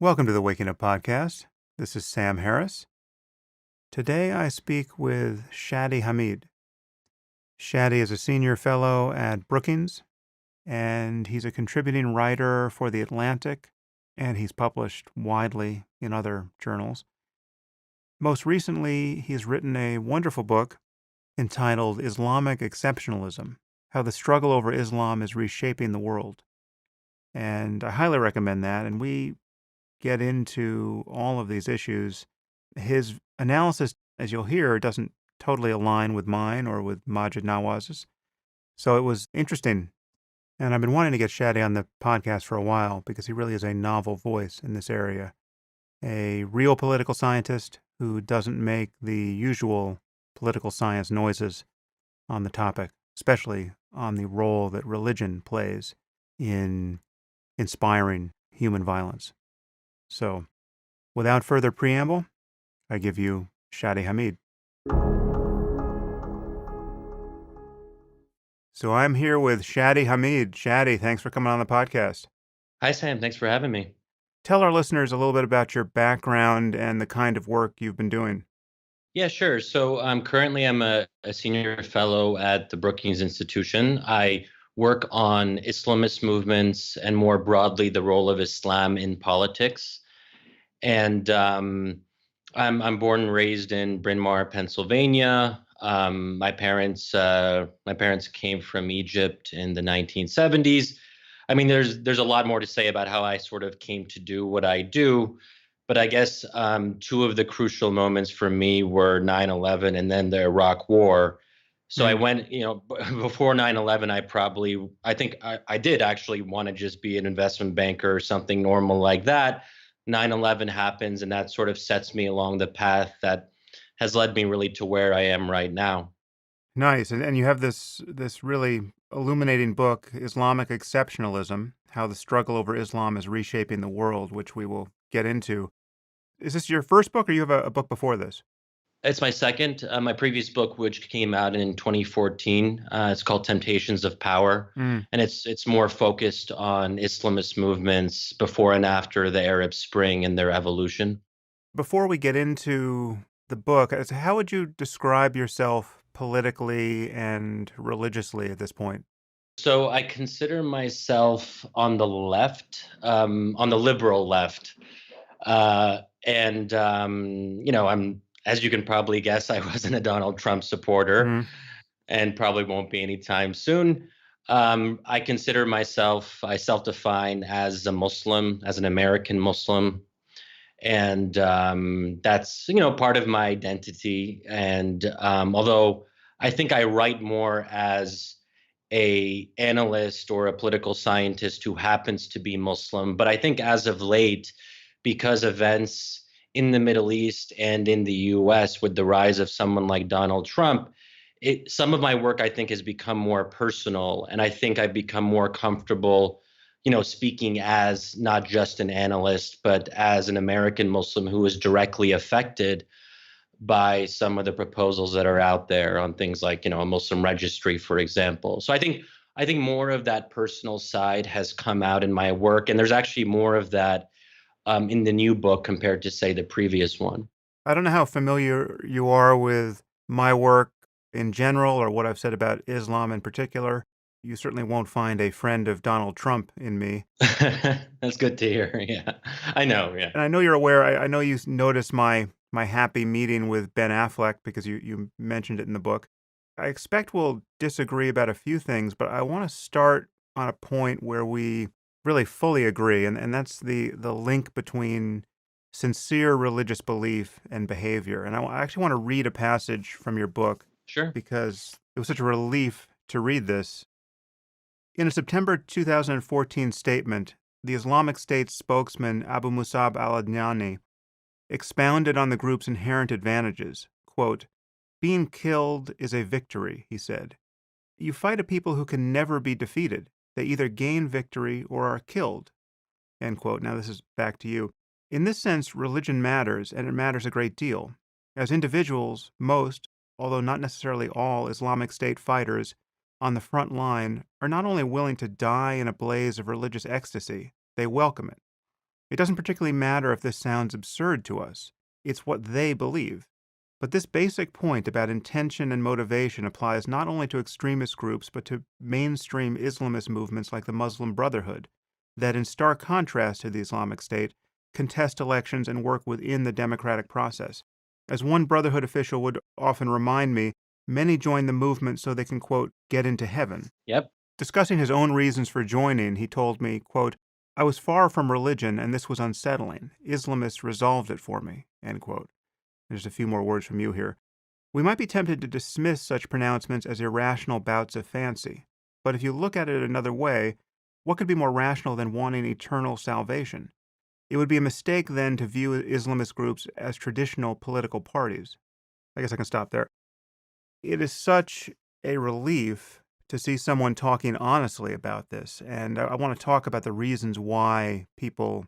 Welcome to the Waking Up Podcast. This is Sam Harris. Today I speak with Shadi Hamid. Shadi is a senior fellow at Brookings, and he's a contributing writer for The Atlantic, and he's published widely in other journals. Most recently, he's written a wonderful book entitled Islamic Exceptionalism: How the Struggle Over Islam is Reshaping the World. And I highly recommend that, and we get into all of these issues. His analysis, as you'll hear, doesn't totally align with mine or with Majid Nawaz's. So it was interesting. And I've been wanting to get Shadi on the podcast for a while because he really is a novel voice in this area. A real political scientist who doesn't make the usual political science noises on the topic, especially on the role that religion plays in inspiring human violence. So, without further preamble, I give you Shadi Hamid. So I'm here with Shadi Hamid. Shadi, thanks for coming on the podcast. Hi, Sam. Thanks for having me. Tell our listeners a little bit about your background and the kind of work you've been doing. Yeah, sure. So currently I'm a senior fellow at the Brookings Institution. I work on Islamist movements and more broadly the role of Islam in politics. And I'm born and raised in Bryn Mawr, Pennsylvania. My parents came from Egypt in the 1970s. I mean, there's a lot more to say about how I sort of came to do what I do, but I guess two of the crucial moments for me were 9/11 and then the Iraq War. So I went, before 9/11, I think I did actually want to just be an investment banker or something normal like that. 9/11 happens, and that sort of sets me along the path that has led me really to where I am right now. Nice. And you have this really illuminating book, Islamic Exceptionalism: How the Struggle Over Islam is Reshaping the World, which we will get into. Is this your first book, or you have a book before this? It's my second. My previous book, which came out in 2014, it's called Temptations of Power, Mm. and it's more focused on Islamist movements before and after the Arab Spring and their evolution. Before we get into the book, how would you describe yourself politically and religiously at this point? So I consider myself on the left, on the liberal left. And I'm, as you can probably guess, I wasn't a Donald Trump supporter Mm. and probably won't be anytime soon. I self-define as a Muslim, as an American Muslim. And that's, part of my identity. And although I think I write more as a analyst or a political scientist who happens to be Muslim, but I think as of late, because events in the Middle East and in the US with the rise of someone like Donald Trump, some of my work I think has become more personal, and I think I've become more comfortable, speaking as not just an analyst, but as an American Muslim who is directly affected by some of the proposals that are out there on things like, a Muslim registry, for example. So I think more of that personal side has come out in my work, and there's actually more of that in the new book compared to, say, the previous one. I don't know how familiar you are with my work in general or what I've said about Islam in particular. You certainly won't find a friend of Donald Trump in me. That's good to hear. Yeah, I know. Yeah. And I know you're aware, I know you noticed my happy meeting with Ben Affleck because you mentioned it in the book. I expect we'll disagree about a few things, but I want to start on a point where we really fully agree, and that's the link between sincere religious belief and behavior. And I actually want to read a passage from your book Sure. because it was such a relief to read this. In a September 2014 statement, the Islamic State spokesman Abu Musab al-Adnani expounded on the group's inherent advantages. Quote, "Being killed is a victory," he said. "You fight a people who can never be defeated. They either gain victory or are killed." End quote. Now this is back to you. In this sense, religion matters, and it matters a great deal. As individuals, most, although not necessarily all, Islamic State fighters on the front line are not only willing to die in a blaze of religious ecstasy, they welcome it. It doesn't particularly matter if this sounds absurd to us. It's what they believe. But this basic point about intention and motivation applies not only to extremist groups, but to mainstream Islamist movements like the Muslim Brotherhood, that, in stark contrast to the Islamic State, contest elections and work within the democratic process. As one Brotherhood official would often remind me, many join the movement so they can, quote, get into heaven. Yep. Discussing his own reasons for joining, he told me, quote, I was far from religion and this was unsettling. Islamists resolved it for me, end quote. There's a few more words from you here. We might be tempted to dismiss such pronouncements as irrational bouts of fancy. But if you look at it another way, what could be more rational than wanting eternal salvation? It would be a mistake then to view Islamist groups as traditional political parties. I guess I can stop there. It is such a relief to see someone talking honestly about this, and I want to talk about the reasons why people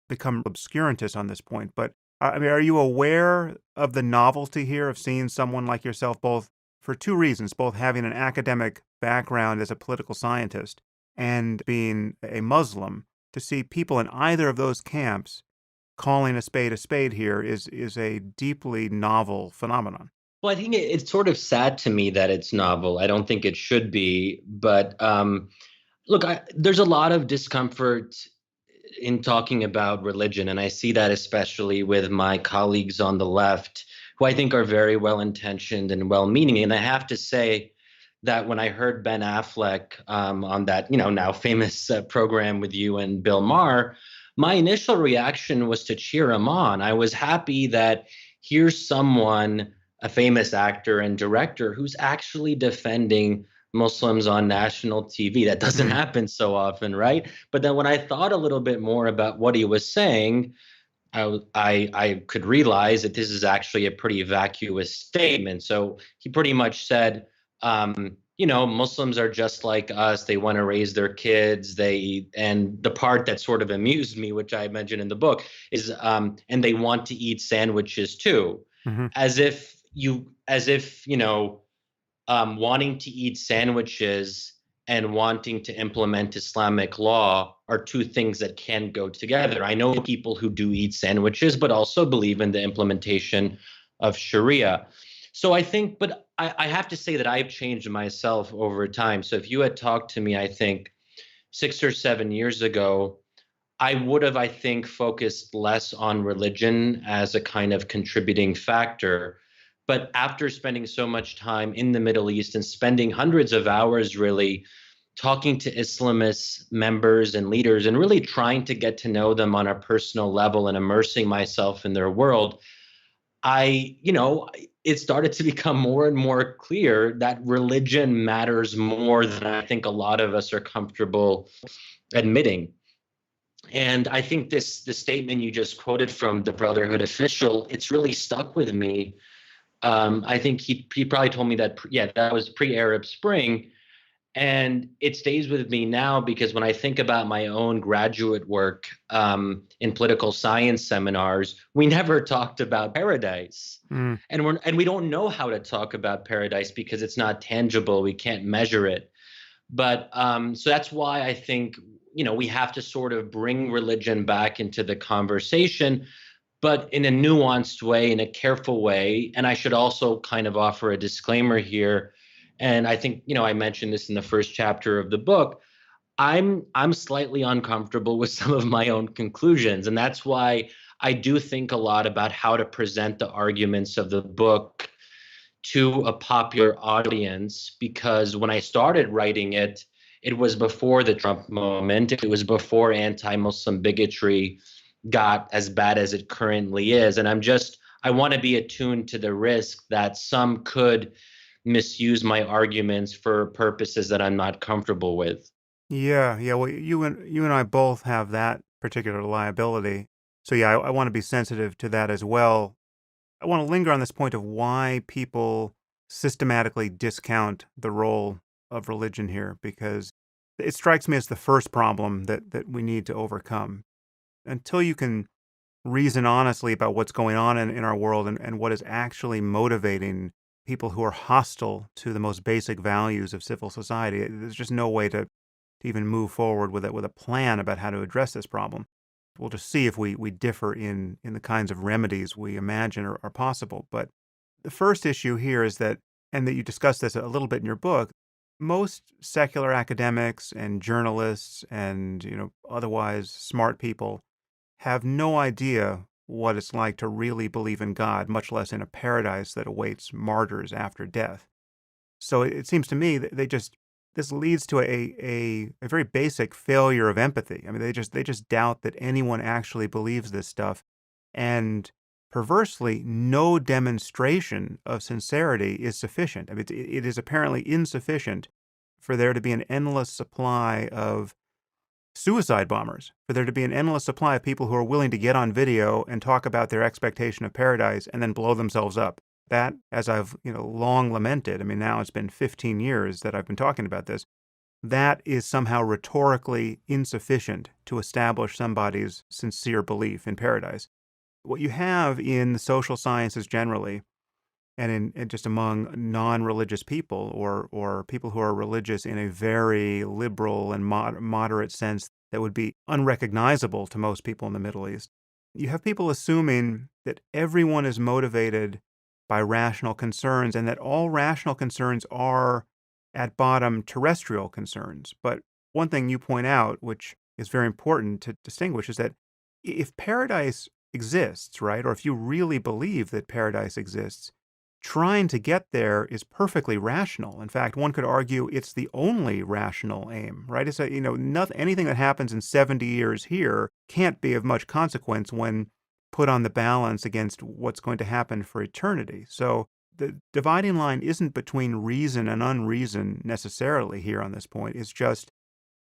become obscurantists on this point. But I mean, are you aware of the novelty here of seeing someone like yourself, both for two reasons, both having an academic background as a political scientist and being a Muslim, to see people in either of those camps calling a spade here is a deeply novel phenomenon. Well, I think it's sort of sad to me that it's novel. I don't think it should be. But look, there's a lot of discomfort in talking about religion. And I see that especially with my colleagues on the left, who I think are very well intentioned and well meaning. And I have to say that when I heard Ben Affleck on that, now famous program with you and Bill Maher, my initial reaction was to cheer him on. I was happy that here's someone, a famous actor and director, who's actually defending Muslims on national TV. That doesn't happen so often, right? But then when I thought a little bit more about what he was saying, I could realize that this is actually a pretty vacuous statement. So he pretty much said, Muslims are just like us. They want to raise their kids. And the part that sort of amused me, which I mentioned in the book, is and they want to eat sandwiches too, Mm-hmm. as if wanting to eat sandwiches and wanting to implement Islamic law are two things that can go together. I know people who do eat sandwiches, but also believe in the implementation of Sharia. So I think, but I have to say that I've changed myself over time. So if you had talked to me, I think 6 or 7 years ago, I would have, I think, focused less on religion as a kind of contributing factor. But after spending so much time in the Middle East and spending hundreds of hours really talking to Islamist members and leaders and really trying to get to know them on a personal level and immersing myself in their world, it started to become more and more clear that religion matters more than I think a lot of us are comfortable admitting. And I think the statement you just quoted from the Brotherhood official, it's really stuck with me. I think he probably told me that, that was pre-Arab Spring. And it stays with me now because when I think about my own graduate work in political science seminars, we never talked about paradise. Mm. And we don't know how to talk about paradise because it's not tangible. We can't measure it. But so that's why I think, we have to sort of bring religion back into the conversation, but in a nuanced way, in a careful way. And I should also kind of offer a disclaimer here. And I think, I mentioned this in the first chapter of the book. I'm slightly uncomfortable with some of my own conclusions. And that's why I do think a lot about how to present the arguments of the book to a popular audience, because when I started writing it, it was before the Trump moment. It was before anti-Muslim bigotry got as bad as it currently is. And I want to be attuned to the risk that some could misuse my arguments for purposes that I'm not comfortable with. Yeah. Well, you and I both have that particular liability. So yeah, I want to be sensitive to that as well. I want to linger on this point of why people systematically discount the role of religion here, because it strikes me as the first problem that we need to overcome. Until you can reason honestly about what's going on in our world and what is actually motivating people who are hostile to the most basic values of civil society, there's just no way to even move forward with a plan about how to address this problem. We'll just see if we differ in the kinds of remedies we imagine are possible. But the first issue here is that, and that you discuss this a little bit in your book, most secular academics and journalists and, otherwise smart people have no idea what it's like to really believe in God, much less in a paradise that awaits martyrs after death. So it seems to me that this leads to a very basic failure of empathy. I mean, they just doubt that anyone actually believes this stuff. And perversely, no demonstration of sincerity is sufficient. I mean, it is apparently insufficient for there to be an endless supply of suicide bombers, for there to be an endless supply of people who are willing to get on video and talk about their expectation of paradise and then blow themselves up. That, as I've, long lamented, I mean, now it's been 15 years that I've been talking about this, that is somehow rhetorically insufficient to establish somebody's sincere belief in paradise. What you have in the social sciences generally, and just among non-religious people or people who are religious in a very liberal and moderate sense that would be unrecognizable to most people in the Middle East, you have people assuming that everyone is motivated by rational concerns and that all rational concerns are, at bottom, terrestrial concerns. But one thing you point out, which is very important to distinguish, is that if paradise exists, right, or if you really believe that paradise exists, trying to get there is perfectly rational. In fact, one could argue it's the only rational aim, right? It's anything that happens in 70 years here can't be of much consequence when put on the balance against what's going to happen for eternity. So the dividing line isn't between reason and unreason necessarily here on this point. It's just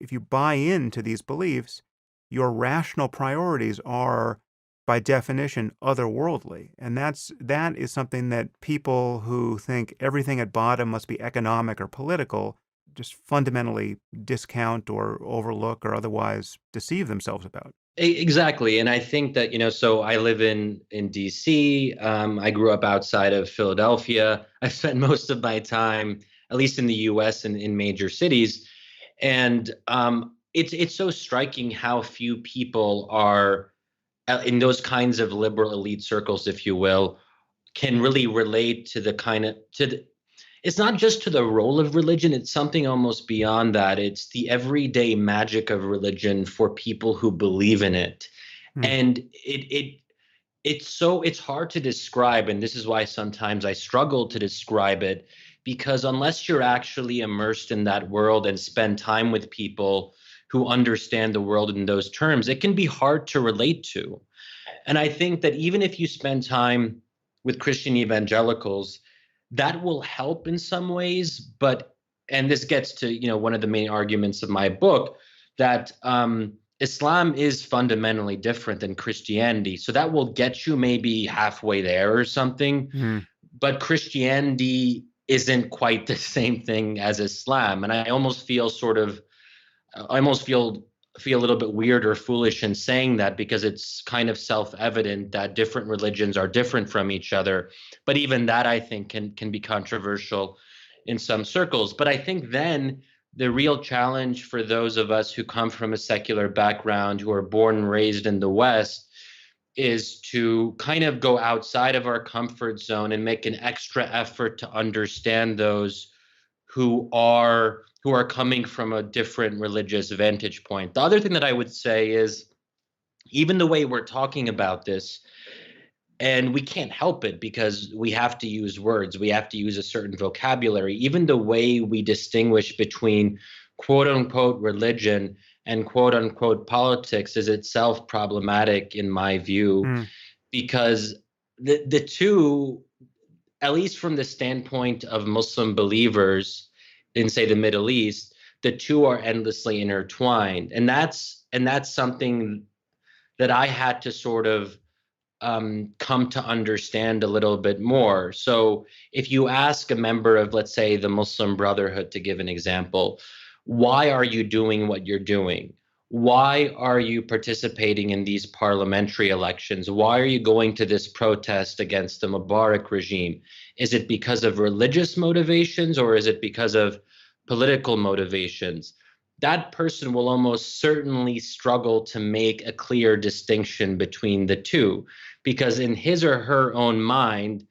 if you buy into these beliefs, your rational priorities are by definition otherworldly. And that is something that people who think everything at bottom must be economic or political just fundamentally discount or overlook or otherwise deceive themselves about. Exactly. And I think that, so I live in DC. I grew up outside of Philadelphia. I've spent most of my time, at least in the US and in major cities. And it's so striking how few people are in those kinds of liberal elite circles, if you will, can really relate to the kind of it's not just to the role of religion, it's something almost beyond that. It's the everyday magic of religion for people who believe in it. Hmm. And it's hard to describe, and this is why sometimes I struggle to describe it, because unless you're actually immersed in that world and spend time with people who understand the world in those terms, it can be hard to relate to. And I think that even if you spend time with Christian evangelicals, that will help in some ways. But, and this gets to, one of the main arguments of my book, that Islam is fundamentally different than Christianity. So that will get you maybe halfway there or something. Hmm. But Christianity isn't quite the same thing as Islam. And I almost feel a little bit weird or foolish in saying that, because it's kind of self-evident that different religions are different from each other. But even that, I think, can be controversial in some circles. But I think then the real challenge for those of us who come from a secular background, who are born and raised in the West, is to kind of go outside of our comfort zone and make an extra effort to understand those who are coming from a different religious vantage point. The other thing that I would say is, even the way we're talking about this, and we can't help it because we have to use words, we have to use a certain vocabulary, even the way we distinguish between quote unquote religion and quote unquote politics is itself problematic in my view, Hmm. because the two, at least from the standpoint of Muslim believers in, say, the Middle East, the two are endlessly intertwined. And that's something that I had to sort of come to understand a little bit more. So if you ask a member of, let's say, the Muslim Brotherhood, to give an example, why are you doing what you're doing? Why are you participating in these parliamentary elections? Why are you going to this protest against the Mubarak regime? Is it because of religious motivations or is it because of political motivations? that person will almost certainly struggle to make a clear distinction between the two, because in his or her own mind,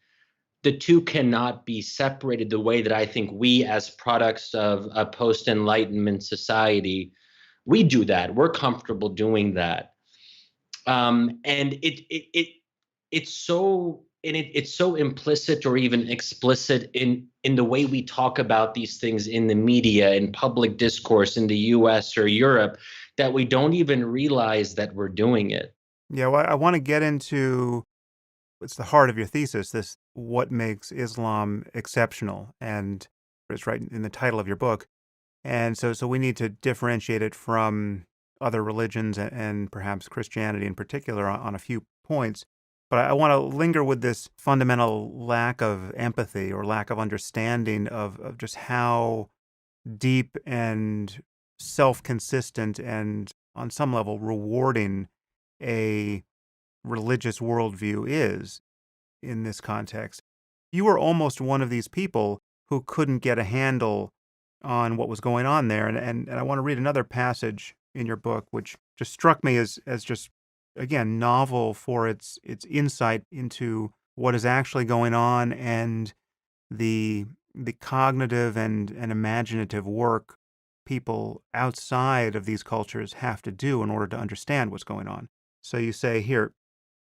the two cannot be separated the way that I think we, as products of a post-Enlightenment society, we do that. We're comfortable doing that. And it's so it's so implicit or even explicit in the way we talk about these things in the media, in public discourse in the US or Europe, that we don't even realize that we're doing it. Yeah, well, I want to get into it's the heart of your thesis, this what makes Islam exceptional, and it's right in the title of your book. And so we need to differentiate it from other religions and perhaps Christianity in particular on a few points. But I want to linger with this fundamental lack of empathy or lack of understanding of just how deep and self-consistent and on some level rewarding a religious worldview is in this context. You were almost one of these people who couldn't get a handle on what was going on there. And I want to read another passage in your book, which just struck me as just, again, novel for its insight into what is actually going on and the the cognitive and imaginative work people outside of these cultures have to do in order to understand what's going on. So you say here,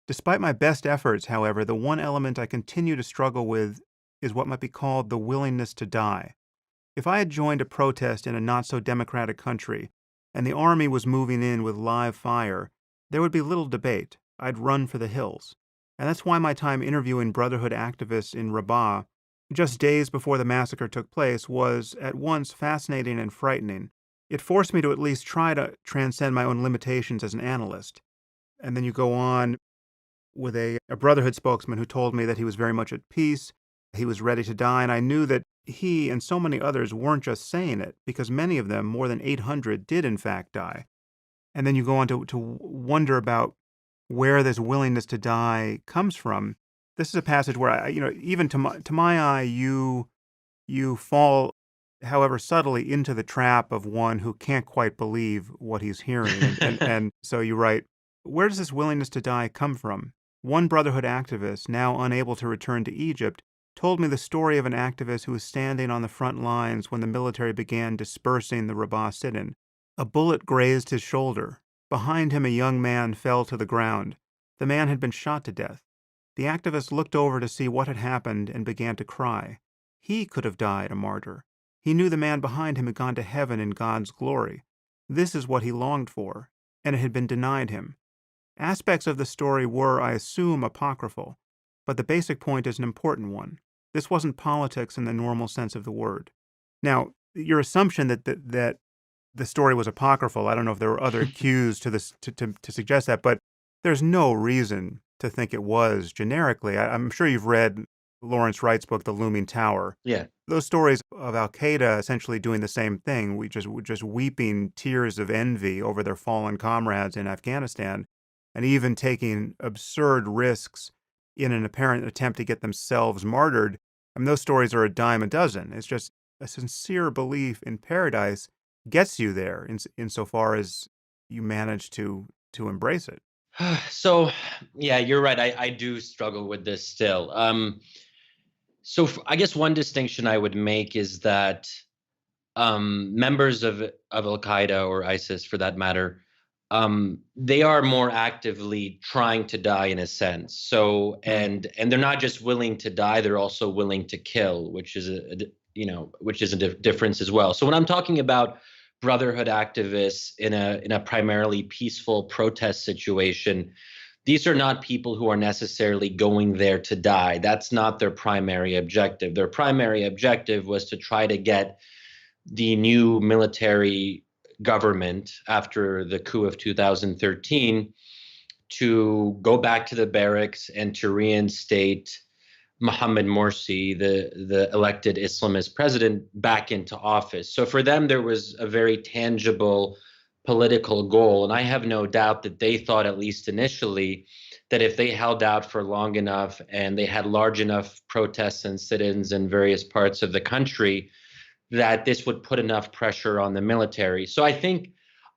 despite my best efforts, however, the one element I continue to struggle with is what might be called the willingness to die. If I had joined a protest in a not so democratic country and the army was moving in with live fire, there would be little debate. I'd run for the hills. And that's why my time interviewing Brotherhood activists in Rabat, just days before the massacre took place, was at once fascinating and frightening. It forced me to at least try to transcend my own limitations as an analyst. And then you go on with a Brotherhood spokesman who told me that he was very much at peace, he was ready to die, and I knew that he and so many others weren't just saying it, because many of them, more than 800, did in fact die. And then you go on to wonder about where this willingness to die comes from. This is a passage where even to my eye, you fall, however subtly, into the trap of one who can't quite believe what he's hearing. And so you write, where does this willingness to die come from? One Brotherhood activist, now unable to return to Egypt, told me the story of an activist who was standing on the front lines when the military began dispersing the Rabat sit-in. A bullet grazed his shoulder. Behind him, a young man fell to the ground. The man had been shot to death. The activist looked over to see what had happened and began to cry. He could have died a martyr. He knew the man behind him had gone to heaven in God's glory. This is what he longed for, and it had been denied him. Aspects of the story were, I assume, apocryphal, but the basic point is an important one. This wasn't politics in the normal sense of the word. Now, your assumption that the story was apocryphal, I don't know if there were other cues to this to suggest that, but there's no reason to think it was generically. I'm sure you've read Lawrence Wright's book, The Looming Tower. Yeah. Those stories of Al-Qaeda essentially doing the same thing, just weeping tears of envy over their fallen comrades in Afghanistan, and even taking absurd risks in an apparent attempt to get themselves martyred. I mean, those stories are a dime a dozen. It's just a sincere belief in paradise gets you there insofar as you manage to embrace it. So, yeah, you're right. I do struggle with this still. I guess one distinction I would make is that members of Al Qaeda or ISIS, for that matter, they are more actively trying to die in a sense. So, and they're not just willing to die; they're also willing to kill, which is a difference as well. So when I'm talking about Brotherhood activists in a primarily peaceful protest situation, these are not people who are necessarily going there to die. That's not their primary objective. Their primary objective was to try to get the new military government after the coup of 2013 to go back to the barracks and to reinstate Mohammed Morsi, the elected Islamist president, back into office. So for them, there was a very tangible political goal. And I have no doubt that they thought, at least initially, that if they held out for long enough and they had large enough protests and sit-ins in various parts of the country, that this would put enough pressure on the military. So I think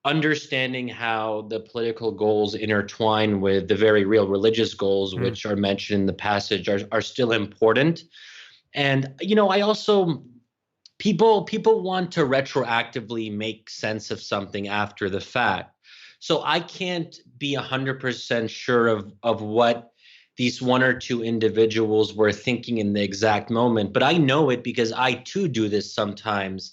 understanding how the political goals intertwine with the very real religious goals, Mm, which are mentioned in the passage, are still important. And I also people want to retroactively make sense of something after the fact. So I can't be 100% sure of what these one or two individuals were thinking in the exact moment, but I know it because I too do this sometimes,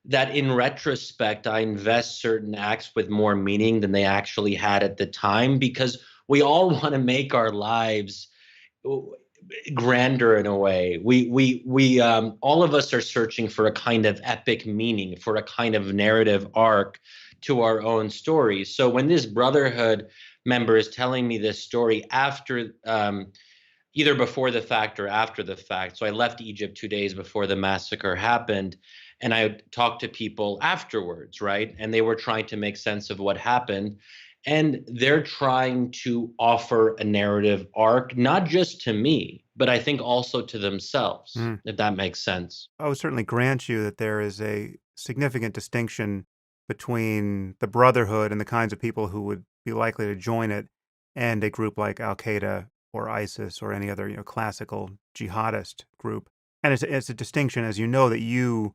that in retrospect I invest certain acts with more meaning than they actually had at the time, because we all want to make our lives grander in a way. We all of us are searching for a kind of epic meaning, for a kind of narrative arc to our own stories. So when this Brotherhood member is telling me this story after, either before the fact or after the fact. So I left Egypt 2 days before the massacre happened, and I talked to people afterwards, right? And they were trying to make sense of what happened. And they're trying to offer a narrative arc, not just to me, but I think also to themselves, mm. if that makes sense. I would certainly grant you that there is a significant distinction between the Brotherhood and the kinds of people who would be likely to join it and a group like Al Qaeda or ISIS or any other, classical jihadist group. And it's a distinction, as you know, that you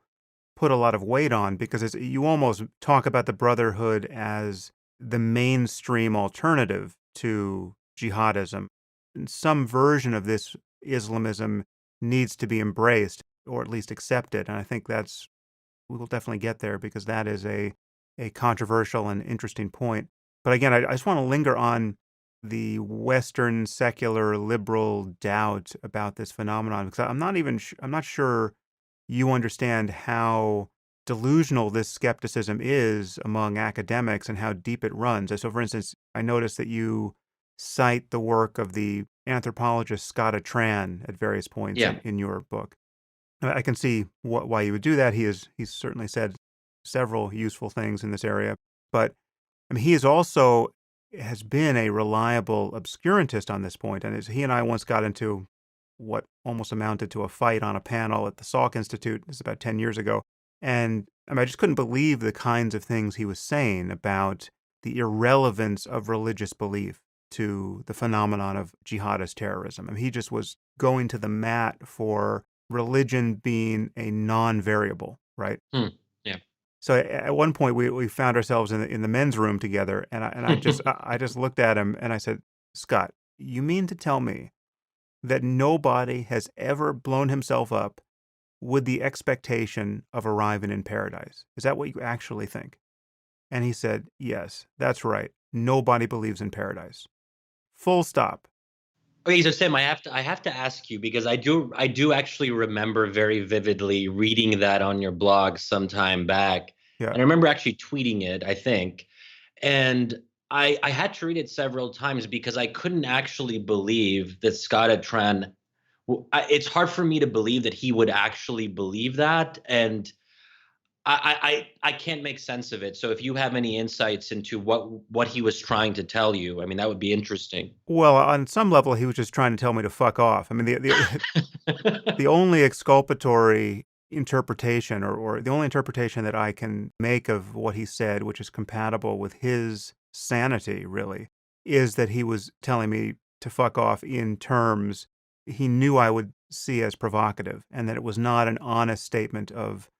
put a lot of weight on because you almost talk about the Brotherhood as the mainstream alternative to jihadism. And some version of this Islamism needs to be embraced or at least accepted. And I think we will definitely get there because that is a controversial and interesting point. But again, I just want to linger on the Western secular liberal doubt about this phenomenon because I'm not sure you understand how delusional this skepticism is among academics and how deep it runs. So, for instance, I noticed that you cite the work of the anthropologist Scott Tran at various points Yeah. in your book. I can see why you would do that. He's certainly said several useful things in this area, but I mean, he is also has been a reliable obscurantist on this point, and he and I once got into what almost amounted to a fight on a panel at the Salk Institute. This is about 10 years ago. And I mean, I just couldn't believe the kinds of things he was saying about the irrelevance of religious belief to the phenomenon of jihadist terrorism. I mean, he just was going to the mat for religion being a non-variable, right? Hmm. Yeah. So at one point we found ourselves in the men's room together, and I just looked at him and I said, Scott, you mean to tell me that nobody has ever blown himself up with the expectation of arriving in paradise? Is that what you actually think? And he said, yes, that's right. Nobody believes in paradise. Full stop. Okay, so Sam, I have to ask you, because I do actually remember very vividly reading that on your blog some time back, Yeah. and I remember actually tweeting it, I think, and I had to read it several times because I couldn't actually believe that Scott Atran. It's hard for me to believe that he would actually believe that, and I can't make sense of it. So if you have any insights into what he was trying to tell you, I mean, that would be interesting. Well, on some level, he was just trying to tell me to fuck off. I mean, the only exculpatory interpretation or the only interpretation that I can make of what he said, which is compatible with his sanity, really, is that he was telling me to fuck off in terms he knew I would see as provocative and that it was not an honest statement of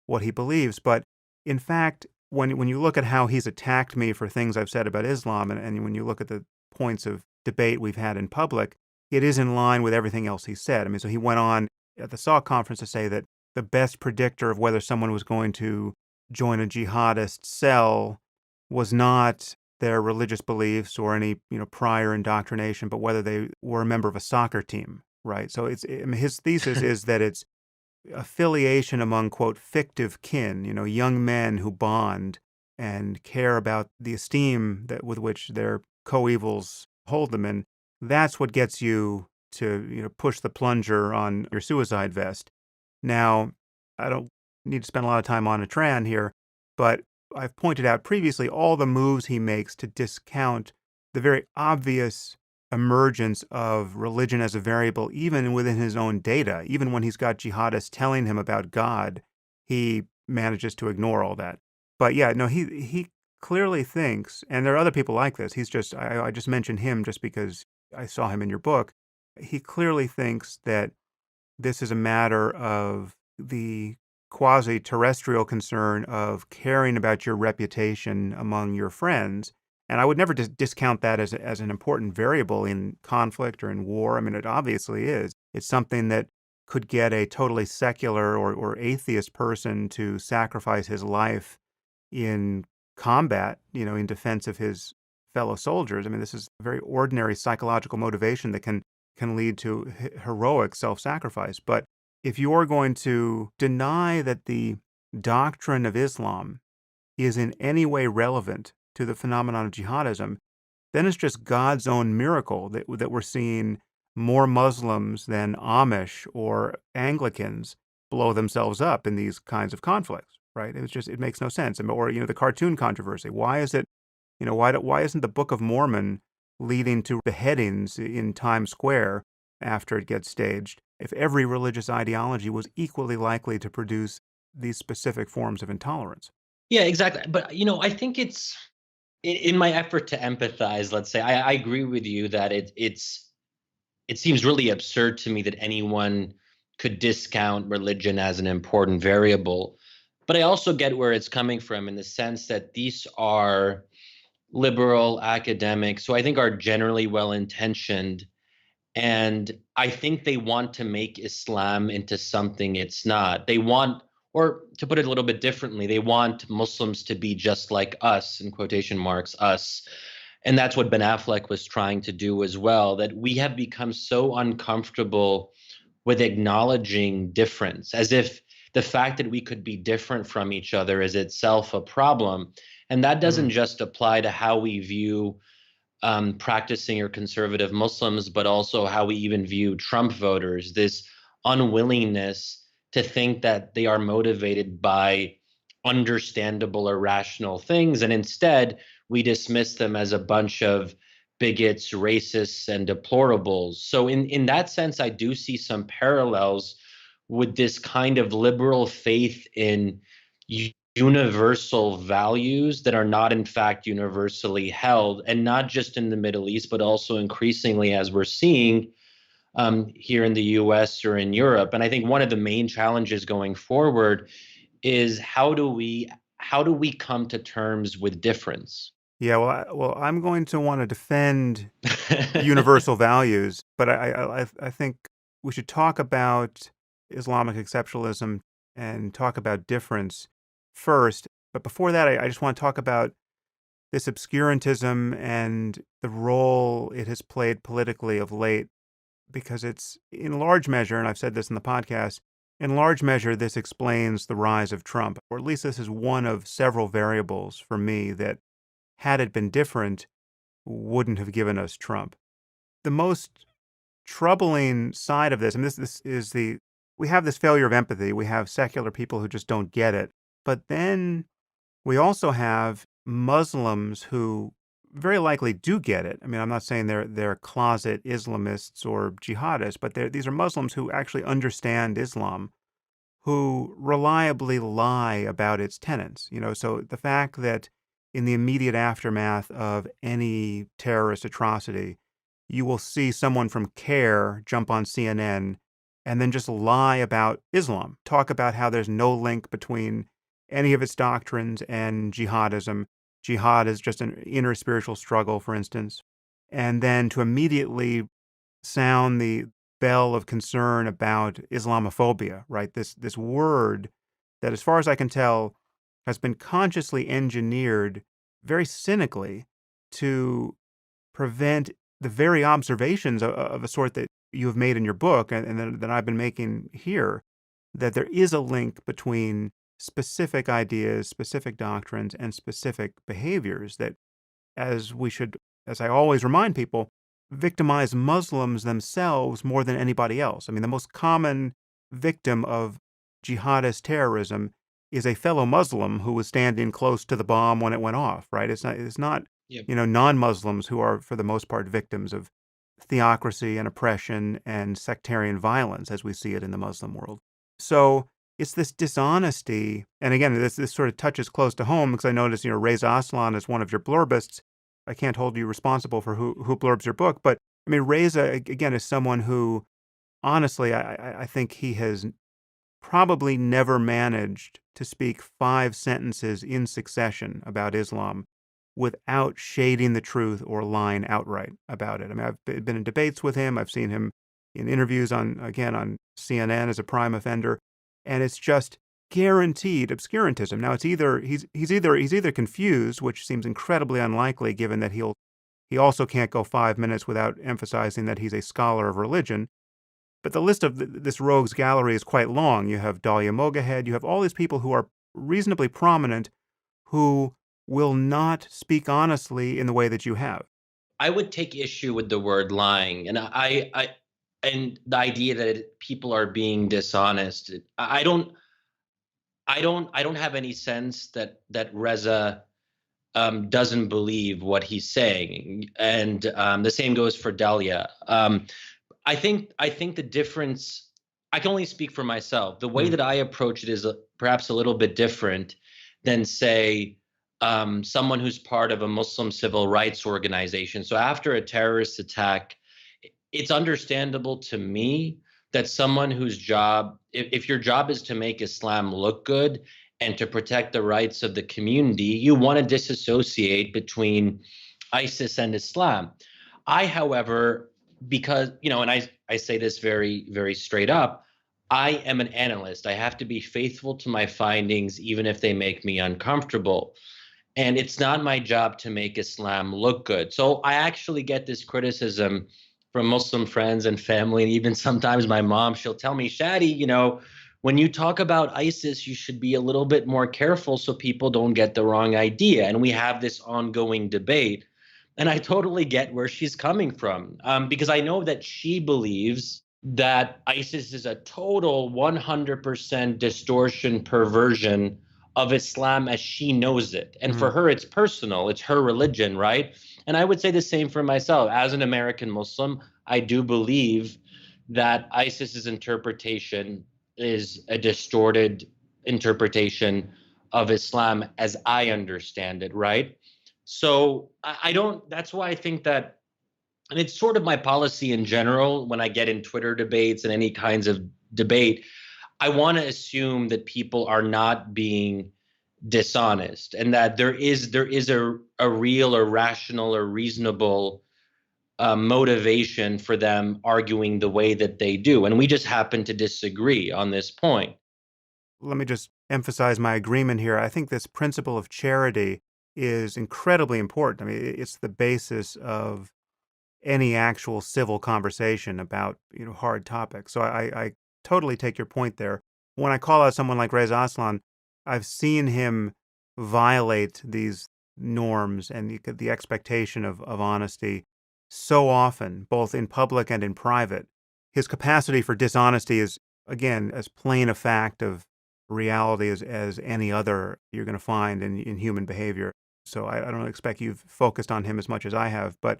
what he believes. But in fact, when you look at how he's attacked me for things I've said about Islam, and when you look at the points of debate we've had in public, it is in line with everything else he said. I mean, so he went on at the Salk conference to say that the best predictor of whether someone was going to join a jihadist cell was not their religious beliefs or any prior indoctrination, but whether they were a member of a soccer team, right? So I mean, his thesis is that it's affiliation among, quote, fictive kin, young men who bond and care about the esteem with which their coevals hold them. And that's what gets you to, push the plunger on your suicide vest. Now, I don't need to spend a lot of time on Atran here, but I've pointed out previously all the moves he makes to discount the very obvious emergence of religion as a variable, even within his own data, even when he's got jihadists telling him about God. he manages to ignore all that. But yeah, no, he clearly thinks, and there are other people like this. He's just I just mentioned him just because I saw him in your book. He clearly thinks that this is a matter of the quasi-terrestrial concern of caring about your reputation among your friends. And I would never discount that as an important variable in conflict or in war. I mean, it obviously is. It's something that could get a totally secular or atheist person to sacrifice his life in combat, in defense of his fellow soldiers. I mean, this is a very ordinary psychological motivation that can lead to heroic self-sacrifice. But if you're going to deny that the doctrine of Islam is in any way relevant to the phenomenon of jihadism, then it's just God's own miracle that we're seeing more Muslims than Amish or Anglicans blow themselves up in these kinds of conflicts, right? It makes no sense. Or, the cartoon controversy. Why is it, why isn't the Book of Mormon leading to beheadings in Times Square after it gets staged, if every religious ideology was equally likely to produce these specific forms of intolerance? Yeah, exactly. But I think it's in my effort to empathize. Let's say I agree with you that it seems really absurd to me that anyone could discount religion as an important variable. But I also get where it's coming from in the sense that these are liberal academics who I think are generally well intentioned. And I think they want to make Islam into something it's not. They want, or to put it a little bit differently, they want Muslims to be just like us, in quotation marks, us. And that's what Ben Affleck was trying to do as well, that we have become so uncomfortable with acknowledging difference, as if the fact that we could be different from each other is itself a problem. And that doesn't Mm. just apply to how we view practicing or conservative Muslims, but also how we even view Trump voters, this unwillingness to think that they are motivated by understandable or rational things. And instead, we dismiss them as a bunch of bigots, racists, and deplorables. So, in that sense, I do see some parallels with this kind of liberal faith in universal values that are not in fact universally held, and not just in the Middle East but also increasingly, as we're seeing here in the US or in Europe. And I think one of the main challenges going forward is how do we come to terms with difference. Yeah, well, I'm going to want to defend universal values, but I think we should talk about Islamic exceptionalism and talk about difference first. But before that, I just want to talk about this obscurantism and the role it has played politically of late, because it's in large measure, and I've said this in the podcast, in large measure, this explains the rise of Trump, or at least this is one of several variables for me that, had it been different, wouldn't have given us Trump. The most troubling side of this, and this is we have this failure of empathy. We have secular people who just don't get it. But then we also have Muslims who very likely do get it. I mean, I'm not saying they're closet Islamists or jihadists, but these are Muslims who actually understand Islam, who reliably lie about its tenets. So the fact that in the immediate aftermath of any terrorist atrocity, you will see someone from CARE jump on CNN and then just lie about Islam, talk about how there's no link between any of its doctrines and jihadism. Jihad is just an inner spiritual struggle, for instance. And then to immediately sound the bell of concern about Islamophobia, right? This word that, as far as I can tell, has been consciously engineered very cynically to prevent the very observations of a sort that you have made in your book, and that I've been making here, that there is a link between specific ideas, specific doctrines, and specific behaviors that, as I always remind people, victimize Muslims themselves more than anybody else. I mean, the most common victim of jihadist terrorism is a fellow Muslim who was standing close to the bomb when it went off, right? It's not, Yep. non-Muslims who are, for the most part, victims of theocracy and oppression and sectarian violence as we see it in the Muslim world. So it's this dishonesty. And again, this sort of touches close to home because I noticed, Reza Aslan is one of your blurbists. I can't hold you responsible for who blurbs your book, but I mean, Reza, again, is someone who, honestly, I think he has probably never managed to speak 5 sentences in succession about Islam without shading the truth or lying outright about it. I mean, I've been in debates with him. I've seen him in interviews on CNN as a prime offender, and it's just guaranteed obscurantism. Now, it's either he's either confused, which seems incredibly unlikely given that he also can't go 5 minutes without emphasizing that he's a scholar of religion. But the list of this rogues gallery is quite long. You have Dahlia Mogahed. You have all these people who are reasonably prominent who will not speak honestly in the way that you have. I would take issue with the word lying, and and the idea that people are being dishonest. I don't have any sense that Reza doesn't believe what he's saying, and the same goes for Dahlia. I think the difference. I can only speak for myself. The way Mm, that I approach it is perhaps a little bit different than, say, someone who's part of a Muslim civil rights organization. So after a terrorist attack, it's understandable to me that someone whose job, if your job is to make Islam look good and to protect the rights of the community, you want to disassociate between ISIS and Islam. I, however, because, and I say this very, very straight up, I am an analyst. I have to be faithful to my findings, even if they make me uncomfortable. And it's not my job to make Islam look good. So I actually get this criticism from Muslim friends and family, and even sometimes my mom, she'll tell me, Shadi, when you talk about ISIS, you should be a little bit more careful so people don't get the wrong idea. And we have this ongoing debate. And I totally get where she's coming from, because I know that she believes that ISIS is a total 100% distortion, perversion of Islam as she knows it. And for mm, her, it's personal, it's her religion, right? And I would say the same for myself. As an American Muslim, I do believe that ISIS's interpretation is a distorted interpretation of Islam as I understand it, right? So I don't, that's why I think that, and it's sort of my policy in general when I get in Twitter debates and any kinds of debate, I want to assume that people are not being dishonest and that there is a real or rational or reasonable motivation for them arguing the way that they do. And we just happen to disagree on this point. Let me just emphasize my agreement here. I think this principle of charity is incredibly important. I mean, it's the basis of any actual civil conversation about hard topics. So I totally take your point there. When I call out someone like Reza Aslan, I've seen him violate these norms and the expectation of honesty so often, both in public and in private. His capacity for dishonesty is, again, as plain a fact of reality as any other you're going to find in human behavior. So I don't expect you've focused on him as much as I have, but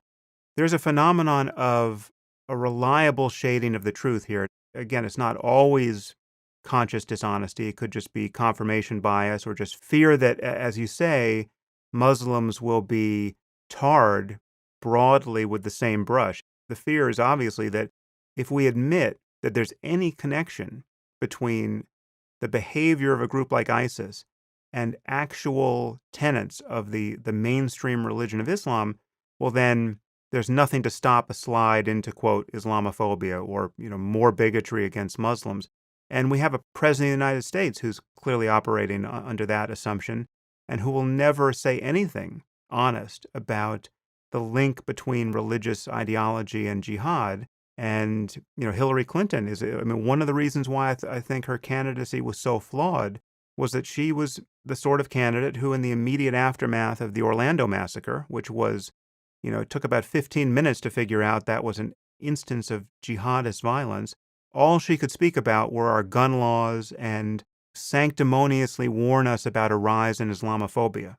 there's a phenomenon of a reliable shading of the truth here. Again, it's not always conscious dishonesty. It could just be confirmation bias or just fear that, as you say, Muslims will be tarred broadly with the same brush. The fear is obviously that if we admit that there's any connection between the behavior of a group like ISIS and actual tenets of the mainstream religion of Islam, well, then there's nothing to stop a slide into, quote, Islamophobia or, more bigotry against Muslims. And we have a president of the United States who's clearly operating under that assumption and who will never say anything honest about the link between religious ideology and jihad. And, Hillary Clinton is, I mean, one of the reasons why I think her candidacy was so flawed was that she was the sort of candidate who, in the immediate aftermath of the Orlando massacre, which was, it took about 15 minutes to figure out that was an instance of jihadist violence. All she could speak about were our gun laws and sanctimoniously warn us about a rise in Islamophobia.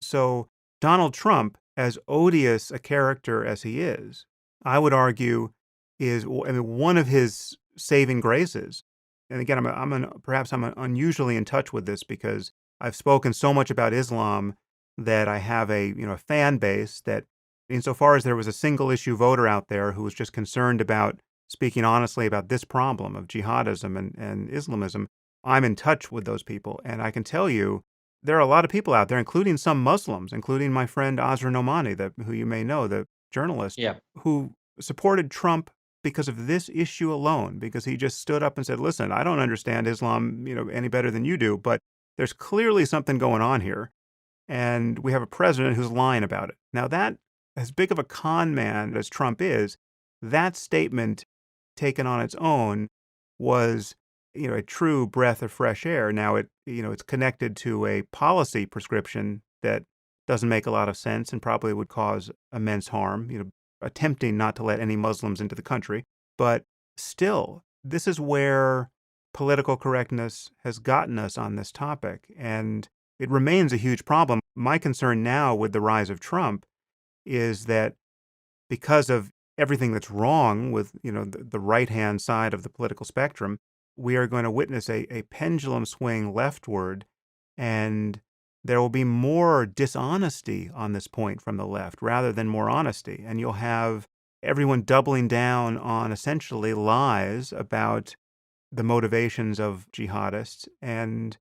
So Donald Trump, as odious a character as he is, I would argue is, I mean, one of his saving graces and again, perhaps I'm unusually in touch with this because I've spoken so much about Islam that I have a fan base that, insofar as there was a single issue voter out there who was just concerned about speaking honestly about this problem of jihadism and Islamism, I'm in touch with those people. And I can tell you, there are a lot of people out there, including some Muslims, including my friend Azra Nomani, who you may know, the journalist, Yeah. who supported Trump because of this issue alone, because he just stood up and said, listen, I don't understand Islam, any better than you do, but there's clearly something going on here. And we have a president who's lying about it. Now, that, as big of a con man as Trump is, that statement taken on its own was, a true breath of fresh air. Now, it's connected to a policy prescription that doesn't make a lot of sense and probably would cause immense harm, attempting not to let any Muslims into the country. But still, this is where political correctness has gotten us on this topic. And it remains a huge problem. My concern now with the rise of Trump is that because of everything that's wrong with, the right-hand side of the political spectrum, we are going to witness a pendulum swing leftward, and there will be more dishonesty on this point from the left rather than more honesty. And you'll have everyone doubling down on essentially lies about the motivations of jihadists. And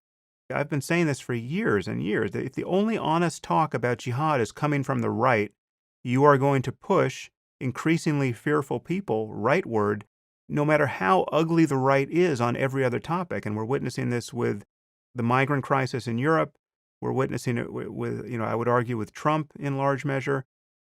I've been saying this for years and years, that if the only honest talk about jihad is coming from the right, you are going to push increasingly fearful people rightward, no matter how ugly the right is on every other topic. And we're witnessing this with the migrant crisis in Europe. We're witnessing it with I would argue with Trump in large measure.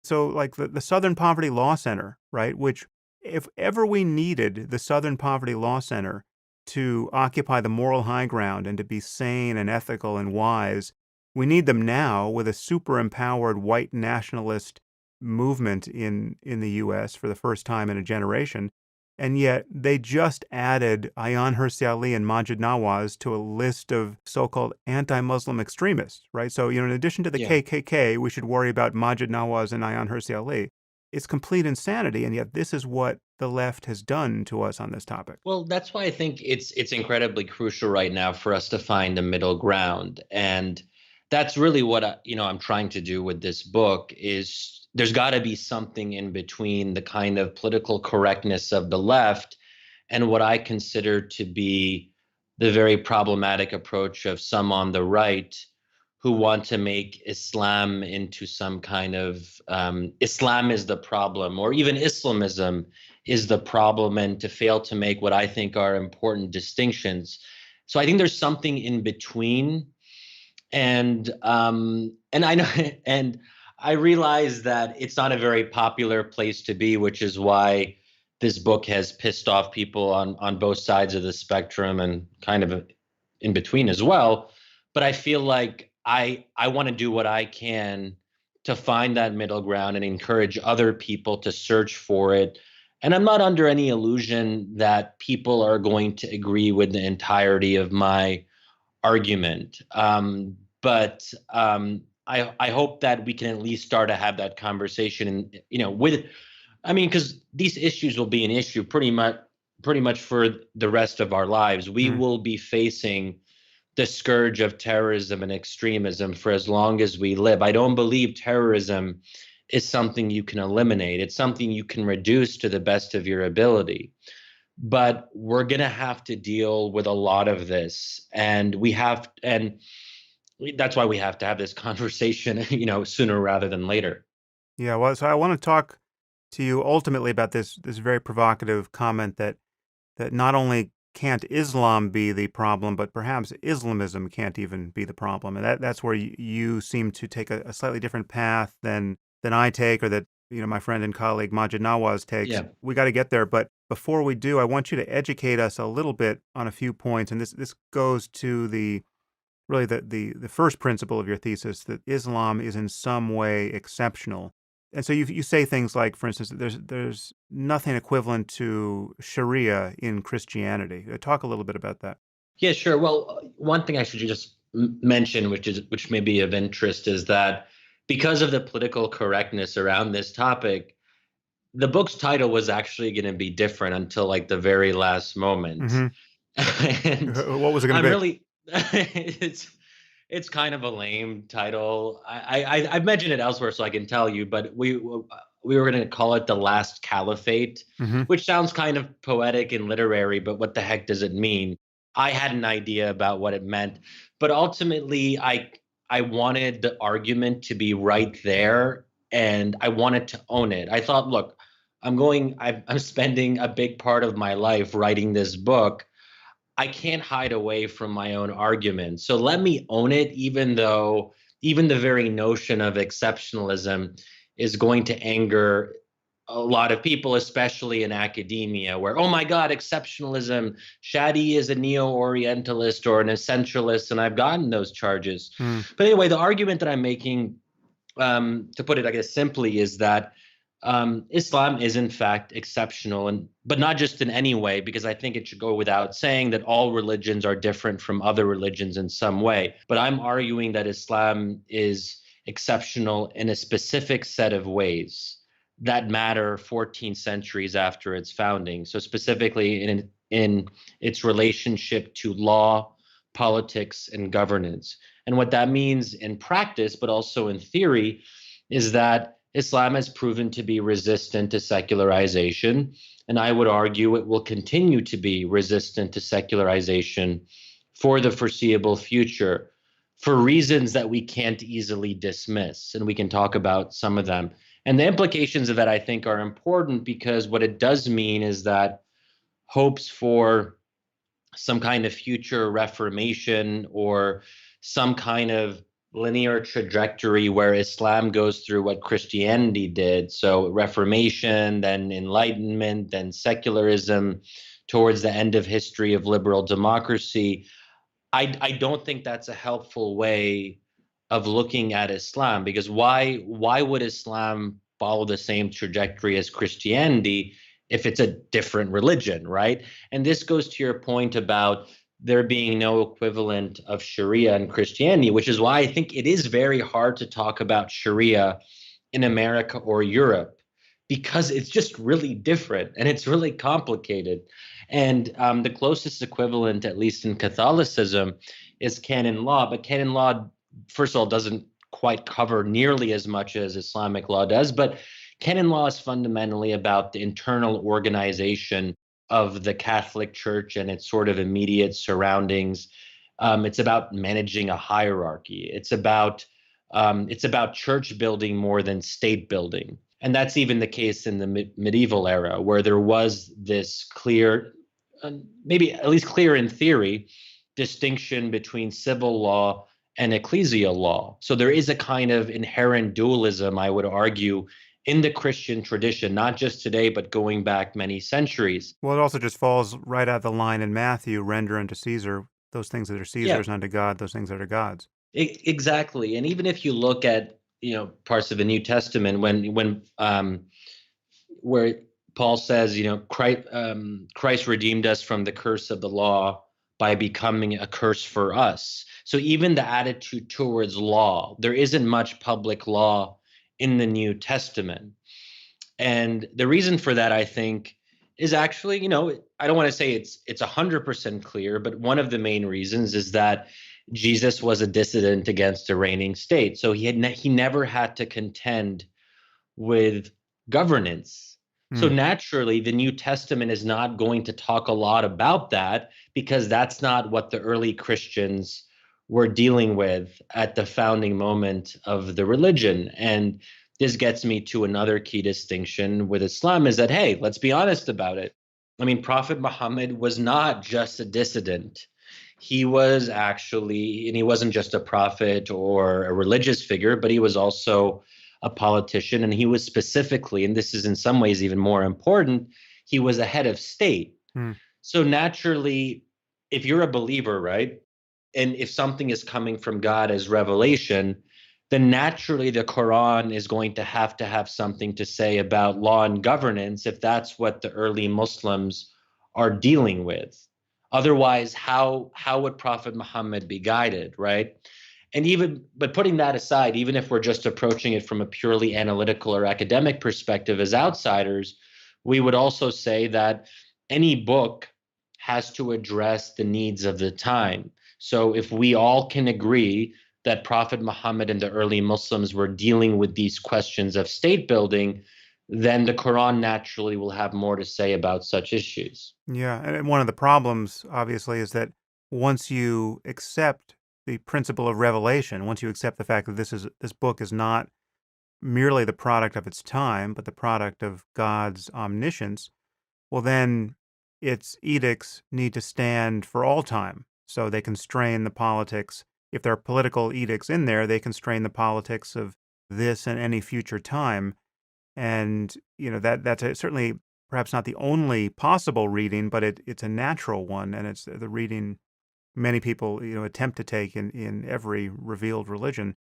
So like the Southern Poverty Law Center, right, which if ever we needed the Southern Poverty Law Center to occupy the moral high ground and to be sane and ethical and wise, we need them now with a super empowered white nationalist movement in the U.S. for the first time in a generation. And yet they just added Ayaan Hirsi Ali and Majid Nawaz to a list of so-called anti-Muslim extremists, right? So, in addition to the Yeah. KKK, we should worry about Majid Nawaz and Ayaan Hirsi Ali. It's complete insanity, and yet this is what the left has done to us on this topic. Well, that's why I think it's incredibly crucial right now for us to find a middle ground, and that's really what I'm trying to do with this book. Is there's got to be something in between the kind of political correctness of the left and what I consider to be the very problematic approach of some on the right who want to make Islam into some kind of Islam is the problem, or even Islamism is the problem, and to fail to make what I think are important distinctions. So I think there's something in between, and I know, and I realize that it's not a very popular place to be, which is why this book has pissed off people on both sides of the spectrum and kind of in between as well. But I feel like I want to do what I can to find that middle ground and encourage other people to search for it. And I'm not under any illusion that people are going to agree with the entirety of my argument. But I hope that we can at least start to have that conversation, and because these issues will be an issue pretty much for the rest of our lives. We will be facing the scourge of terrorism and extremism for as long as we live. I don't believe terrorism is something you can eliminate. It's something you can reduce to the best of your ability. But we're going to have to deal with a lot of this, and that's why we have to have this conversation, sooner rather than later. Yeah, well, so I want to talk to you ultimately about this very provocative comment that not only can't Islam be the problem, but perhaps Islamism can't even be the problem. And that's where you seem to take a slightly different path than I take, or that my friend and colleague Majid Nawaz takes. Yeah. We got to get there, but before we do, I want you to educate us a little bit on a few points. And this goes to the first principle of your thesis, that Islam is in some way exceptional. And so you say things like, for instance, there's nothing equivalent to Sharia in Christianity. Talk a little bit about that. Yeah, sure. Well, one thing I should just mention, which may be of interest, is that because of the political correctness around this topic, the book's title was actually going to be different until like the very last moment. Mm-hmm. And What was it going I'm to be? really it's kind of a lame title. I've mentioned it elsewhere, so I can tell you. But we were going to call it The Last Caliphate, Hmm. which sounds kind of poetic and literary, but what the heck does it mean? I had an idea about what it meant, but ultimately, I wanted the argument to be right there, and I wanted to own it. I thought, look, I'm spending a big part of my life writing this book. I can't hide away from my own argument. So let me own it, even though even the very notion of exceptionalism is going to anger a lot of people, especially in academia, where, oh my God, exceptionalism, Shadi is a neo Orientalist or an essentialist, and I've gotten those charges. Mm. But anyway, the argument that I'm making, to put it, I guess, simply, is that Islam is in fact exceptional, and but not just in any way, because I think it should go without saying that all religions are different from other religions in some way. But I'm arguing that Islam is exceptional in a specific set of ways that matter 14 centuries after its founding. So specifically in its relationship to law, politics, and governance. And what that means in practice, but also in theory, is that Islam has proven to be resistant to secularization. And I would argue it will continue to be resistant to secularization for the foreseeable future for reasons that we can't easily dismiss. And we can talk about some of them. And the implications of that, I think, are important, because what it does mean is that hopes for some kind of future reformation or some kind of linear trajectory where Islam goes through what Christianity did. So Reformation, then Enlightenment, then secularism towards the end of history of liberal democracy. I don't think that's a helpful way of looking at Islam, because why would Islam follow the same trajectory as Christianity if it's a different religion, right? And this goes to your point about there being no equivalent of Sharia in Christianity, which is why I think it is very hard to talk about Sharia in America or Europe, because it's just really different and it's really complicated. And the closest equivalent, at least in Catholicism, is canon law. But canon law, first of all, doesn't quite cover nearly as much as Islamic law does. But canon law is fundamentally about the internal organization of the Catholic Church and its sort of immediate surroundings. It's about managing a hierarchy. It's about church building more than state building. And that's even the case in the medieval era, where there was this clear, maybe at least clear in theory, distinction between civil law and ecclesial law. So there is a kind of inherent dualism, I would argue, in the Christian tradition, not just today, but going back many centuries. Well, it also just falls right out the line in Matthew, render unto Caesar those things that are Yeah, Caesar's, unto God those things that are God's. exactly. And even if you look at parts of the New Testament, when where Paul says, Christ redeemed us from the curse of the law by becoming a curse for us. So even the attitude towards law, there isn't much public law in the New Testament. And the reason for that, I think, is actually, I don't want to say it's 100% clear, but one of the main reasons is that Jesus was a dissident against a reigning state. So he never had to contend with governance. So Mm. naturally, the New Testament is not going to talk a lot about that, because that's not what the early Christians were dealing with at the founding moment of the religion. And this gets me to another key distinction with Islam, is that, hey, let's be honest about it. I mean, Prophet Muhammad was not just a dissident. He was actually, and he wasn't just a prophet or a religious figure, but he was also a politician. And he was specifically, and this is in some ways even more important, he was a head of state. Mm. So naturally, if you're a believer, right, and if something is coming from God as revelation, then naturally the Quran is going to have something to say about law and governance, if that's what the early Muslims are dealing with. Otherwise, how would Prophet Muhammad be guided, right? And but putting that aside, even if we're just approaching it from a purely analytical or academic perspective as outsiders, we would also say that any book has to address the needs of the time. So if we all can agree that Prophet Muhammad and the early Muslims were dealing with these questions of state building, then the Quran naturally will have more to say about such issues. Yeah, and one of the problems, obviously, is that once you accept the principle of revelation, once you accept the fact that this book is not merely the product of its time, but the product of God's omniscience, well, then its edicts need to stand for all time. So they constrain the politics. If there are political edicts in there, they constrain the politics of this and any future time. And, certainly perhaps not the only possible reading, but it's a natural one. And it's the reading many people, attempt to take in every revealed religion.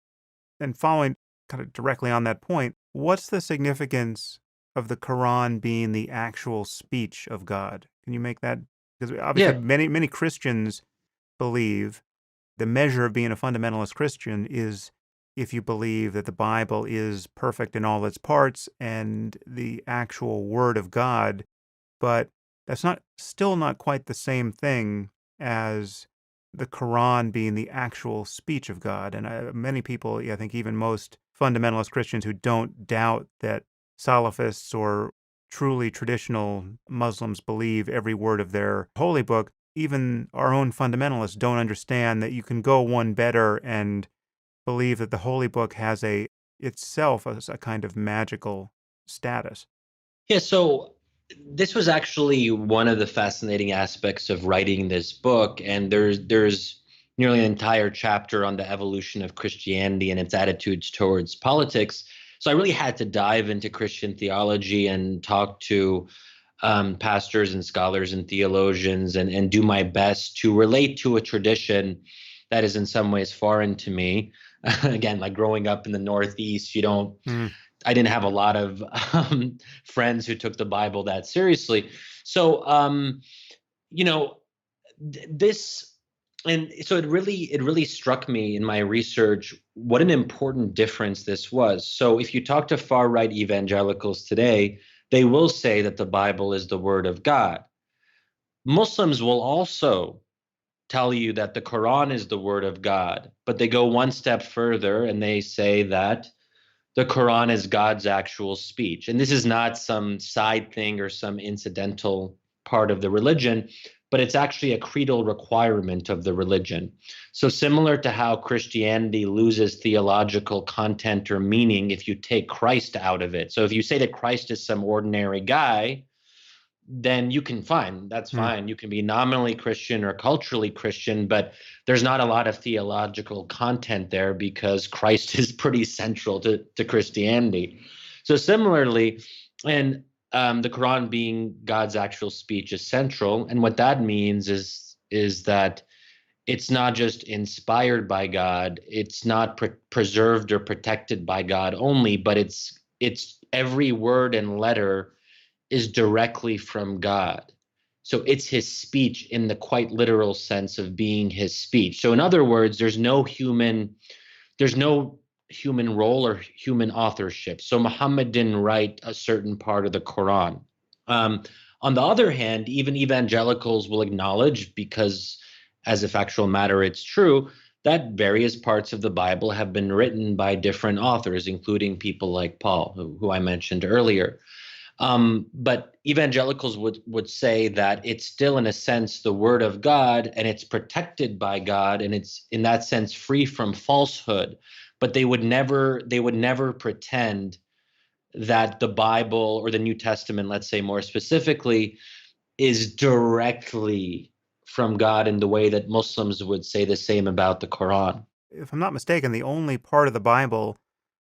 And following kind of directly on that point, what's the significance of the Quran being the actual speech of God? Can you make that? Because obviously, Yeah. many Christians believe the measure of being a fundamentalist Christian is if you believe that the Bible is perfect in all its parts and the actual Word of God, but that's still not quite the same thing as the Quran being the actual speech of God. And many people, I think even most fundamentalist Christians who don't doubt that Salafists or truly traditional Muslims believe every word of their holy book, even our own fundamentalists don't understand that you can go one better and believe that the holy book has itself as a kind of magical status. Yeah, so this was actually one of the fascinating aspects of writing this book, and there's nearly an entire chapter on the evolution of Christianity and its attitudes towards politics. So I really had to dive into Christian theology and talk to pastors and scholars and theologians and do my best to relate to a tradition that is in some ways foreign to me. Again, like growing up in the Northeast, Mm. I didn't have a lot of friends who took the Bible that seriously. So, you know, this, and so it really struck me in my research what an important difference this was. So, if you talk to far right evangelicals today, they will say that the Bible is the Word of God. Muslims will also tell you that the Quran is the Word of God, but they go one step further and they say that the Quran is God's actual speech. And this is not some side thing or some incidental part of the religion, but it's actually a creedal requirement of the religion. So, similar to how Christianity loses theological content or meaning if you take Christ out of it. So, if you say that Christ is some ordinary guy, then you can fine. That's Mm. fine. You can be nominally Christian or culturally Christian, but there's not a lot of theological content there because Christ is pretty central to Christianity. So similarly, and the Quran being God's actual speech is central, and what that means is that it's not just inspired by God, it's not preserved or protected by God only, but it's every word and letter is directly from God. So it's his speech in the quite literal sense of being his speech. So in other words, there's no human role or human authorship. So Muhammad didn't write a certain part of the Quran. Um, on the other hand, even evangelicals will acknowledge, because as a factual matter, it's true that various parts of the Bible have been written by different authors, including people like Paul, who I mentioned earlier. But evangelicals would say that it's still, in a sense, the word of God, and it's protected by God, and it's in that sense free from falsehood. But they would never pretend that the Bible or the New Testament, let's say more specifically, is directly from God in the way that Muslims would say the same about the Quran. If I'm not mistaken, the only part of the Bible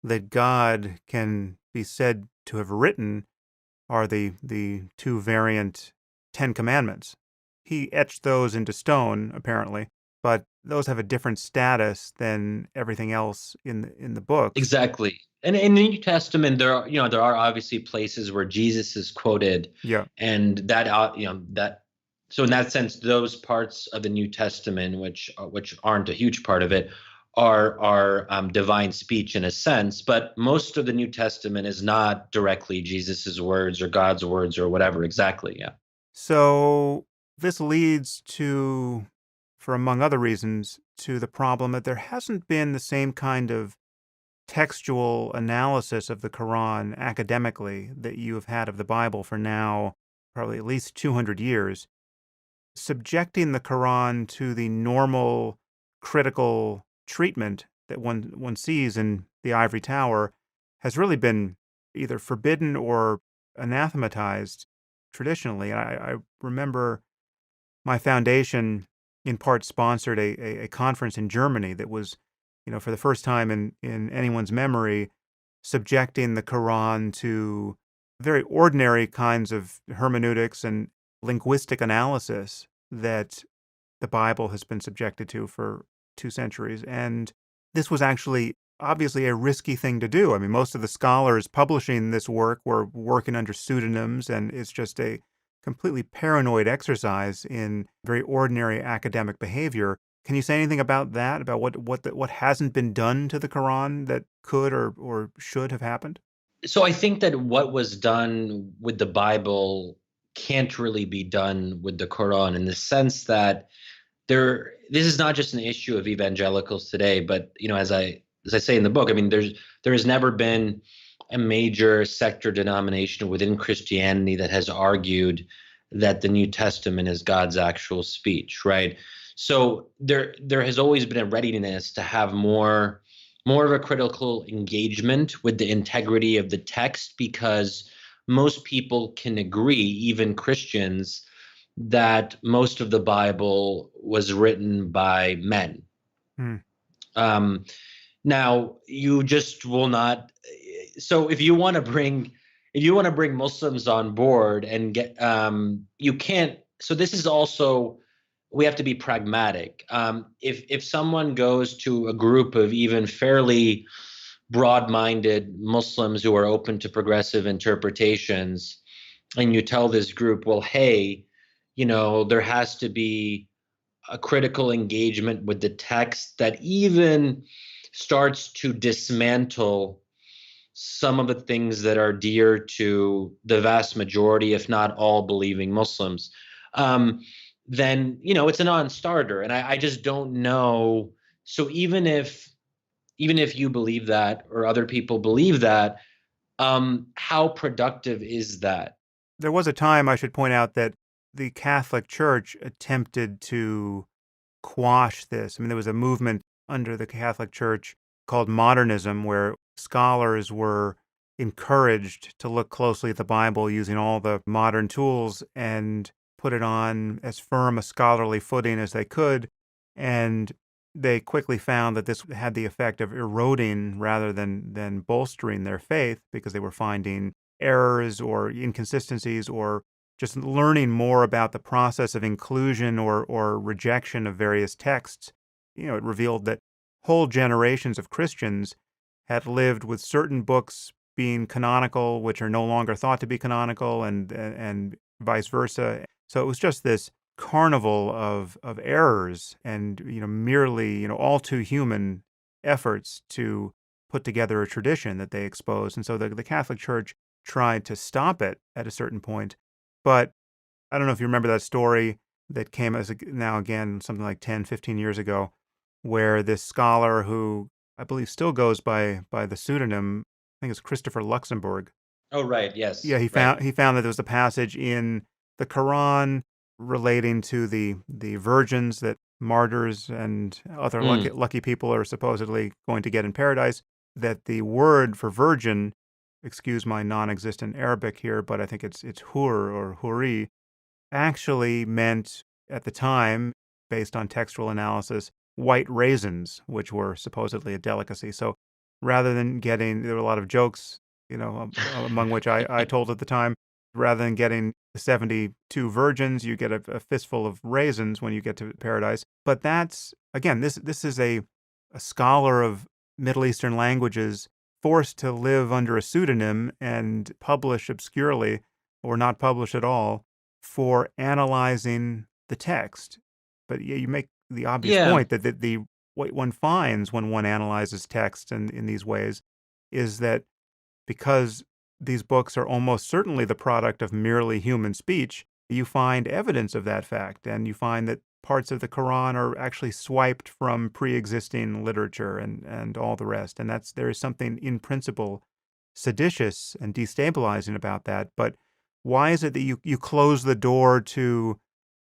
that God can be said to have written are the two variant Ten Commandments. He etched those into stone, apparently, but those have a different status than everything else in the books. Exactly. And in the New Testament, there are obviously places where Jesus is quoted, Yeah. and that. So in that sense, those parts of the New Testament, which aren't a huge part of it, are divine speech in a sense. But most of the New Testament is not directly Jesus's words or God's words or whatever. Exactly. Yeah. So This leads to, for among other reasons, to the problem that there hasn't been the same kind of textual analysis of the Quran academically that you have had of the Bible for now probably at least 200 years. Subjecting the Quran to the normal critical treatment that one sees in the ivory tower has really been either forbidden or anathematized traditionally. I remember my foundation in part sponsored a conference in Germany that was, for the first time in anyone's memory, subjecting the Quran to very ordinary kinds of hermeneutics and linguistic analysis that the Bible has been subjected to for 2 centuries. And this was actually obviously a risky thing to do. I mean, most of the scholars publishing this work were working under pseudonyms, and it's just a completely paranoid exercise in very ordinary academic behavior. Can you say anything about that? About what hasn't been done to the Quran that could or should have happened? So I think that what was done with the Bible can't really be done with the Quran, in the sense that this is not just an issue of evangelicals today, but as I say in the book, I mean, there has never been a major sector denomination within Christianity that has argued that the New Testament is God's actual speech, right? So there has always been a readiness to have more of a critical engagement with the integrity of the text, because most people can agree, even Christians, that most of the Bible was written by men. Hmm. Um, Now, you just will not. So, if you want to bring Muslims on board and get, you can't. So, this is also, we have to be pragmatic. If someone goes to a group of even fairly broad-minded Muslims who are open to progressive interpretations, and you tell this group, well, hey, there has to be a critical engagement with the text that even starts to dismantle some of the things that are dear to the vast majority, if not all, believing Muslims, um, then it's a non-starter. And I just don't know. So even if you believe that, or other people believe that, how productive is that? There was a time, I should point out, that the Catholic Church attempted to quash this. I mean, there was a movement under the Catholic Church called modernism, where scholars were encouraged to look closely at the Bible using all the modern tools and put it on as firm a scholarly footing as they could. And they quickly found that this had the effect of eroding rather than bolstering their faith, because they were finding errors or inconsistencies, or just learning more about the process of inclusion or rejection of various texts. It revealed that whole generations of Christians had lived with certain books being canonical, which are no longer thought to be canonical, and vice versa. So it was just this carnival of errors and merely all too human efforts to put together a tradition that they exposed. And so the Catholic Church tried to stop it at a certain point. But I don't know if you remember that story that came as now again something like 10, 15 years ago, where this scholar who I believe still goes by the pseudonym, I think it's Christopher Luxembourg. Oh, right. Yeah, Yes. he Right. found that there was a passage in the Quran relating to the virgins that martyrs and other Mm. lucky people are supposedly going to get in paradise. That the word for virgin, excuse my non-existent Arabic here, but I think it's hur or huri, actually meant at the time, based on textual analysis, white raisins, which were supposedly a delicacy. So rather than getting, there were a lot of jokes, among which I told at the time, rather than getting 72 virgins, you get a fistful of raisins when you get to paradise. But that's, again, this is a scholar of Middle Eastern languages forced to live under a pseudonym and publish obscurely or not publish at all for analyzing the text. But yeah, you make the obvious Yeah. point that what one finds when one analyzes text in these ways is that because these books are almost certainly the product of merely human speech, you find evidence of that fact, and you find that parts of the Quran are actually swiped from pre-existing literature and all the rest. And there is something in principle seditious and destabilizing about that. But why is it that you close the door to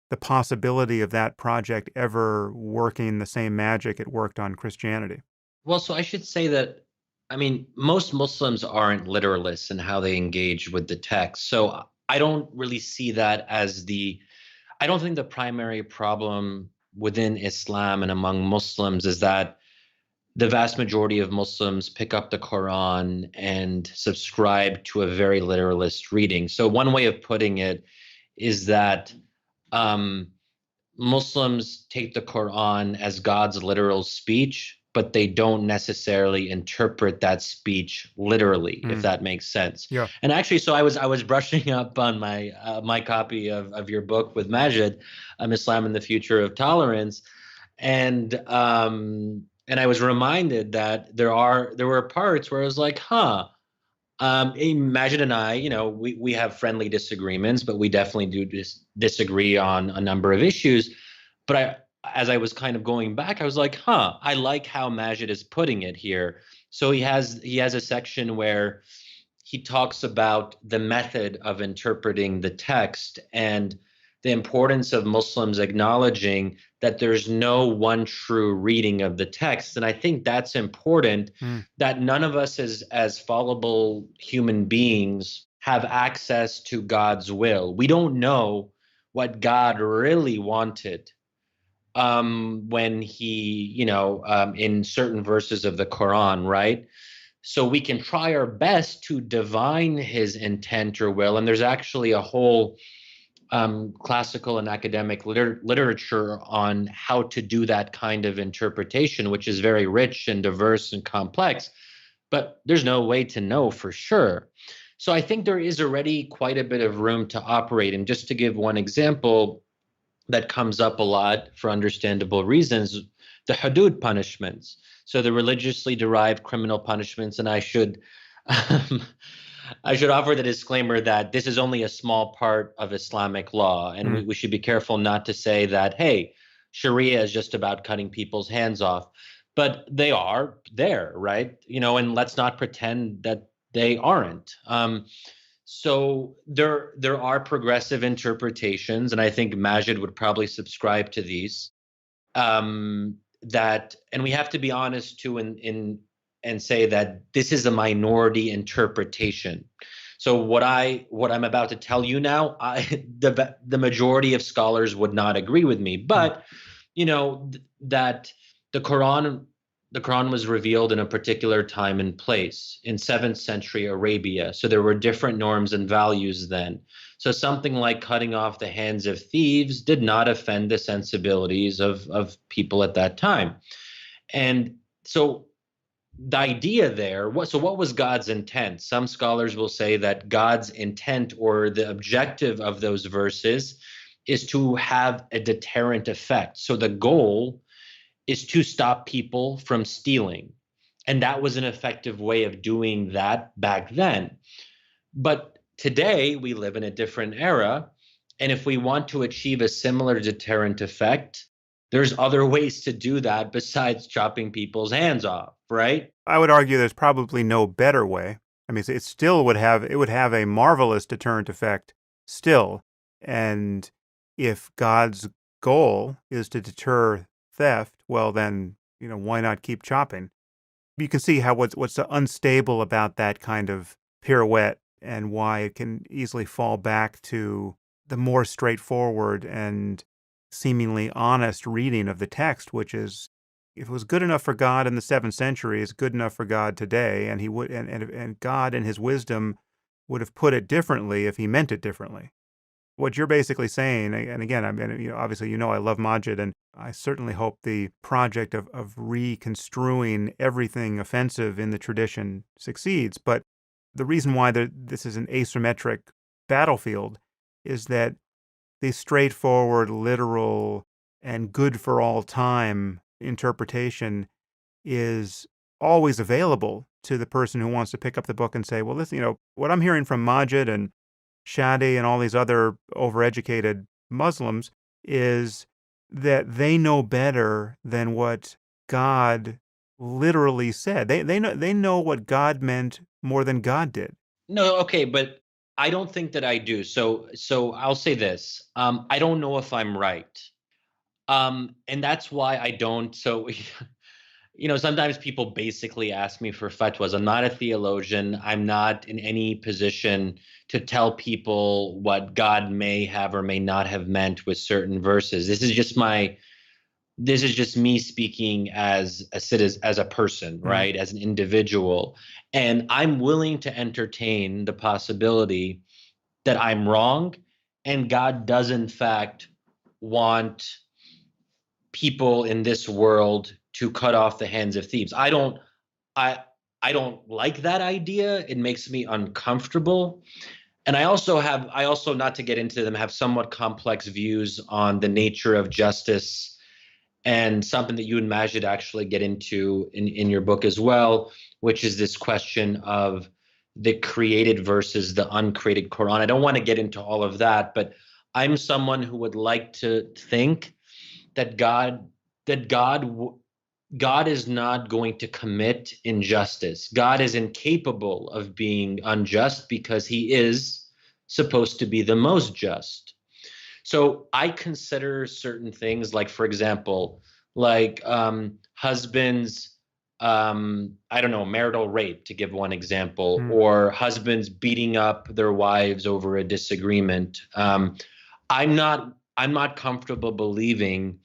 the possibility of that project ever working the same magic it worked on Christianity? Well, so I should say that, I mean, most Muslims aren't literalists in how they engage with the text. So I don't really see that as I don't think the primary problem within Islam and among Muslims is that the vast majority of Muslims pick up the Quran and subscribe to a very literalist reading. So one way of putting it is that um, Muslims take the Quran as God's literal speech, but they don't necessarily interpret that speech literally, if Mm, that makes sense. yeah. And actually, so I was brushing up on my copy of your book with Majid, Islam and the Future of Tolerance, and I was reminded that there were parts where I was like, huh. Imagine and I, we have friendly disagreements, but we definitely do disagree on a number of issues. But as I was kind of going back, I was like, huh, I like how Majid is putting it here. So he has a section where he talks about the method of interpreting the text and the importance of Muslims acknowledging that there's no one true reading of the text. And I think that's important, Mm, that none of us as fallible human beings have access to God's will. We don't know what God really wanted when he, in certain verses of the Quran, right? So we can try our best to divine his intent or will. And there's actually a whole classical and academic literature on how to do that kind of interpretation, which is very rich and diverse and complex, but there's no way to know for sure. So I think there is already quite a bit of room to operate. And just to give one example that comes up a lot for understandable reasons, the hudud punishments. So the religiously derived criminal punishments, and um, I should offer the disclaimer that this is only a small part of Islamic law, and we, mm, we should be careful not to say that, hey, Sharia is just about cutting people's hands off, but they are there, right? And let's not pretend that they aren't. So there are progressive interpretations, and I think Majid would probably subscribe to these. And we have to be honest too, in and say that this is a minority interpretation. So what I'm about to tell you now, the majority of scholars would not agree with me, mm, but that the Quran the Quran was revealed in a particular time and place in 7th century Arabia. So there were different norms and values then. So something like cutting off the hands of thieves did not offend the sensibilities of people at that time. And so the idea there, what was God's intent? Some scholars will say that God's intent or the objective of those verses is to have a deterrent effect. So the goal is to stop people from stealing. And that was an effective way of doing that back then. But today we live in a different era. And if we want to achieve a similar deterrent effect, there's other ways to do that besides chopping people's hands off, right? I would argue there's probably no better way. I mean, it still would have a marvelous deterrent effect still. And if God's goal is to deter theft, well then, why not keep chopping? You can see how what's so unstable about that kind of pirouette and why it can easily fall back to the more straightforward and seemingly honest reading of the text, which is, if it was good enough for God in the 7th century, it's good enough for God today, and he would and God in his wisdom would have put it differently if he meant it differently. What you're basically saying, and again, I mean, obviously, I love Majid, and I certainly hope the project of reconstruing everything offensive in the tradition succeeds. But the reason why this is an asymmetric battlefield is that the straightforward, literal, and good for all time interpretation is always available to the person who wants to pick up the book and say, well, listen, what I'm hearing from Majid and Shadi and all these other overeducated Muslims is that they know better than what God literally said. They know what God meant more than God did. No, okay, but I don't think that I do. So I'll say this. I don't know if I'm right. And that's why I don't. So sometimes people basically ask me for fatwas. I'm not a theologian. I'm not in any position to tell people what God may have or may not have meant with certain verses. This is just me speaking as a citizen, as a person, Mm. right? As an individual. And I'm willing to entertain the possibility that I'm wrong and God does in fact want people in this world to cut off the hands of thieves. I I don't like that idea. It makes me uncomfortable. And I also not to get into them have somewhat complex views on the nature of justice and something that you and Majid actually get into in your book as well, which is this question of the created versus the uncreated Quran. I don't want to get into all of that, but I'm someone who would like to think that God is not going to commit injustice. God is incapable of being unjust because he is supposed to be the most just. So I consider certain things like, for example, like husbands, I don't know, marital rape, to give one example, Mm. or husbands beating up their wives over a disagreement. I'm not comfortable believing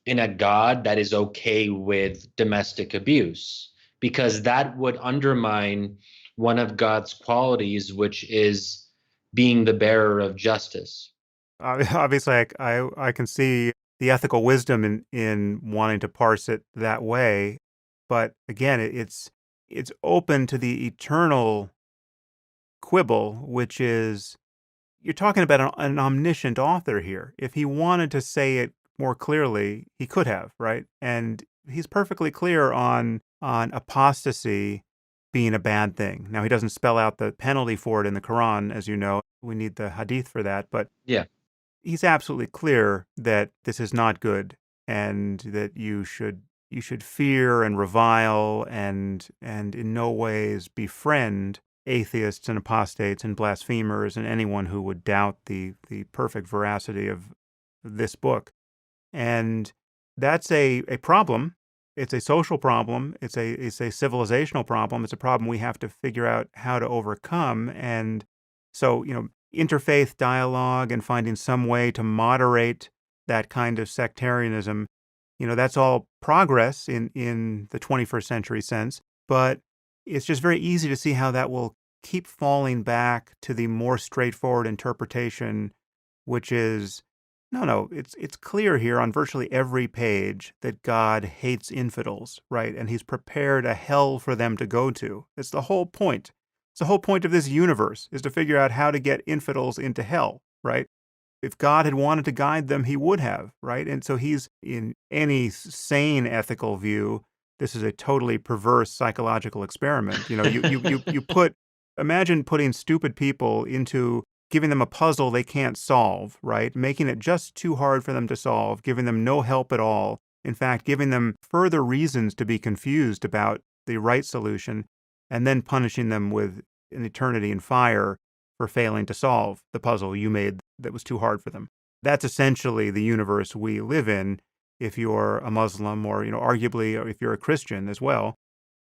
in a God that is okay with domestic abuse because that would undermine one of God's qualities, which is being the bearer of justice. Obviously, I can see the ethical wisdom in wanting to parse it that way, but again, it's open to the eternal quibble, which is you're talking about an omniscient author here. If he wanted to say it more clearly, he could have, right? And he's perfectly clear on apostasy being a bad thing. Now, he doesn't spell out the penalty for it in the Quran, as you know. We need the hadith for that, but Yeah. he's absolutely clear that this is not good and that you should fear and revile and in no ways befriend atheists and apostates and blasphemers and anyone who would doubt the perfect veracity of this book. And that's a problem. It's a social problem. It's a civilizational problem. It's a problem we have to figure out how to overcome. And so, interfaith dialogue and finding some way to moderate that kind of sectarianism, that's all progress in the 21st century sense. But it's just very easy to see how that will keep falling back to the more straightforward interpretation, which is no, no, it's clear here on virtually every page that God hates infidels, right? And he's prepared a hell for them to go to. It's the whole point. It's the whole point of this universe is to figure out how to get infidels into hell, right? If God had wanted to guide them, he would have, right? And so he's in any sane ethical view, this is a totally perverse psychological experiment. You put imagine putting stupid people into giving them a puzzle they can't solve, right? Making it just too hard for them to solve, giving them no help at all. In fact, giving them further reasons to be confused about the right solution, and then punishing them with an eternity in fire for failing to solve the puzzle you made that was too hard for them. That's essentially the universe we live in if you're a Muslim or, arguably, or if you're a Christian as well.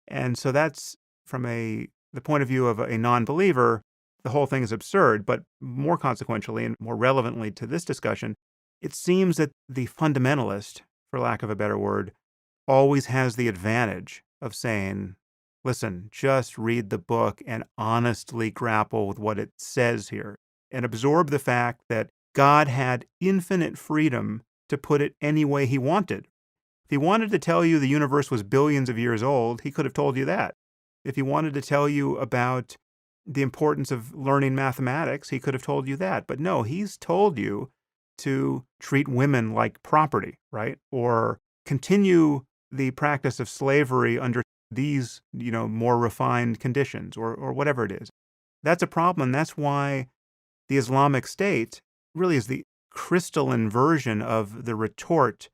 And so that's from the point of view of a non-believer, the whole thing is absurd. But more consequentially and more relevantly to this discussion, it seems that the fundamentalist, for lack of a better word, always has the advantage of saying, listen, just read the book and honestly grapple with what it says here and absorb the fact that God had infinite freedom to put it any way he wanted. If he wanted to tell you the universe was billions of years old, he could have told you that. If he wanted to tell you about the importance of learning mathematics, he could have told you that. But no, he's told you to treat women like property, right? Or continue the practice of slavery under these, more refined conditions or whatever it is. That's a problem. That's why the Islamic State really is the crystalline version of the retort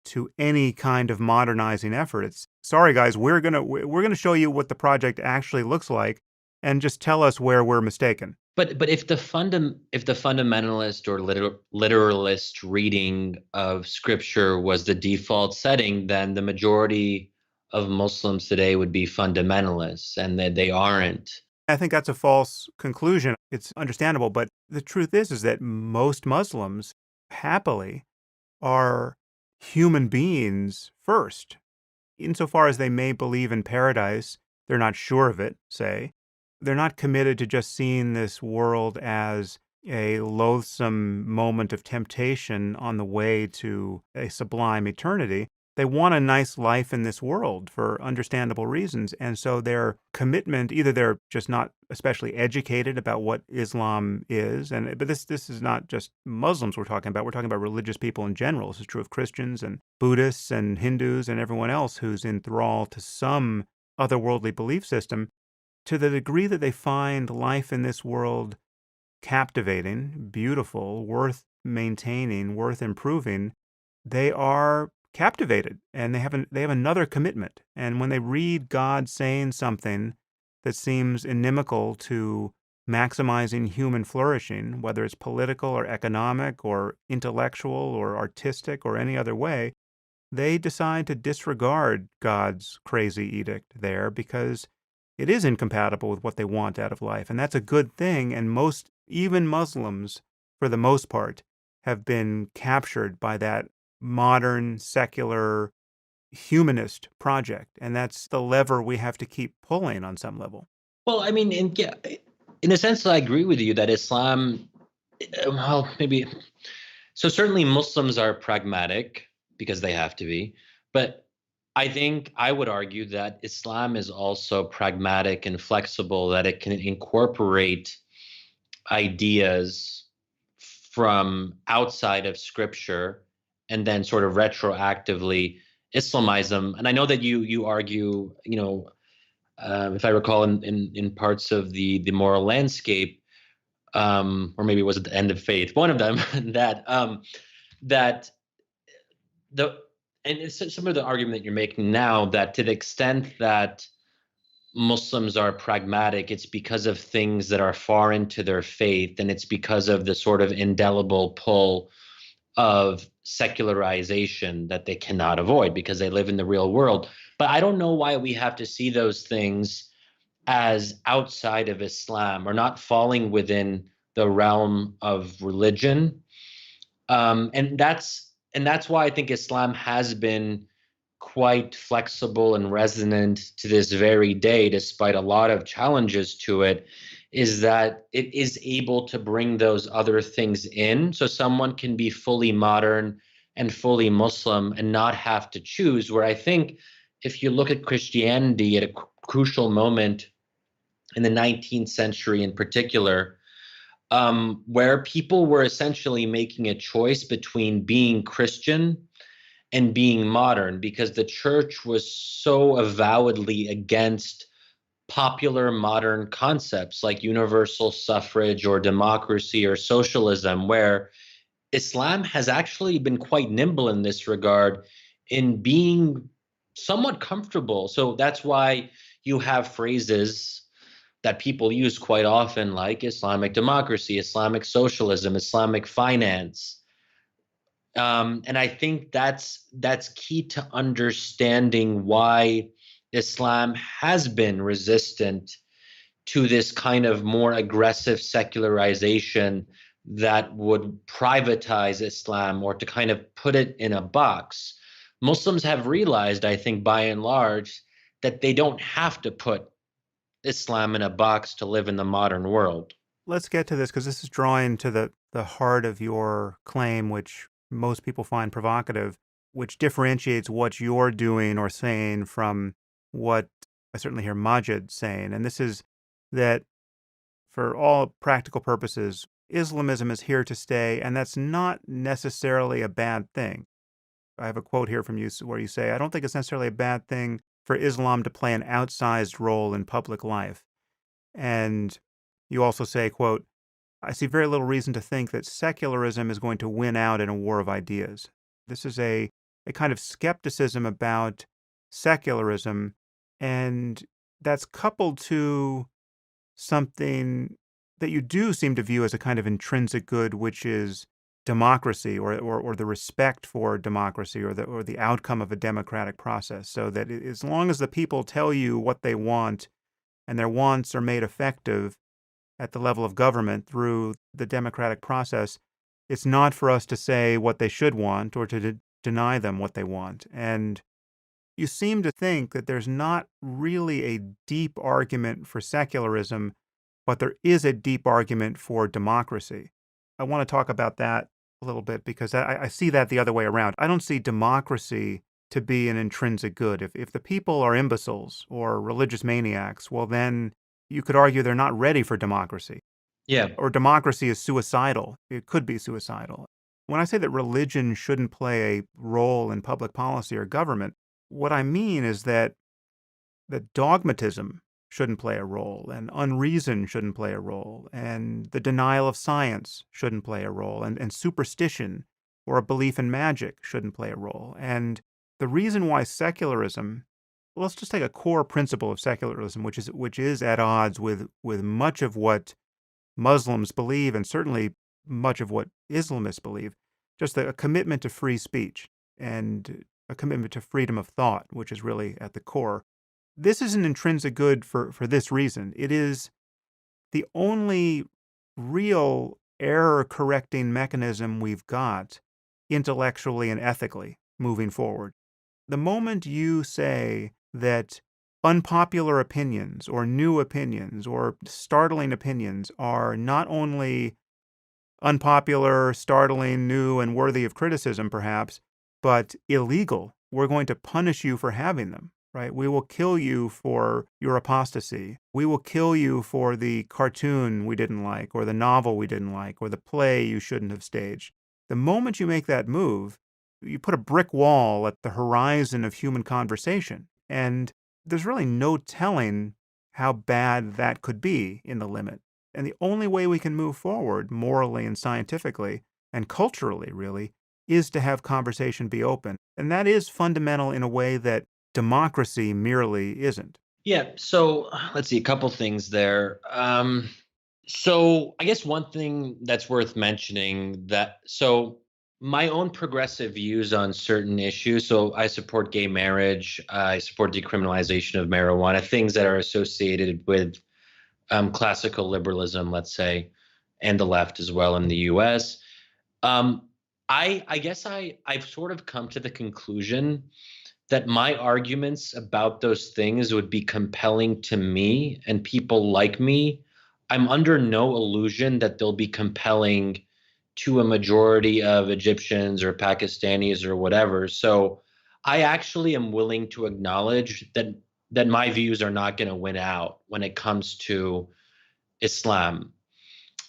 to any kind of modernizing effort. It's sorry guys, we're gonna show you what the project actually looks like, and just tell us where we're mistaken. But if the fundamentalist or literalist reading of scripture was the default setting, then the majority of Muslims today would be fundamentalists, and that they aren't. I think that's a false conclusion. It's understandable, but the truth is that most Muslims happily are human beings first. Insofar as they may believe in paradise, they're not sure of it, say. They're not committed to just seeing this world as a loathsome moment of temptation on the way to a sublime eternity. They want a nice life in this world for understandable reasons. And so their commitment, either they're just not especially educated about what Islam is, but this is not just Muslims we're talking about. We're talking about religious people in general. This is true of Christians and Buddhists and Hindus and everyone else who's in thrall to some otherworldly belief system. To the degree that they find life in this world captivating, beautiful, worth maintaining, worth improving, they are captivated and they have another commitment. And when they read God saying something that seems inimical to maximizing human flourishing, whether it's political or economic or intellectual or artistic or any other way, they decide to disregard God's crazy edict there because it is incompatible with what they want out of life. And that's a good thing. And most, even Muslims, for the most part, have been captured by that modern, secular, humanist project. And that's the lever we have to keep pulling on some level. Well, I mean, in a sense, I agree with you that Islam, well, maybe. So certainly Muslims are pragmatic because they have to be, but I think I would argue that Islam is also pragmatic and flexible, that it can incorporate ideas from outside of scripture and then sort of retroactively Islamize them. And I know that you argue, if I recall, in parts of the moral landscape, or maybe it was at the end of faith, one of them, that the and it's some of the argument that you're making now, that to the extent that Muslims are pragmatic, it's because of things that are foreign to their faith, and it's because of the sort of indelible pull of secularization that they cannot avoid because they live in the real world. But I don't know why we have to see those things as outside of Islam or not falling within the realm of religion. And that's why I think Islam has been quite flexible and resonant to this very day, despite a lot of challenges to it, is that it is able to bring those other things in. So someone can be fully modern and fully Muslim and not have to choose. Where I think if you look at Christianity at a crucial moment in the 19th century in particular, where people were essentially making a choice between being Christian and being modern, because the church was so avowedly against popular modern concepts like universal suffrage or democracy or socialism, where Islam has actually been quite nimble in this regard in being somewhat comfortable. So that's why you have phrases that people use quite often, like Islamic democracy, Islamic socialism, Islamic finance. And I think that's key to understanding why Islam has been resistant to this kind of more aggressive secularization that would privatize Islam or to kind of put it in a box. Muslims have realized, I think, by and large, that they don't have to put Islam in a box to live in the modern world. Let's get to this because this is drawing to the heart of your claim, which most people find provocative, which differentiates what you're doing or saying from what I certainly hear Majid saying. And this is that for all practical purposes, Islamism is here to stay, and that's not necessarily a bad thing. I have a quote here from you where you say, I don't think it's necessarily a bad thing for Islam to play an outsized role in public life. And you also say, quote, I see very little reason to think that secularism is going to win out in a war of ideas. This is a kind of skepticism about secularism, and that's coupled to something that you do seem to view as a kind of intrinsic good, which is democracy or the respect for democracy or the outcome of a democratic process. So that as long as the people tell you what they want and their wants are made effective at the level of government through the democratic process, it's not for us to say what they should want or to deny them what they want. And you seem to think that there's not really a deep argument for secularism, but there is a deep argument for democracy. I want to talk about that a little bit because I see that the other way around. I don't see democracy to be an intrinsic good. If the people are imbeciles or religious maniacs, well, then you could argue they're not ready for democracy, Yeah. or democracy is suicidal. It could be suicidal. When I say that religion shouldn't play a role in public policy or government, what I mean is that dogmatism shouldn't play a role, and unreason shouldn't play a role, and the denial of science shouldn't play a role, and superstition or a belief in magic shouldn't play a role. And the reason why secularism, let's just take a core principle of secularism, which is at odds with much of what Muslims believe, and certainly much of what Islamists believe, just a commitment to free speech and a commitment to freedom of thought, which is really at the core. This is an intrinsic good for this reason. It is the only real error correcting mechanism we've got intellectually and ethically moving forward. The moment you say that unpopular opinions or new opinions or startling opinions are not only unpopular, startling, new, and worthy of criticism, perhaps, but illegal, we're going to punish you for having them, right? We will kill you for your apostasy. We will kill you for the cartoon we didn't like, or the novel we didn't like, or the play you shouldn't have staged. The moment you make that move, you put a brick wall at the horizon of human conversation. And there's really no telling how bad that could be in the limit. And the only way we can move forward morally and scientifically and culturally, really, is to have conversation be open. And that is fundamental in a way that democracy merely isn't. Yeah. So let's see, a couple things there. So I guess one thing that's worth mentioning that so my own progressive views on certain issues. So I support gay marriage. I support decriminalization of marijuana, things that are associated with classical liberalism, let's say, and the left as well in the U.S. Um, I guess I've sort of come to the conclusion that my arguments about those things would be compelling to me and people like me. I'm under no illusion that they'll be compelling to a majority of Egyptians or Pakistanis or whatever. So I actually am willing to acknowledge that my views are not going to win out when it comes to Islam.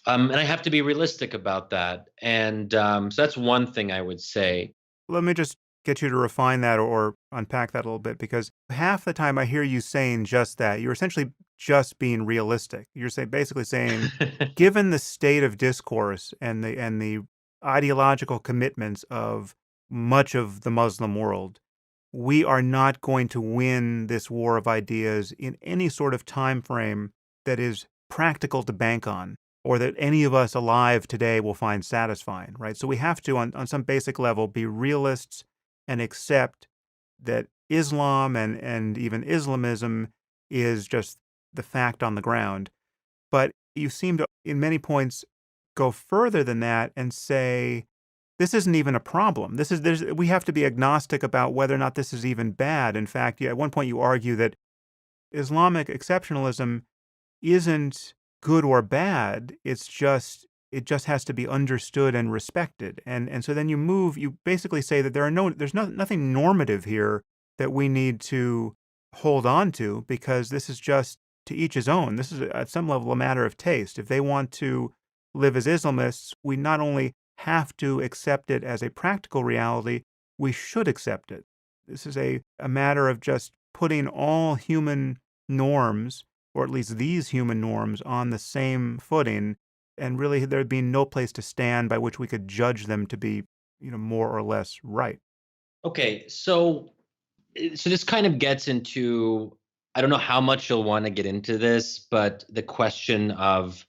And I have to be realistic about that. And so that's one thing I would say. Let me just get you to refine that or unpack that a little bit because half the time I hear you saying just that, you're essentially just being realistic. You're basically saying, given the state of discourse and the ideological commitments of much of the Muslim world, we are not going to win this war of ideas in any sort of time frame that is practical to bank on or that any of us alive today will find satisfying, right? So we have to, on some basic level, be realists and accept that Islam and even Islamism is just the fact on the ground. But you seem to, in many points, go further than that and say, this isn't even a problem. We have to be agnostic about whether or not this is even bad. In fact, at one point you argue that Islamic exceptionalism isn't good or bad. It just has to be understood and respected. And so then you basically say that there's nothing normative here that we need to hold on to because this is just to each his own. This is at some level a matter of taste. If they want to live as Islamists, we not only have to accept it as a practical reality, we should accept it. This is a matter of just putting all human norms, or at least these human norms, on the same footing and really there'd be no place to stand by which we could judge them to be, more or less right. Okay, so this kind of gets into, I don't know how much you'll want to get into this, but the question of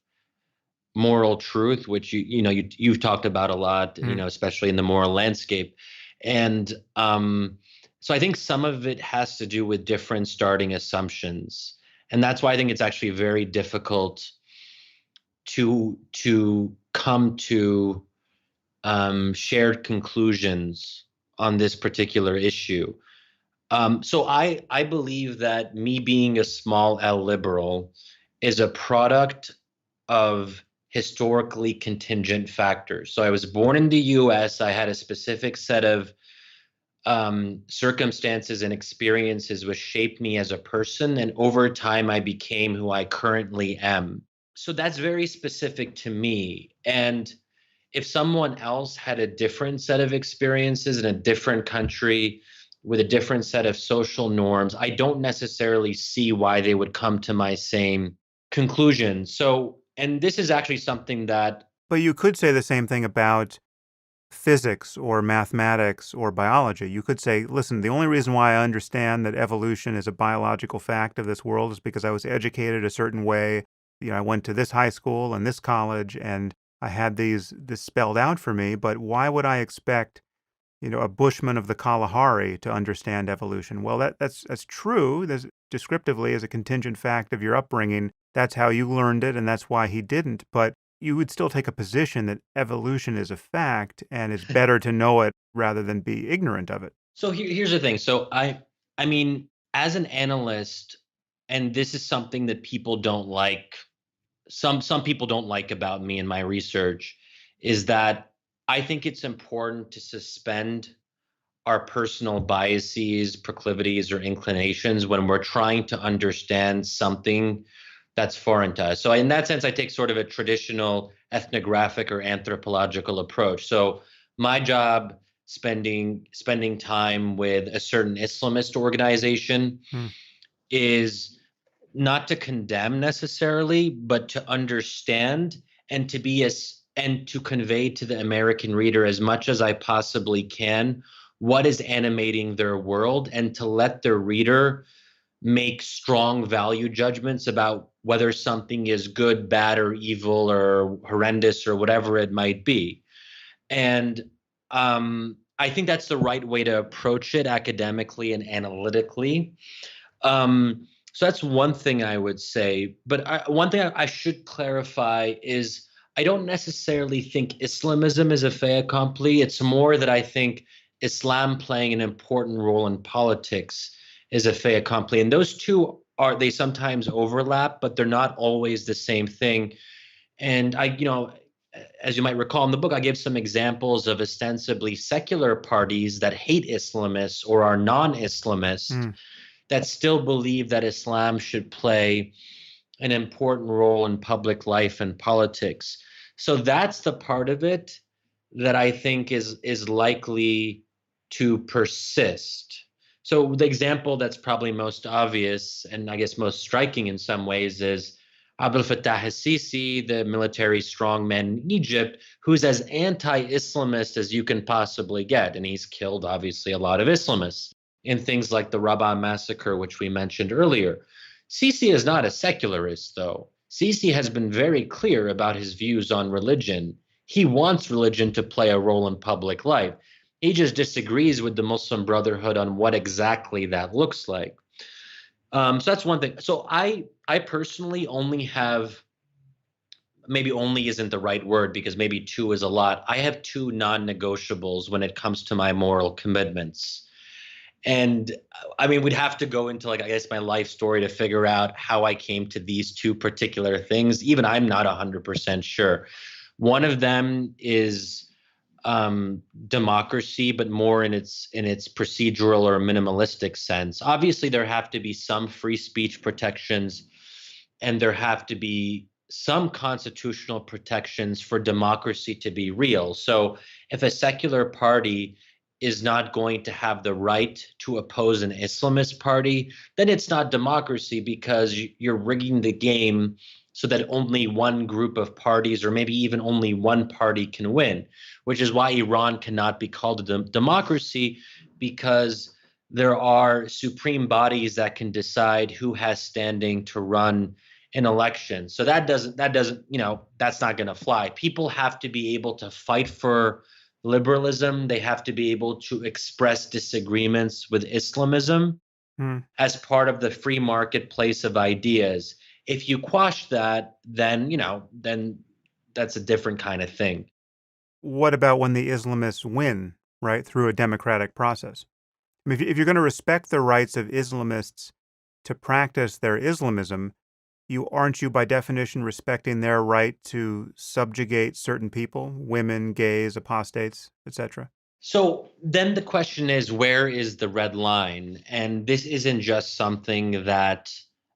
moral truth, which you've talked about a lot, Mm. especially in the moral landscape. And so I think some of it has to do with different starting assumptions. And that's why I think it's actually very difficult to come to shared conclusions on this particular issue. So I believe that me being a small L liberal is a product of historically contingent factors. So I was born in the US. I had a specific set of circumstances and experiences which shaped me as a person. And over time, I became who I currently am. So that's very specific to me. And if someone else had a different set of experiences in a different country with a different set of social norms, I don't necessarily see why they would come to my same conclusion. So, and this is actually something that, But you could say the same thing about physics or mathematics or biology. You could say, listen, the only reason why I understand that evolution is a biological fact of this world is because I was educated a certain way. I went to this high school and this college and I had this spelled out for me, but why would I expect, a Bushman of the Kalahari to understand evolution? Well, that's true. There's descriptively as a contingent fact of your upbringing. That's how you learned it, and that's why he didn't. But you would still take a position that evolution is a fact and it's better to know it rather than be ignorant of it. so here's the thing. So I mean, as an analyst, and this is something that people don't like, some people don't like about me and my research, is that I think it's important to suspend our personal biases, proclivities, or inclinations when we're trying to understand something that's foreign to us. So in that sense, I take sort of a traditional ethnographic or anthropological approach. So my job spending time with a certain Islamist organization Hmm. is not to condemn necessarily, but to understand and to convey to the American reader as much as I possibly can what is animating their world, and to let the reader make strong value judgments about whether something is good, bad, or evil, or horrendous, or whatever it might be. And I think that's the right way to approach it academically and analytically. So that's one thing I would say. But one thing I should clarify is I don't necessarily think Islamism is a fait accompli. It's more that I think Islam playing an important role in politics is a fait accompli. And those two they sometimes overlap, but they're not always the same thing. And as you might recall in the book, I give some examples of ostensibly secular parties that hate Islamists or are non-Islamist Hmm. that still believe that Islam should play an important role in public life and politics. So that's the part of it that I think is likely to persist. So the example that's probably most obvious and I guess most striking in some ways is Abdel Fattah al-Sisi, the military strongman in Egypt, who's as anti-Islamist as you can possibly get. And he's killed, obviously, a lot of Islamists in things like the Rabaa massacre, which we mentioned earlier. Sisi is not a secularist, though. Sisi has been very clear about his views on religion. He wants religion to play a role in public life. He just disagrees with the Muslim Brotherhood on what exactly that looks like. So that's one thing. So I personally only have, maybe only isn't the right word because maybe two is a lot. I have two non-negotiables when it comes to my moral commitments. And I mean, we'd have to go into, like, I guess, my life story to figure out how I came to these two particular things. Even I'm not 100% sure. One of them is democracy, but more in its procedural or minimalistic sense. Obviously, there have to be some free speech protections, and there have to be some constitutional protections for democracy to be real. So if a secular party is not going to have the right to oppose an Islamist party, then it's not democracy because you're rigging the game so that only one group of parties or maybe even only one party can win, which is why Iran cannot be called a democracy, because there are supreme bodies that can decide who has standing to run an election. So that's not going to fly. People have to be able to fight for liberalism. They have to be able to express disagreements with Islamism Hmm. as part of the free marketplace of ideas. If you quash that, then that's a different kind of thing. What about when the Islamists win, right, through a democratic process? I mean, if you're going to respect the rights of Islamists to practice their Islamism, aren't you by definition respecting their right to subjugate certain people, women, gays, apostates, etc.? So then the question is, where is the red line? And this isn't just something that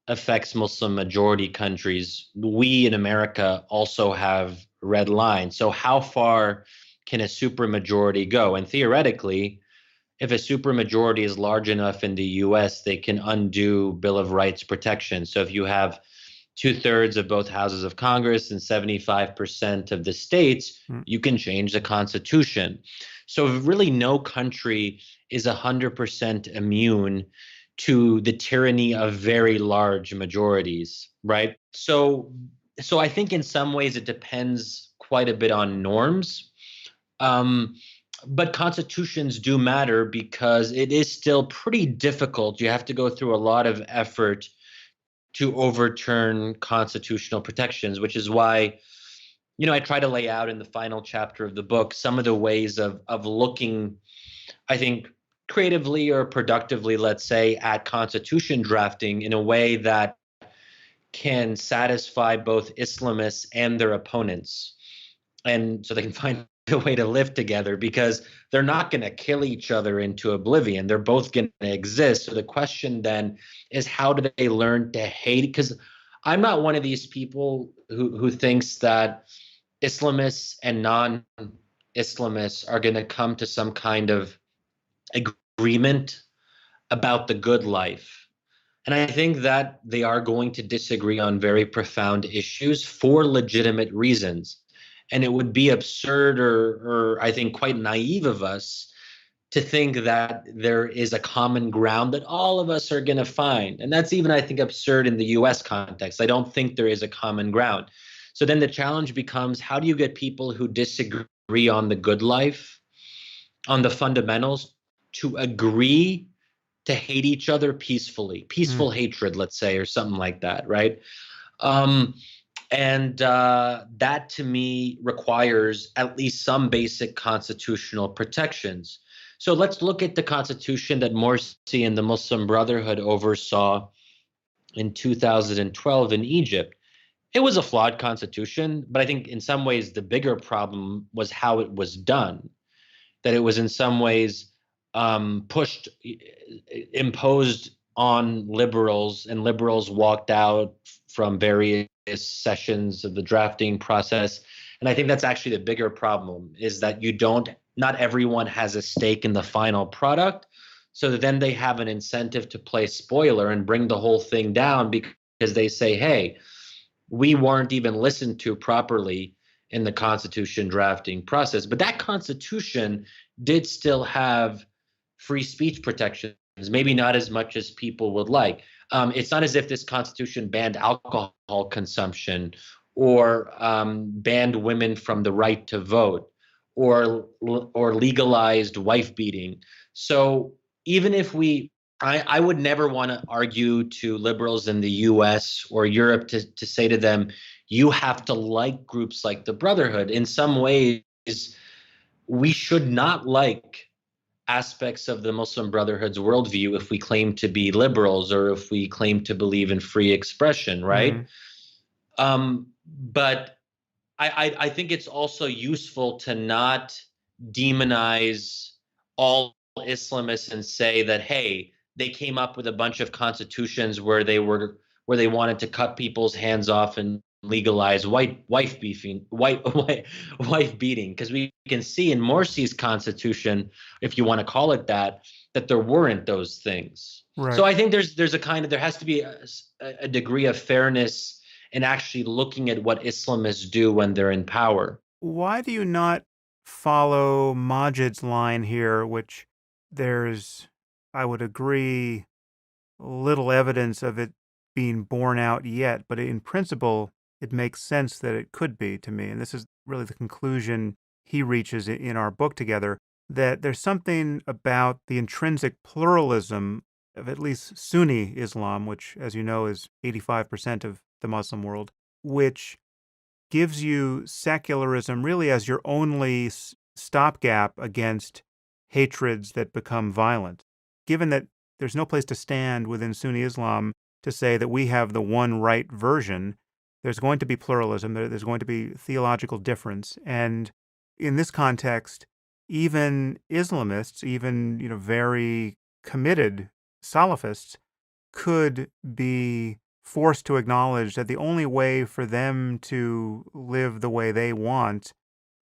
affects Muslim majority countries. We in America also have red lines. So how far can a supermajority go? And theoretically, if a supermajority is large enough in the US, they can undo Bill of Rights protection. So if you have two-thirds of both houses of Congress and 75% of the states, Mm. you can change the Constitution. So really no country is 100% immune to the tyranny of very large majorities, right? So I think in some ways it depends quite a bit on norms. Um, but constitutions do matter because it is still pretty difficult. You have to go through a lot of effort to overturn constitutional protections, which is why, I try to lay out in the final chapter of the book some of the ways of looking, I think, creatively or productively, let's say, at constitution drafting in a way that can satisfy both Islamists and their opponents. And so they can find a way to live together because they're not going to kill each other into oblivion. They're both going to exist. So the question then is, how do they learn to hate? Because I'm not one of these people who thinks that Islamists and non-Islamists are going to come to some kind of agreement about the good life. And I think that they are going to disagree on very profound issues for legitimate reasons. And it would be absurd or I think quite naive of us to think that there is a common ground that all of us are going to find. And that's even, I think, absurd in the US context. I don't think there is a common ground. So then the challenge becomes, how do you get people who disagree on the good life, on the fundamentals, to agree to hate each other peacefully, Mm. peaceful hatred, let's say, or something like that, right? Um, and that to me requires at least some basic constitutional protections. So let's look at the constitution that Morsi and the Muslim Brotherhood oversaw in 2012 in Egypt. It was a flawed constitution, but I think in some ways the bigger problem was how it was done, that it was in some ways imposed on liberals, and liberals walked out from various sessions of the drafting process. And I think that's actually the bigger problem, is that not everyone has a stake in the final product. So that then they have an incentive to play spoiler and bring the whole thing down because they say, hey, we weren't even listened to properly in the constitution drafting process. But that constitution did still have free speech protections, maybe not as much as people would like. It's not as if this constitution banned alcohol consumption or banned women from the right to vote or legalized wife beating. So even if I would never want to argue to liberals in the US or Europe to say to them, you have to like groups like the Brotherhood. In some ways, we should not like aspects of the Muslim Brotherhood's worldview if we claim to be liberals or if we claim to believe in free expression, right? Mm. But I think it's also useful to not demonize all Islamists and say that, hey, they came up with a bunch of constitutions where they wanted to cut people's hands off and legalize wife beating, because we can see in Morsi's constitution, if you want to call it that there weren't those things. So Right. I think there has to be a degree of fairness and actually looking at what Islamists do when they're in power. Why do you not follow Majid's line here, which there's, I would agree, little evidence of it being borne out yet, but in principle, it makes sense that it could be to me. And this is really the conclusion he reaches in our book together, that there's something about the intrinsic pluralism of at least Sunni Islam, which, as you know, is 85% of the Muslim world, which gives you secularism really as your only stopgap against hatreds that become violent. Given that there's no place to stand within Sunni Islam to say that we have the one right version, there's going to be pluralism, there's going to be theological difference. And in this context, even Islamists, even very committed Salafists, could be forced to acknowledge that the only way for them to live the way they want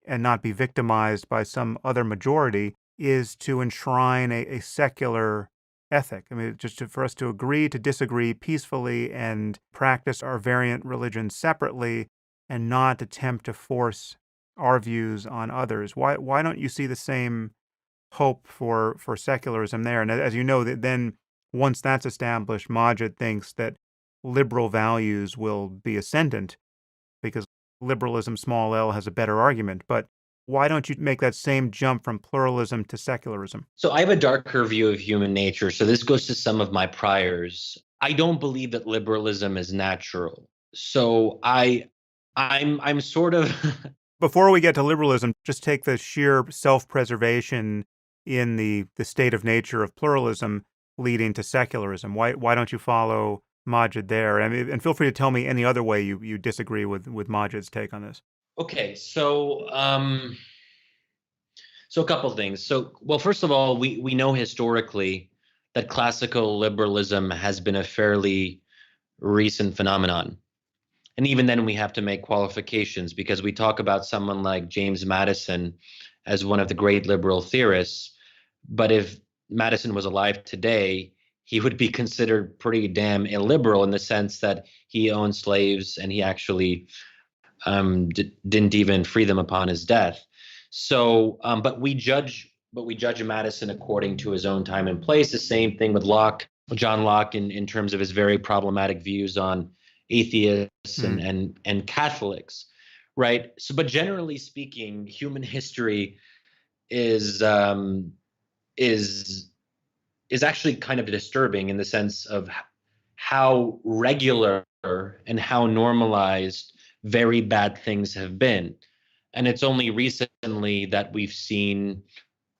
and not be victimized by some other majority is to enshrine a secular ethic. I mean, for us to agree to disagree peacefully and practice our variant religions separately and not attempt to force our views on others. Why don't you see the same hope for secularism there? And as you know, that then once that's established, Majid thinks that liberal values will be ascendant because liberalism, small l, has a better argument. But why don't you make that same jump from pluralism to secularism? So I have a darker view of human nature. So this goes to some of my priors. I don't believe that liberalism is natural. So I'm sort of Before we get to liberalism, just take the sheer self-preservation in the state of nature of pluralism leading to secularism. Why don't you follow Majid there? And feel free to tell me any other way you disagree with Majid's take on this. okay. So a couple things. So, well, first of all, we know historically that classical liberalism has been a fairly recent phenomenon. And even then, we have to make qualifications because we talk about someone like James Madison as one of the great liberal theorists. But if Madison was alive today, he would be considered pretty damn illiberal in the sense that he owned slaves and he actually didn't even free them upon his death. So, but we judge Madison according to his own time and place. The same thing with Locke, John Locke, in terms of his very problematic views on atheists and Catholics, right? So, but generally speaking, human history is actually kind of disturbing in the sense of how regular and how normalized very bad things have been. And it's only recently that we've seen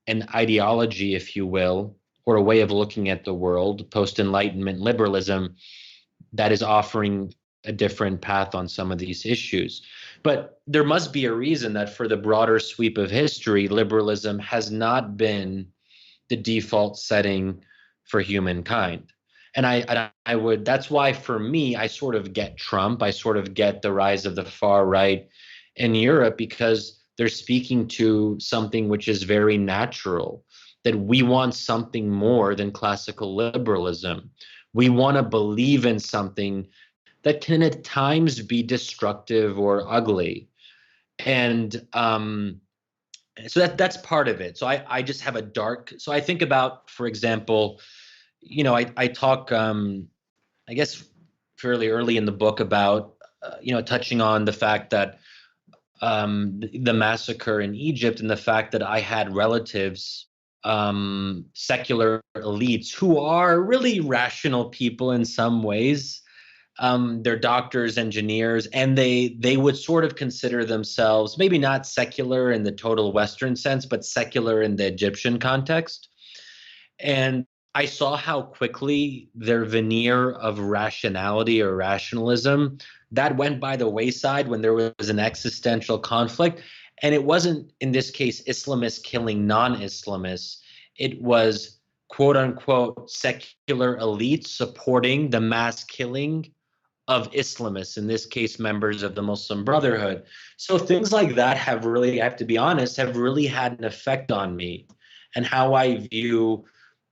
an ideology, if you will, or a way of looking at the world, post-Enlightenment liberalism, that is offering a different path on some of these issues. But there must be a reason that for the broader sweep of history, liberalism has not been the default setting for humankind. And I would, that's why for me, I sort of get Trump, I sort of get the rise of the far right in Europe, because they're speaking to something which is very natural, that we want something more than classical liberalism. We want to believe in something that can at times be destructive or ugly. And so that's part of it. So I just have a dark, so I think about, for example, I talk, I guess, fairly early in the book about, touching on the fact that the massacre in Egypt and the fact that I had relatives, secular elites who are really rational people in some ways. They're doctors, engineers, and they would sort of consider themselves maybe not secular in the total Western sense, but secular in the Egyptian context. And I saw how quickly their veneer of rationality or rationalism that went by the wayside when there was an existential conflict. And it wasn't, in this case, Islamists killing non-Islamists. It was, quote unquote, secular elites supporting the mass killing of Islamists, in this case, members of the Muslim Brotherhood. So things like that have really, I have to be honest, have really had an effect on me and how I view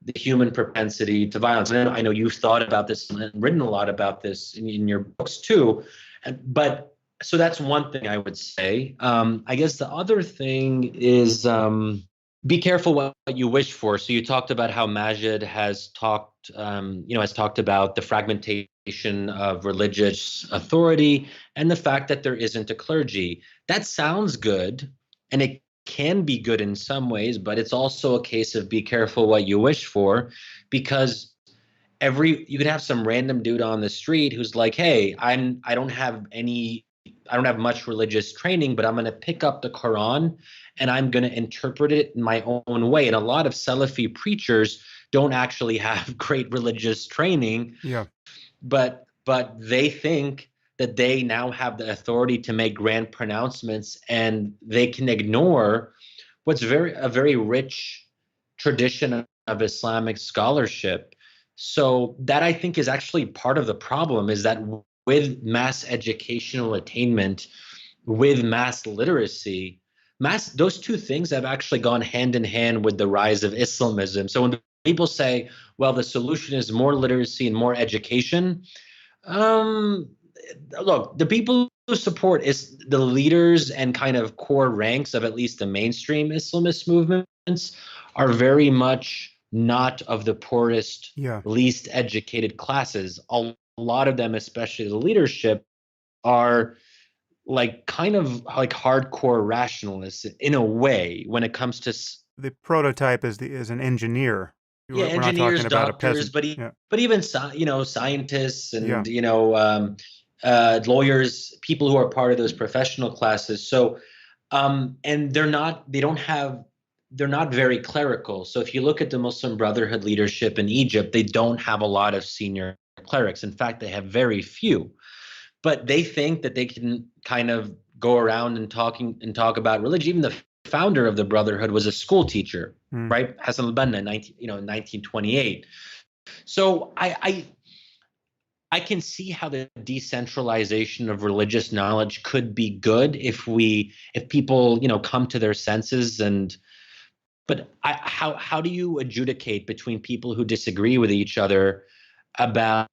the human propensity to violence. And I know you've thought about this and written a lot about this in your books too. But so that's one thing I would say. I guess the other thing is be careful what you wish for. So you talked about how Majid has talked about the fragmentation of religious authority and the fact that there isn't a clergy. That sounds good, and it can be good in some ways, but it's also a case of be careful what you wish for, because you could have some random dude on the street who's like, hey, I don't have much religious training, but I'm going to pick up the Quran and I'm going to interpret it in my own way. And a lot of Salafi preachers don't actually have great religious training, Yeah. but they think that they now have the authority to make grand pronouncements, and they can ignore what's a very rich tradition of Islamic scholarship. So that, I think, is actually part of the problem, is that with mass educational attainment, with mass literacy, those two things have actually gone hand in hand with the rise of Islamism. So when people say, well, the solution is more literacy and more education, um, look, the people who support is the leaders and kind of core ranks of at least the mainstream Islamist movements are very much not of the poorest, Yeah. least educated classes. A lot of them, especially the leadership, are like kind of like hardcore rationalists in a way when it comes to The prototype is an engineer. yeah, We're not talking engineers, about a doctors, peasant. Yeah. but even scientists Yeah. and lawyers, people who are part of those professional classes. So and they're not very clerical. So if you look at the Muslim Brotherhood leadership in Egypt, they don't have a lot of senior clerics. In fact, they have very few. But they think that they can kind of go around and talk about religion. Even the founder of the Brotherhood was a school teacher, Mm. right? Hassan al-Banna, 1928. So I can see how the decentralization of religious knowledge could be good if people come to their senses. But how do you adjudicate between people who disagree with each other about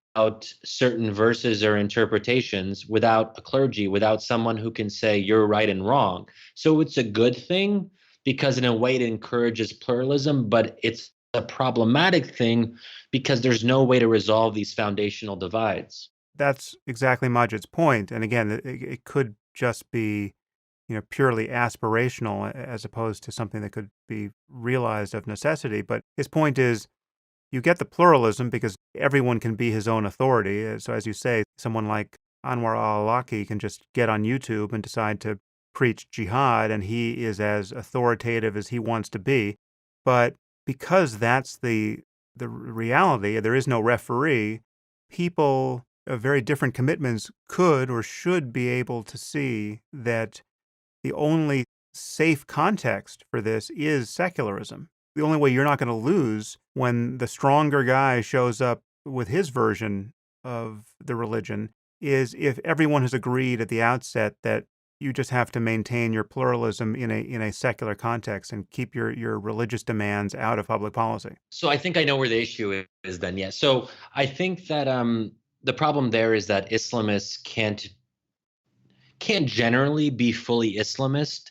certain verses or interpretations without a clergy, without someone who can say you're right and wrong? So it's a good thing because in a way it encourages pluralism, but it's a problematic thing because there's no way to resolve these foundational divides. That's exactly Majid's point. And again, it could just be, purely aspirational as opposed to something that could be realized of necessity. But his point is you get the pluralism because everyone can be his own authority. So as you say, someone like Anwar al-Awlaki can just get on YouTube and decide to preach jihad, and he is as authoritative as he wants to be. But because that's the reality, there is no referee, people of very different commitments could or should be able to see that the only safe context for this is secularism. The only way you're not going to lose when the stronger guy shows up with his version of the religion is if everyone has agreed at the outset that you just have to maintain your pluralism in a secular context and keep your religious demands out of public policy. So I think I know where the issue is then. Yeah. So I think that the problem there is that Islamists can't generally be fully Islamist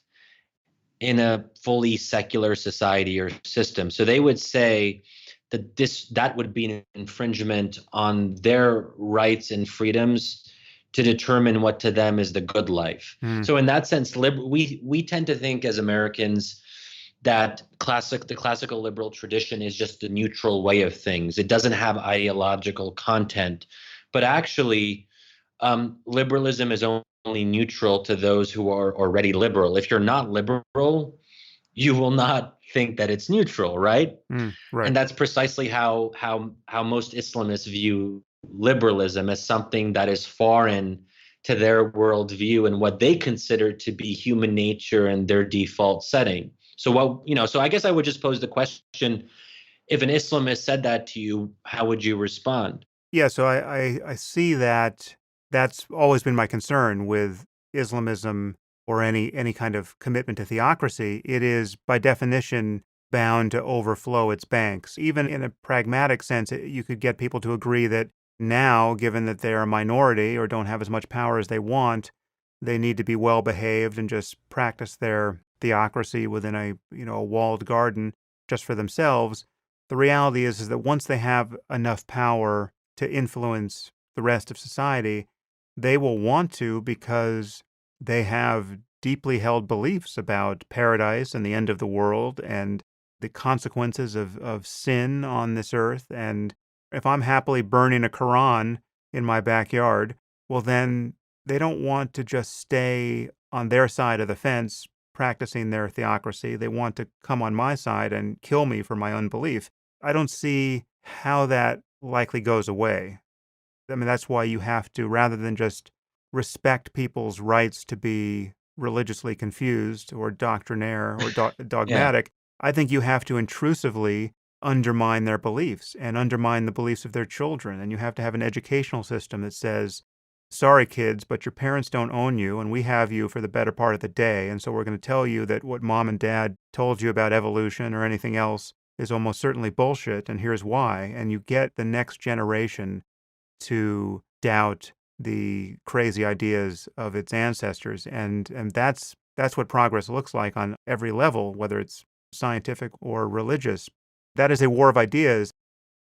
in a fully secular society or system. So they would say that that would be an infringement on their rights and freedoms to determine what to them is the good life. Mm. So in that sense, we tend to think as Americans that the classical liberal tradition is just a neutral way of things. It doesn't have ideological content, but actually liberalism is only neutral to those who are already liberal. If you're not liberal, you will not think that it's neutral, right? Right. And that's precisely how most Islamists view liberalism, as something that is foreign to their worldview and what they consider to be human nature and their default setting. So I guess I would just pose the question: if an Islamist said that to you, how would you respond? Yeah, so I see that that's always been my concern with Islamism or any kind of commitment to theocracy. It is by definition bound to overflow its banks. Even in a pragmatic sense, you could get people to agree that Now, given that they're a minority or don't have as much power as they want, they need to be well behaved and just practice their theocracy within a walled garden just for themselves. The reality is that once they have enough power to influence the rest of society, they will want to because they have deeply held beliefs about paradise and the end of the world and the consequences of sin on this earth. And if I'm happily burning a Quran in my backyard, well, then they don't want to just stay on their side of the fence practicing their theocracy. They want to come on my side and kill me for my unbelief. I don't see how that likely goes away. I mean, that's why you have to, rather than just respect people's rights to be religiously confused or doctrinaire or Yeah. dogmatic, I think you have to intrusively undermine their beliefs and undermine the beliefs of their children. And you have to have an educational system that says, sorry, kids, but your parents don't own you, and we have you for the better part of the day. And so we're going to tell you that what mom and dad told you about evolution or anything else is almost certainly bullshit, and here's why. And you get the next generation to doubt the crazy ideas of its ancestors. And that's what progress looks like on every level, whether it's scientific or religious. That is a war of ideas.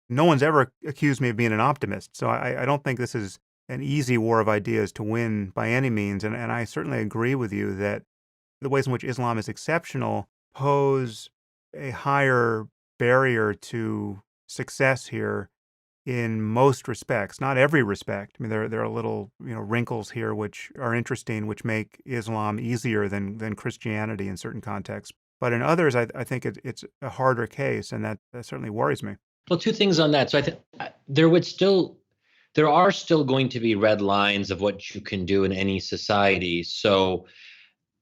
No one's ever accused me of being an optimist. So I don't think this is an easy war of ideas to win by any means. And I certainly agree with you that the ways in which Islam is exceptional pose a higher barrier to success here in most respects, not every respect. I mean, there are little wrinkles here which are interesting, which make Islam easier than Christianity in certain contexts. But in others, I think it's a harder case, and that certainly worries me. Well, two things on that. So I think there are still going to be red lines of what you can do in any society. So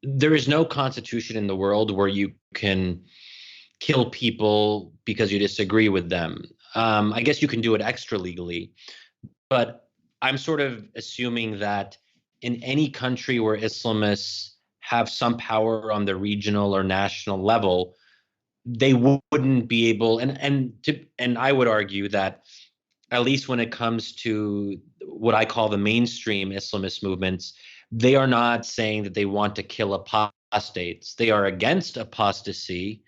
there is no constitution in the world where you can kill people because you disagree with them. I guess you can do it extra legally, but I'm sort of assuming that in any country where Islamists have some power on the regional or national level, they wouldn't be able, and I would argue that at least when it comes to what I call the mainstream Islamist movements, they are not saying that they want to kill apostates. They are against apostasy,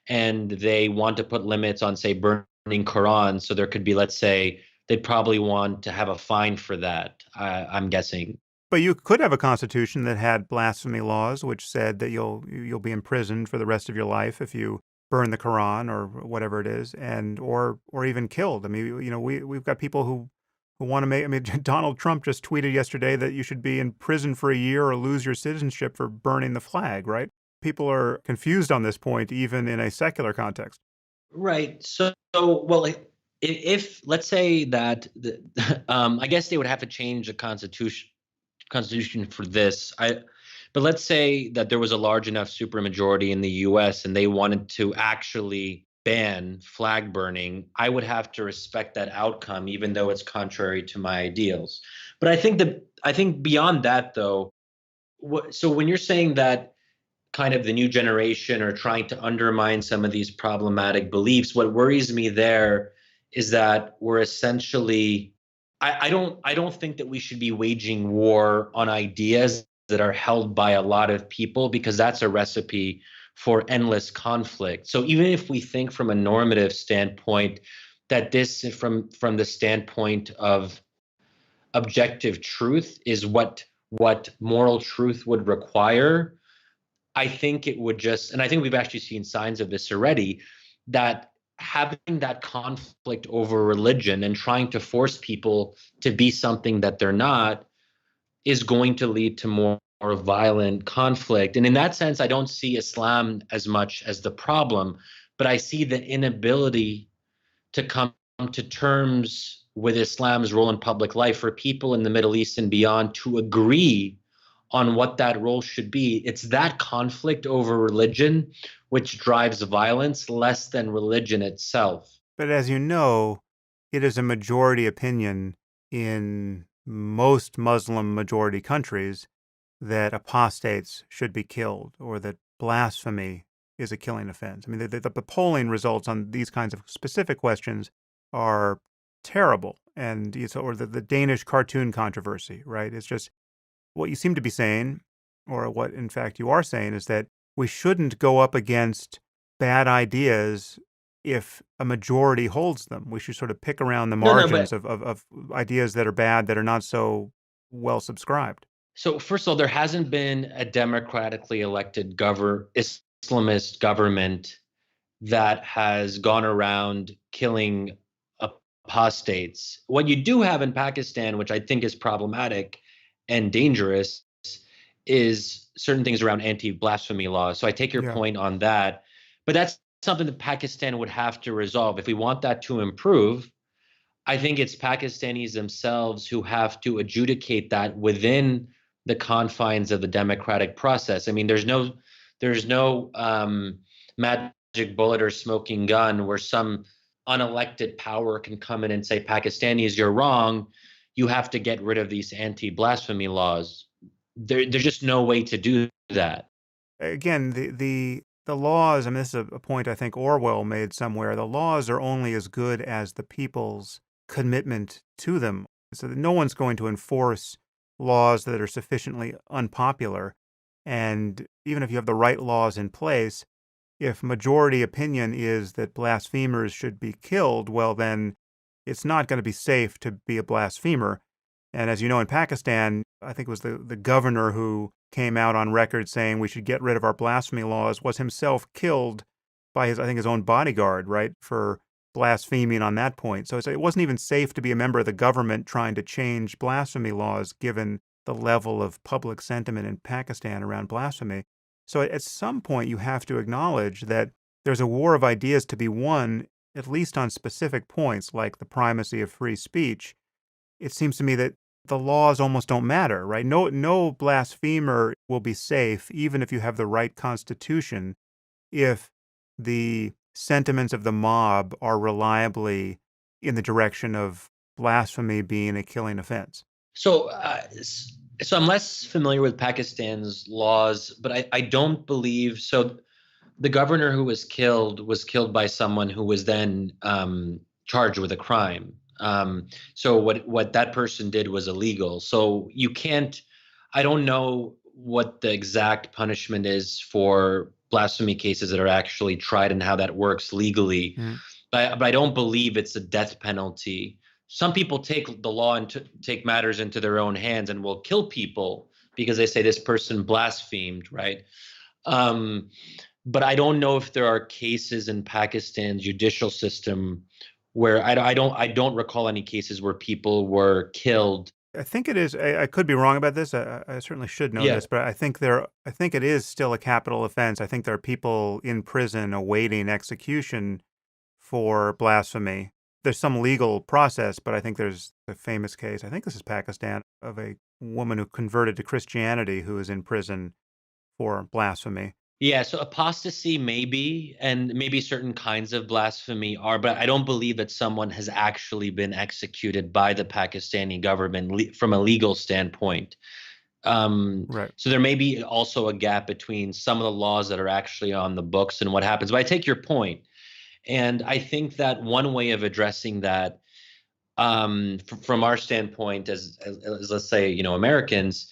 and they want to put limits on, say, burning Quran. So there could be, let's say, they'd probably want to have a fine for that. I'm guessing. But you could have a constitution that had blasphemy laws, which said that you'll be imprisoned for the rest of your life if you burn the Quran or whatever it is, and or even killed. I mean, we've got people who want to make. I mean, Donald Trump just tweeted yesterday that you should be in prison for a year or lose your citizenship for burning the flag. Right? People are confused on this point, even in a secular context. Right. So well, if let's say that I guess they would have to change the constitution for this. But let's say that there was a large enough supermajority in the US and they wanted to actually ban flag burning, I would have to respect that outcome, even though it's contrary to my ideals. But I think beyond that, though, so when you're saying that kind of the new generation are trying to undermine some of these problematic beliefs, what worries me there is that we're essentially I don't think that we should be waging war on ideas that are held by a lot of people, because that's a recipe for endless conflict. So even if we think from a normative standpoint that this from the standpoint of objective truth is what moral truth would require, I think it would just, and I think we've actually seen signs of this already, that having that conflict over religion and trying to force people to be something that they're not is going to lead to more violent conflict. And in that sense, I don't see Islam as much as the problem, but I see the inability to come to terms with Islam's role in public life for people in the Middle East and beyond to agree on what that role should be. It's that conflict over religion which drives violence less than religion itself. But as you know, it is a majority opinion in most Muslim majority countries that apostates should be killed or that blasphemy is a killing offense. I mean, the polling results on these kinds of specific questions are terrible. and or the Danish cartoon controversy, right? It's just what you seem to be saying, or what in fact you are saying, is that we shouldn't go up against bad ideas if a majority holds them. We should sort of pick around the No, no, but margins of ideas that are bad, that are not so well subscribed. so first of all, there hasn't been a democratically elected Islamist government that has gone around killing apostates. What you do have in Pakistan, which I think is problematic and dangerous, is certain things around anti-blasphemy laws. So I take your Yeah. point on that, but that's something that Pakistan would have to resolve. If we want that to improve, I think it's Pakistanis themselves who have to adjudicate that within the confines of the democratic process. I mean, there's no magic bullet or smoking gun where some unelected power can come in and say, Pakistanis, you're wrong. You have to get rid of these anti-blasphemy laws. There's just no way to do that. Again, the laws, I mean, this is a point I think Orwell made somewhere. The laws are only as good as the people's commitment to them. So that no one's going to enforce laws that are sufficiently unpopular. And even if you have the right laws in place, if majority opinion is that blasphemers should be killed, well, then it's not going to be safe to be a blasphemer. And as you know, in Pakistan, I think it was the governor who came out on record saying we should get rid of our blasphemy laws, was himself killed by I think his own bodyguard, right, for blaspheming on that point. So it wasn't even safe to be a member of the government trying to change blasphemy laws, given the level of public sentiment in Pakistan around blasphemy. So at some point, you have to acknowledge that there's a war of ideas to be won, at least on specific points, like the primacy of free speech. It seems to me that the laws almost don't matter, right? No blasphemer will be safe, even if you have the right constitution, if the sentiments of the mob are reliably in the direction of blasphemy being a killing offense. So I'm less familiar with Pakistan's laws, but I don't believe so. The governor who was killed by someone who was then charged with a crime. So what that person did was illegal. So you can't. I don't know what the exact punishment is for blasphemy cases that are actually tried and how that works legally. Mm. But I don't believe it's a death penalty. Some people take the law and take matters into their own hands and will kill people because they say this person blasphemed, right? Um, but I don't know if there are cases in Pakistan's judicial system where I don't recall any cases where people were killed. I think it is. I could be wrong about this. I certainly should know Yeah. this, but I think it is still a capital offense. I think there are people in prison awaiting execution for blasphemy. There's some legal process, but I think there's a famous case. I think this is Pakistan, of a woman who converted to Christianity who is in prison for blasphemy. Yeah, so apostasy maybe, and maybe certain kinds of blasphemy are, but I don't believe that someone has actually been executed by the Pakistani government from a legal standpoint. Right. So there may be also a gap between some of the laws that are actually on the books and what happens. But I take your point, and I think that one way of addressing that, from our standpoint, as let's say, Americans,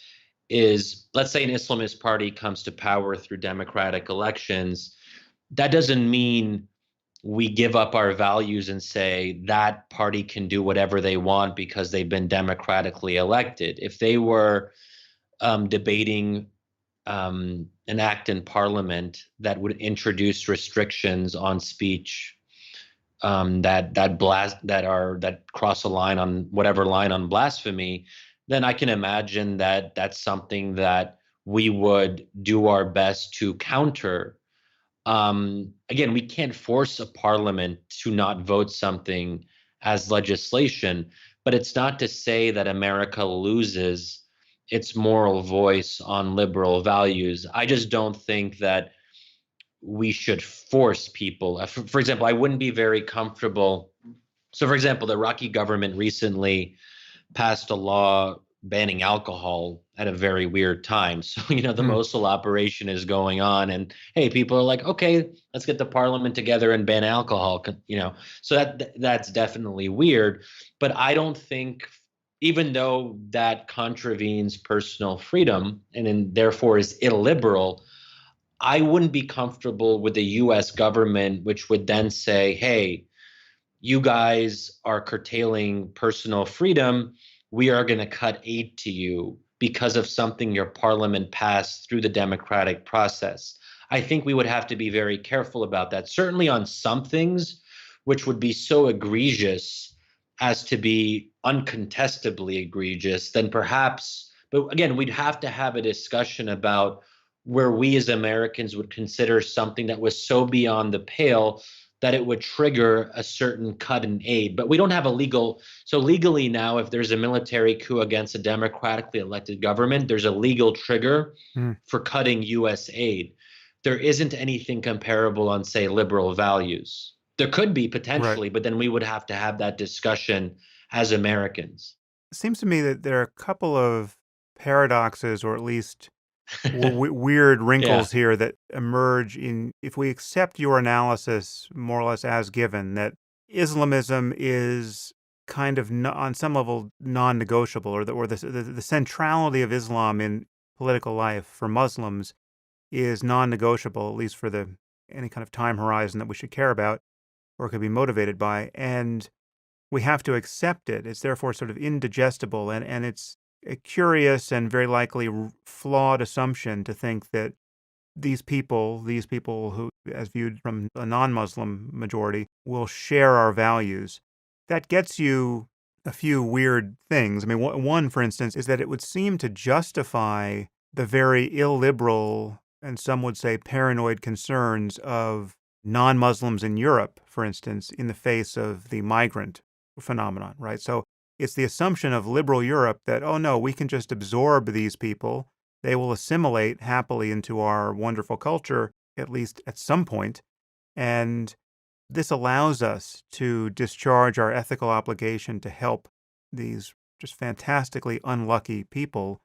is let's say an Islamist party comes to power through democratic elections. That doesn't mean we give up our values and say that party can do whatever they want because they've been democratically elected. If they were debating an act in parliament that would introduce restrictions on speech, that cross a line on whatever line on blasphemy, then I can imagine that that's something that we would do our best to counter. Again, we can't force a parliament to not vote something as legislation, but it's not to say that America loses its moral voice on liberal values. I just don't think that we should force people. For example, I wouldn't be very comfortable. So, for example, the Iraqi government recently passed a law banning alcohol at a very weird time. So, the Hmm. Mosul operation is going on, and hey, people are like, okay, let's get the parliament together and ban alcohol, So that's definitely weird. But I don't think, even though that contravenes personal freedom therefore is illiberal, I wouldn't be comfortable with the US government, which would then say, hey, you guys are curtailing personal freedom. We are going to cut aid to you because of something your parliament passed through the democratic process. I think we would have to be very careful about that. Certainly on some things, which would be so egregious as to be uncontestably egregious, then perhaps, but again, we'd have to have a discussion about where we as Americans would consider something that was so beyond the pale that it would trigger a certain cut in aid. But we don't have a legal, so legally now, if there's a military coup against a democratically elected government, there's a legal trigger Hmm. for cutting US aid. There isn't anything comparable on, say, liberal values. There could be Right. potentially, but then we would have to have that discussion as Americans. It seems to me that there are a couple of paradoxes, or at least weird Yeah. wrinkles here that emerge in if we accept your analysis more or less as given that Islamism is kind of on some level non-negotiable, or the centrality of Islam in political life for Muslims is non-negotiable, at least for the any kind of time horizon that we should care about or could be motivated by, and we have to accept it. It's therefore sort of indigestible, and it's a curious and very likely flawed assumption to think that these people who, as viewed from a non-Muslim majority, will share our values. That gets you a few weird things. I mean, one, for instance, is that it would seem to justify the very illiberal and some would say paranoid concerns of non-Muslims in Europe, for instance, in the face of the migrant phenomenon, right? So it's the assumption of liberal Europe that, oh no, we can just absorb these people. They will assimilate happily into our wonderful culture, at least at some point. And this allows us to discharge our ethical obligation to help these just fantastically unlucky people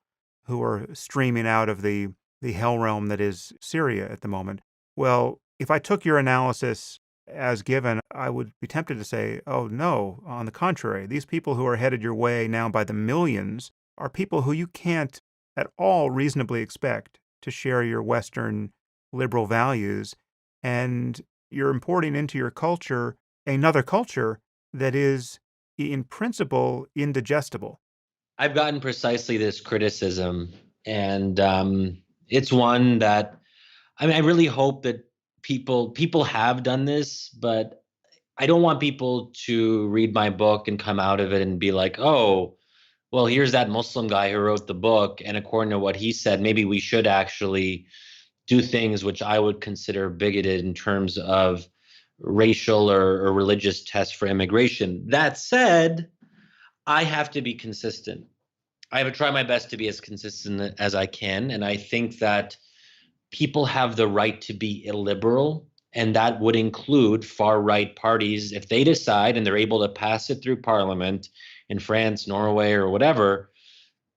who are streaming out of the hell realm that is Syria at the moment. Well, if I took your analysis as given, I would be tempted to say, oh no, on the contrary, these people who are headed your way now by the millions are people who you can't at all reasonably expect to share your Western liberal values. And you're importing into your culture another culture that is, in principle, indigestible. I've gotten precisely this criticism, and it's one that, I mean, I really hope that people have done this, but I don't want people to read my book and come out of it and be like, oh, well, here's that Muslim guy who wrote the book, and according to what he said, maybe we should actually do things which I would consider bigoted in terms of racial or religious tests for immigration. That said, I have to be consistent. I have tried my best to be as consistent as I can, and I think that people have the right to be illiberal, and that would include far right parties if they decide and they're able to pass it through parliament in France, Norway, or whatever.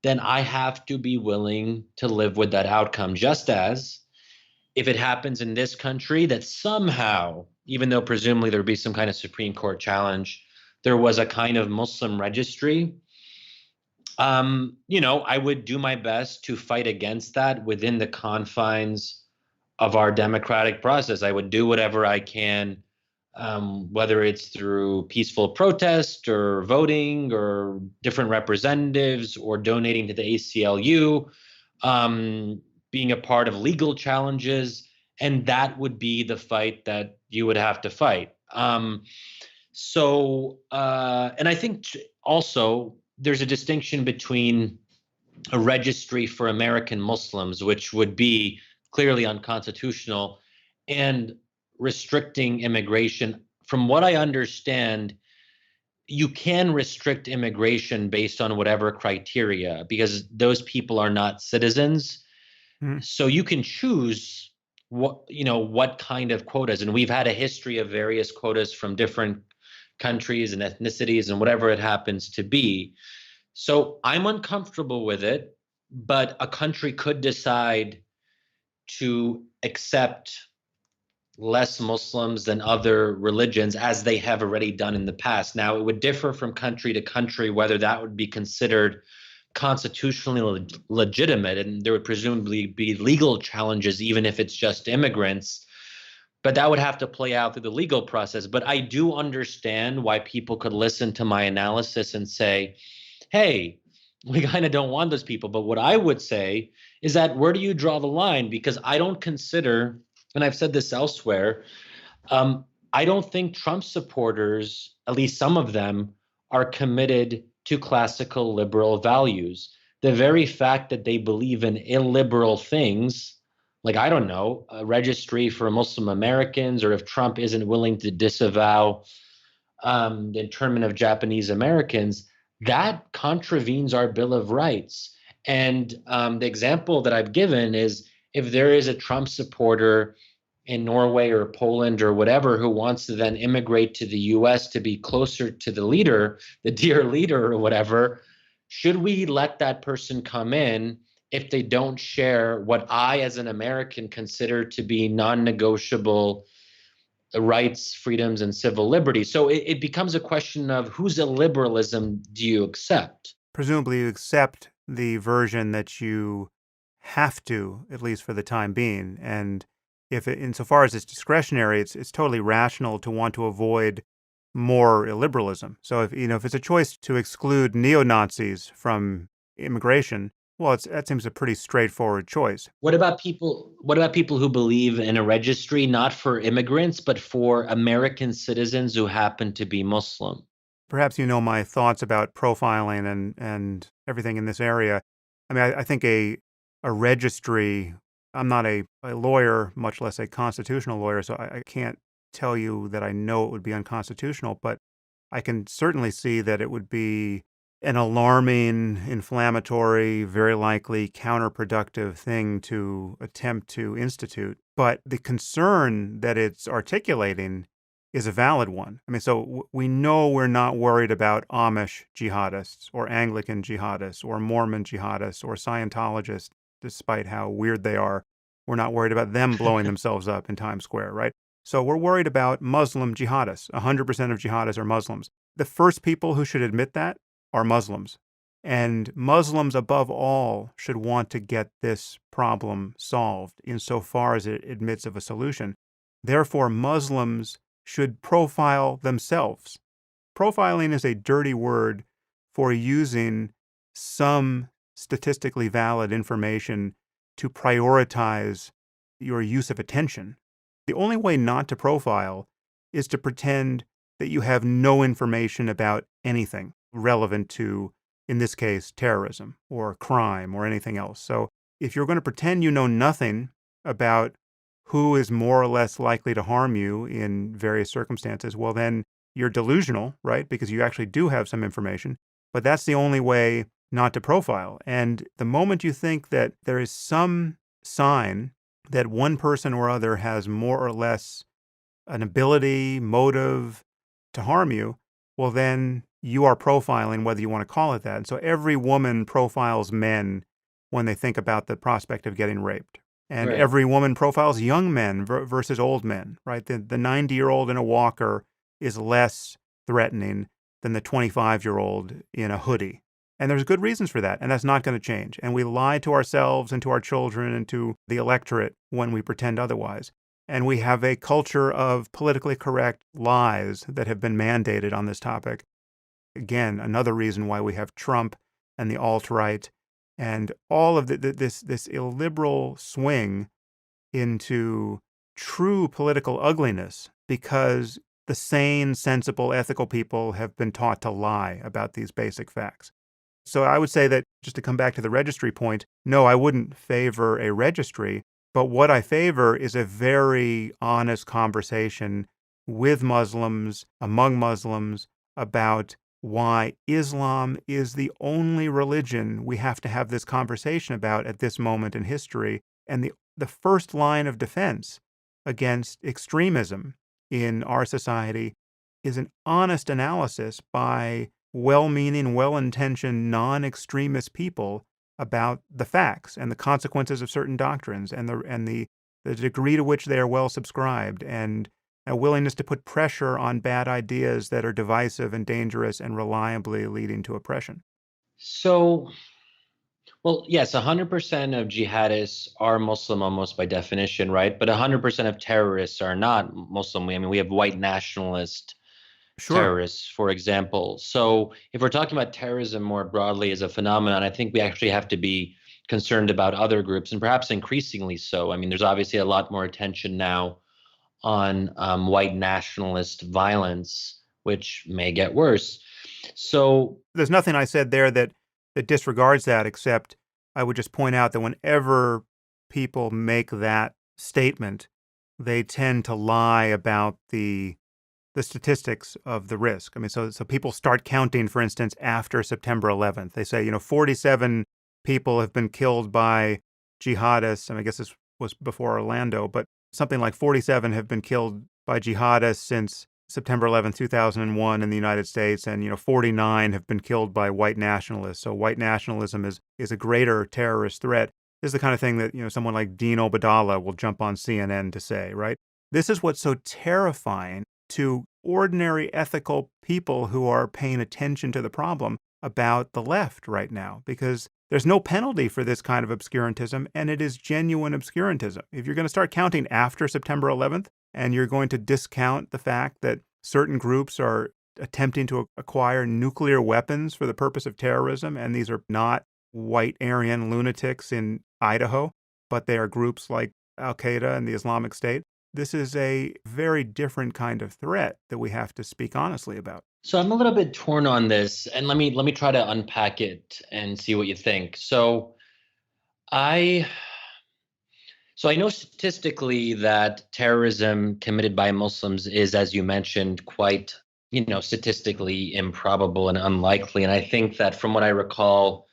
Then I have to be willing to live with that outcome, just as if it happens in this country that somehow, even though presumably there would be some kind of Supreme Court challenge, there was a kind of Muslim registry. I would do my best to fight against that within the confines of our democratic process. I would do whatever I can, whether it's through peaceful protest or voting or different representatives or donating to the ACLU, being a part of legal challenges. And that would be the fight that you would have to fight. And I think also there's a distinction between a registry for American Muslims, which would be clearly unconstitutional, and restricting immigration. From what I understand, you can restrict immigration based on whatever criteria because those people are not citizens. Hmm. So you can choose what kind of quotas, and we've had a history of various quotas from different countries and ethnicities and whatever it happens to be. So I'm uncomfortable with it, but a country could decide to accept less Muslims than other religions, as they have already done in the past. Now, it would differ from country to country whether that would be considered constitutionally legitimate, and there would presumably be legal challenges, even if it's just immigrants. But that would have to play out through the legal process. But I do understand why people could listen to my analysis and say, hey, we kind of don't want those people. But what I would say is that where do you draw the line? Because I don't consider, and I've said this elsewhere, um, I don't think Trump supporters, at least some of them, are committed to classical liberal values. The very fact that they believe in illiberal things, like, I don't know, a registry for Muslim Americans, or if Trump isn't willing to disavow the internment of Japanese Americans, that contravenes our Bill of Rights. And the example that I've given is, if there is a Trump supporter in Norway or Poland or whatever who wants to then immigrate to the US to be closer to the leader, the dear leader or whatever, should we let that person come in if they don't share what I, as an American, consider to be non negotiable rights, freedoms, and civil liberties? So it becomes a question of whose illiberalism do you accept? Presumably, you accept the version that you have to, at least for the time being. And if it, insofar as it's discretionary, it's totally rational to want to avoid more illiberalism. So if it's a choice to exclude neo-Nazis from immigration, well, that seems a pretty straightforward choice. What about people? What about people who believe in a registry not for immigrants but for American citizens who happen to be Muslim? Perhaps you know my thoughts about profiling and everything in this area. I mean, I think a registry. I'm not a lawyer, much less a constitutional lawyer, so I can't tell you that I know it would be unconstitutional, but I can certainly see that it would be an alarming, inflammatory, very likely counterproductive thing to attempt to institute. But the concern that it's articulating is a valid one. I mean, so we know we're not worried about Amish jihadists or Anglican jihadists or Mormon jihadists or Scientologists, despite how weird they are. We're not worried about them blowing themselves up in Times Square, right? So we're worried about Muslim jihadists. 100% of jihadists are Muslims. The first people who should admit that are Muslims. And Muslims, above all, should want to get this problem solved insofar as it admits of a solution. Therefore, Muslims should profile themselves. Profiling is a dirty word for using some statistically valid information to prioritize your use of attention. The only way not to profile is to pretend that you have no information about anything relevant to, in this case, terrorism or crime or anything else. So if you're going to pretend you know nothing about who is more or less likely to harm you in various circumstances, well, then you're delusional, right? Because you actually do have some information. But that's the only way not to profile. And the moment you think that there is some sign that one person or other has more or less an ability, motive to harm you, well, then you are profiling, whether you want to call it that. And so every woman profiles men when they think about the prospect of getting raped. And Right. every woman profiles young men versus old men, right? The 90-year-old in a walker is less threatening than the 25-year-old in a hoodie. And there's good reasons for that, and that's not going to change. And we lie to ourselves and to our children and to the electorate when we pretend otherwise. And we have a culture of politically correct lies that have been mandated on this topic. Again, another reason why we have Trump and the alt-right and all of this illiberal swing into true political ugliness, because the sane, sensible, ethical people have been taught to lie about these basic facts. So I would say that, just to come back to the registry point, no, I wouldn't favor a registry, but what I favor is a very honest conversation with Muslims, among Muslims, about why Islam is the only religion we have to have this conversation about at this moment in history, and the first line of defense against extremism in our society is an honest analysis by well-meaning, well-intentioned, non-extremist people about the facts and the consequences of certain doctrines and the degree to which they are well subscribed, and a willingness to put pressure on bad ideas that are divisive and dangerous and reliably leading to oppression. So, well, yes, 100% of jihadists are Muslim almost by definition, right? But 100% of terrorists are not Muslim. I mean, we have white nationalist Sure. terrorists, for example. So, if we're talking about terrorism more broadly as a phenomenon, I think we actually have to be concerned about other groups, and perhaps increasingly so. I mean, there's obviously a lot more attention now on white nationalist violence, which may get worse. So, There's nothing I said there that disregards that, except I would just point out that whenever people make that statement, they tend to lie about the statistics of the risk. I mean, so people start counting, for instance, after September 11th. They say, 47 people have been killed by jihadists. And I guess this was before Orlando, but something like 47 have been killed by jihadists since September 11th, 2001 in the United States, and 49 have been killed by white nationalists. So white nationalism is a greater terrorist threat. This is the kind of thing that, someone like Dean Obeidallah will jump on CNN to say, right? This is what's so terrifying to ordinary ethical people who are paying attention to the problem about the left right now, because there's no penalty for this kind of obscurantism, and it is genuine obscurantism. If you're going to start counting after September 11th, and you're going to discount the fact that certain groups are attempting to acquire nuclear weapons for the purpose of terrorism, and these are not white Aryan lunatics in Idaho, but they are groups like Al-Qaeda and the Islamic State, this is a very different kind of threat that we have to speak honestly about. So I'm a little bit torn on this, and let me try to unpack it and see what you think. I so I know statistically that terrorism committed by Muslims is, as you mentioned, quite, statistically improbable and unlikely. And I think that from what I recall,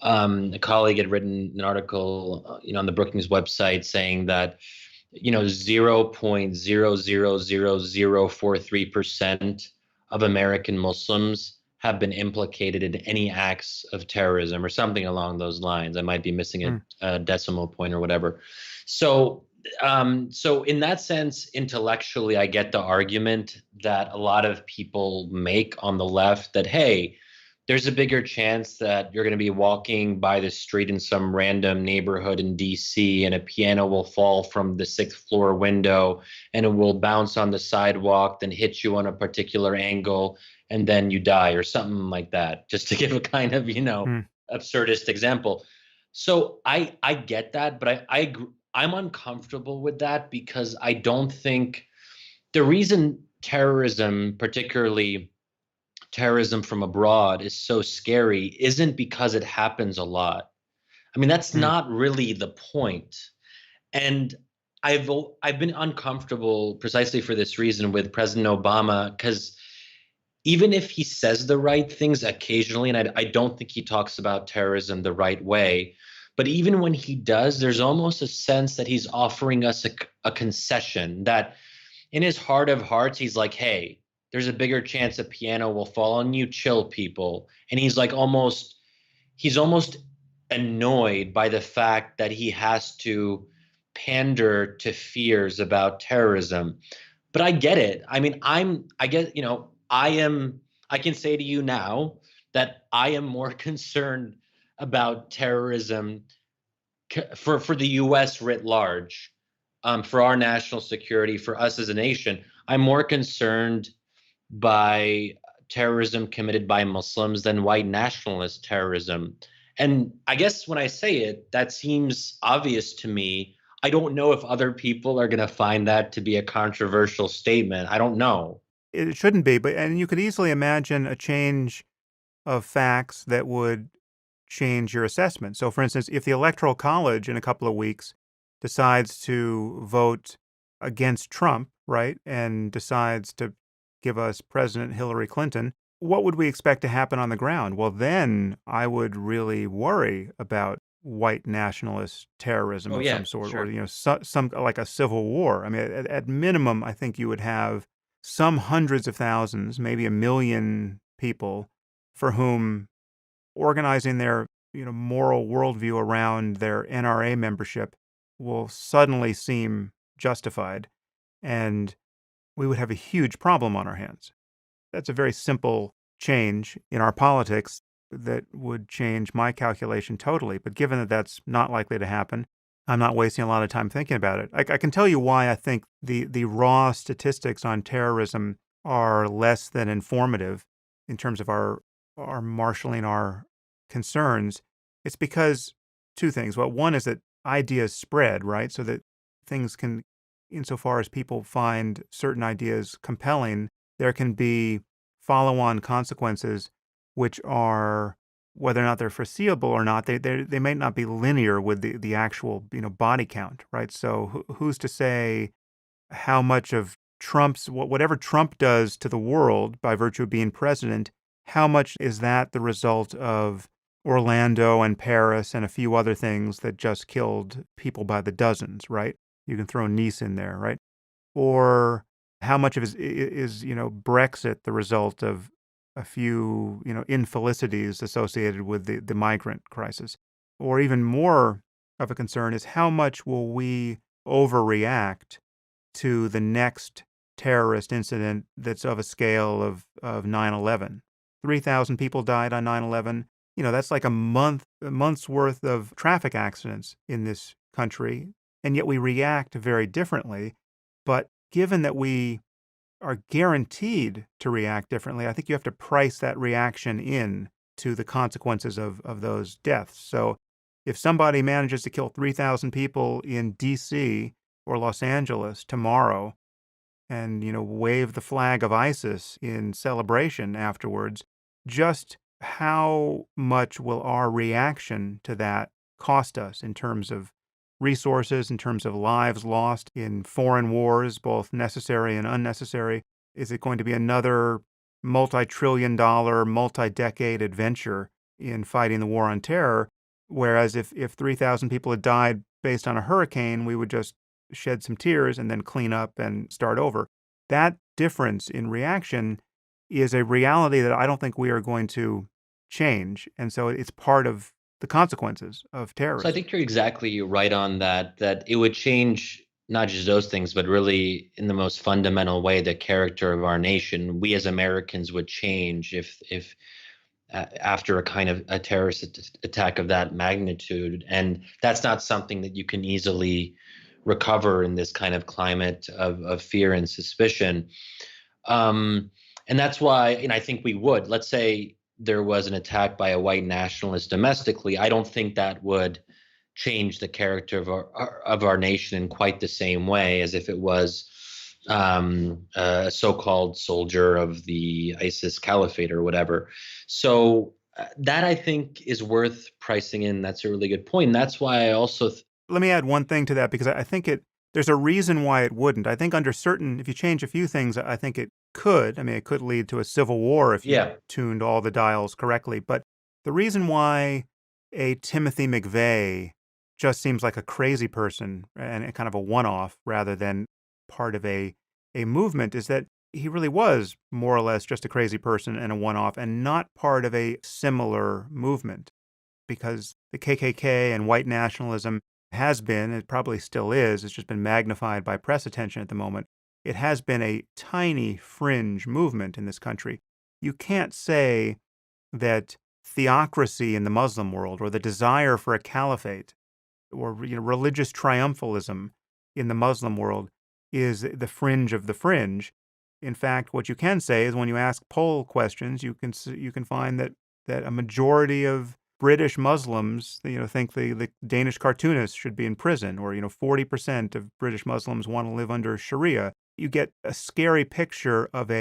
a colleague had written an article, on the Brookings website saying that 0.000043% of American Muslims have been implicated in any acts of terrorism or something along those lines. I might be missing a decimal point or whatever. So in that sense, intellectually, I get the argument that a lot of people make on the left that, hey, there's a bigger chance that you're going to be walking by the street in some random neighborhood in DC and a piano will fall from the sixth floor window and it will bounce on the sidewalk, then hit you on a particular angle, and then you die or something like that, just to give a kind of, absurdist example. So I get that, but I'm uncomfortable with that because I don't think the reason terrorism, particularly terrorism from abroad, is so scary isn't because it happens a lot. I mean, that's not really the point. And I've been uncomfortable precisely for this reason with President Obama, because even if he says the right things occasionally, and I don't think he talks about terrorism the right way, but even when he does, there's almost a sense that he's offering us a concession, that in his heart of hearts, he's like, hey, there's a bigger chance a piano will fall on you, chill, people. And he's almost annoyed by the fact that he has to pander to fears about terrorism. But I get it. I mean, I can say to you now that I am more concerned about terrorism for the US writ large, for our national security, for us as a nation. I'm more concerned by terrorism committed by Muslims than white nationalist terrorism. And I guess when I say it, that seems obvious to me. I don't know if other people are going to find that to be a controversial statement. I don't know. It shouldn't be, and you could easily imagine a change of facts that would change your assessment. So, for instance, if the Electoral College in a couple of weeks decides to vote against Trump, right, and decides to give us President Hillary Clinton, what would we expect to happen on the ground? Well, then I would really worry about white nationalist terrorism Oh of some yeah, sort, or sure. some like a civil war. I mean, at minimum, I think you would have some hundreds of thousands, maybe 1 million people for whom organizing their moral worldview around their NRA membership will suddenly seem justified, and we would have a huge problem on our hands. That's a very simple change in our politics that would change my calculation totally. But given that that's not likely to happen, I'm not wasting a lot of time thinking about it. I can tell you why I think the raw statistics on terrorism are less than informative in terms of our marshaling our concerns. It's because two things. Well, one is that ideas spread, right? So that things can, insofar as people find certain ideas compelling, there can be follow-on consequences which are, whether or not they're foreseeable or not, they may not be linear with the actual body count, right? So who's to say how much of whatever Trump does to the world by virtue of being president, how much is that the result of Orlando and Paris and a few other things that just killed people by the dozens, right? You can throw Nice in there, right? Or how much of is Brexit the result of a few infelicities associated with the migrant crisis? Or even more of a concern is how much will we overreact to the next terrorist incident that's of a scale of 9/11? 3,000 people died on 9/11. That's like a month's worth of traffic accidents in this country, and yet we react very differently. But given that we are guaranteed to react differently, I think you have to price that reaction in to the consequences of those deaths. So if somebody manages to kill 3,000 people in D.C. or Los Angeles tomorrow and, wave the flag of ISIS in celebration afterwards, just how much will our reaction to that cost us in terms of resources, in terms of lives lost in foreign wars, both necessary and unnecessary? Is it going to be another multi-trillion-dollar, multi-decade adventure in fighting the war on terror? Whereas if 3,000 people had died based on a hurricane, we would just shed some tears and then clean up and start over. That difference in reaction is a reality that I don't think we are going to change. And so it's part of the consequences of So I terrorism. think you're exactly right on that it would change not just those things, but really in the most fundamental way, the character of our nation. We as Americans would change if after a kind of a terrorist attack of that magnitude. And that's not something that you can easily recover in this kind of climate of fear and suspicion. Um, and that's why, and I think we would, let's say there was an attack by a white nationalist domestically. I don't think that would change the character of our nation in quite the same way as if it was a so-called soldier of the ISIS caliphate or whatever. So that I think is worth pricing in. That's a really good point. And that's why I also Let me add one thing to that because I think there's a reason why it wouldn't. I think if you change a few things, I think it could. I mean, it could lead to a civil war if you yeah. tuned all the dials correctly. But the reason why a Timothy McVeigh just seems like a crazy person and kind of a one-off rather than part of a movement is that he really was more or less just a crazy person and a one-off and not part of a similar movement, because the KKK and white nationalism has been, it probably still is, it's just been magnified by press attention at the moment. It has been a tiny fringe movement in this country. You can't say that theocracy in the Muslim world or the desire for a caliphate or religious triumphalism in the Muslim world is the fringe of the fringe. In fact, what you can say is when you ask poll questions, you can find that a majority of British Muslims, think the Danish cartoonist should be in prison, or 40% of British Muslims want to live under Sharia. You get a scary picture of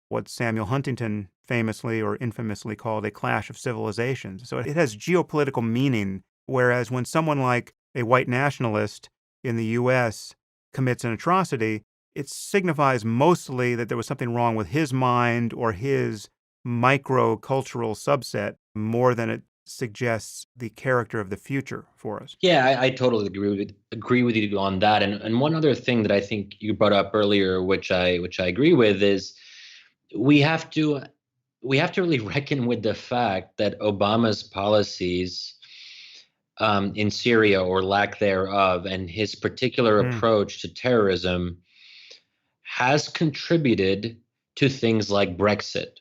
what Samuel Huntington famously or infamously called a clash of civilizations. So it has geopolitical meaning, whereas when someone like a white nationalist in the U.S. commits an atrocity, it signifies mostly that there was something wrong with his mind or his micro-cultural subset more than it suggests the character of the future for us. Yeah, I totally agree with you on that. And one other thing that I think you brought up earlier, which I agree with, is we have to we have to really reckon with the fact that Obama's policies in Syria, or lack thereof, and his particular Mm, approach to terrorism has contributed to things like Brexit.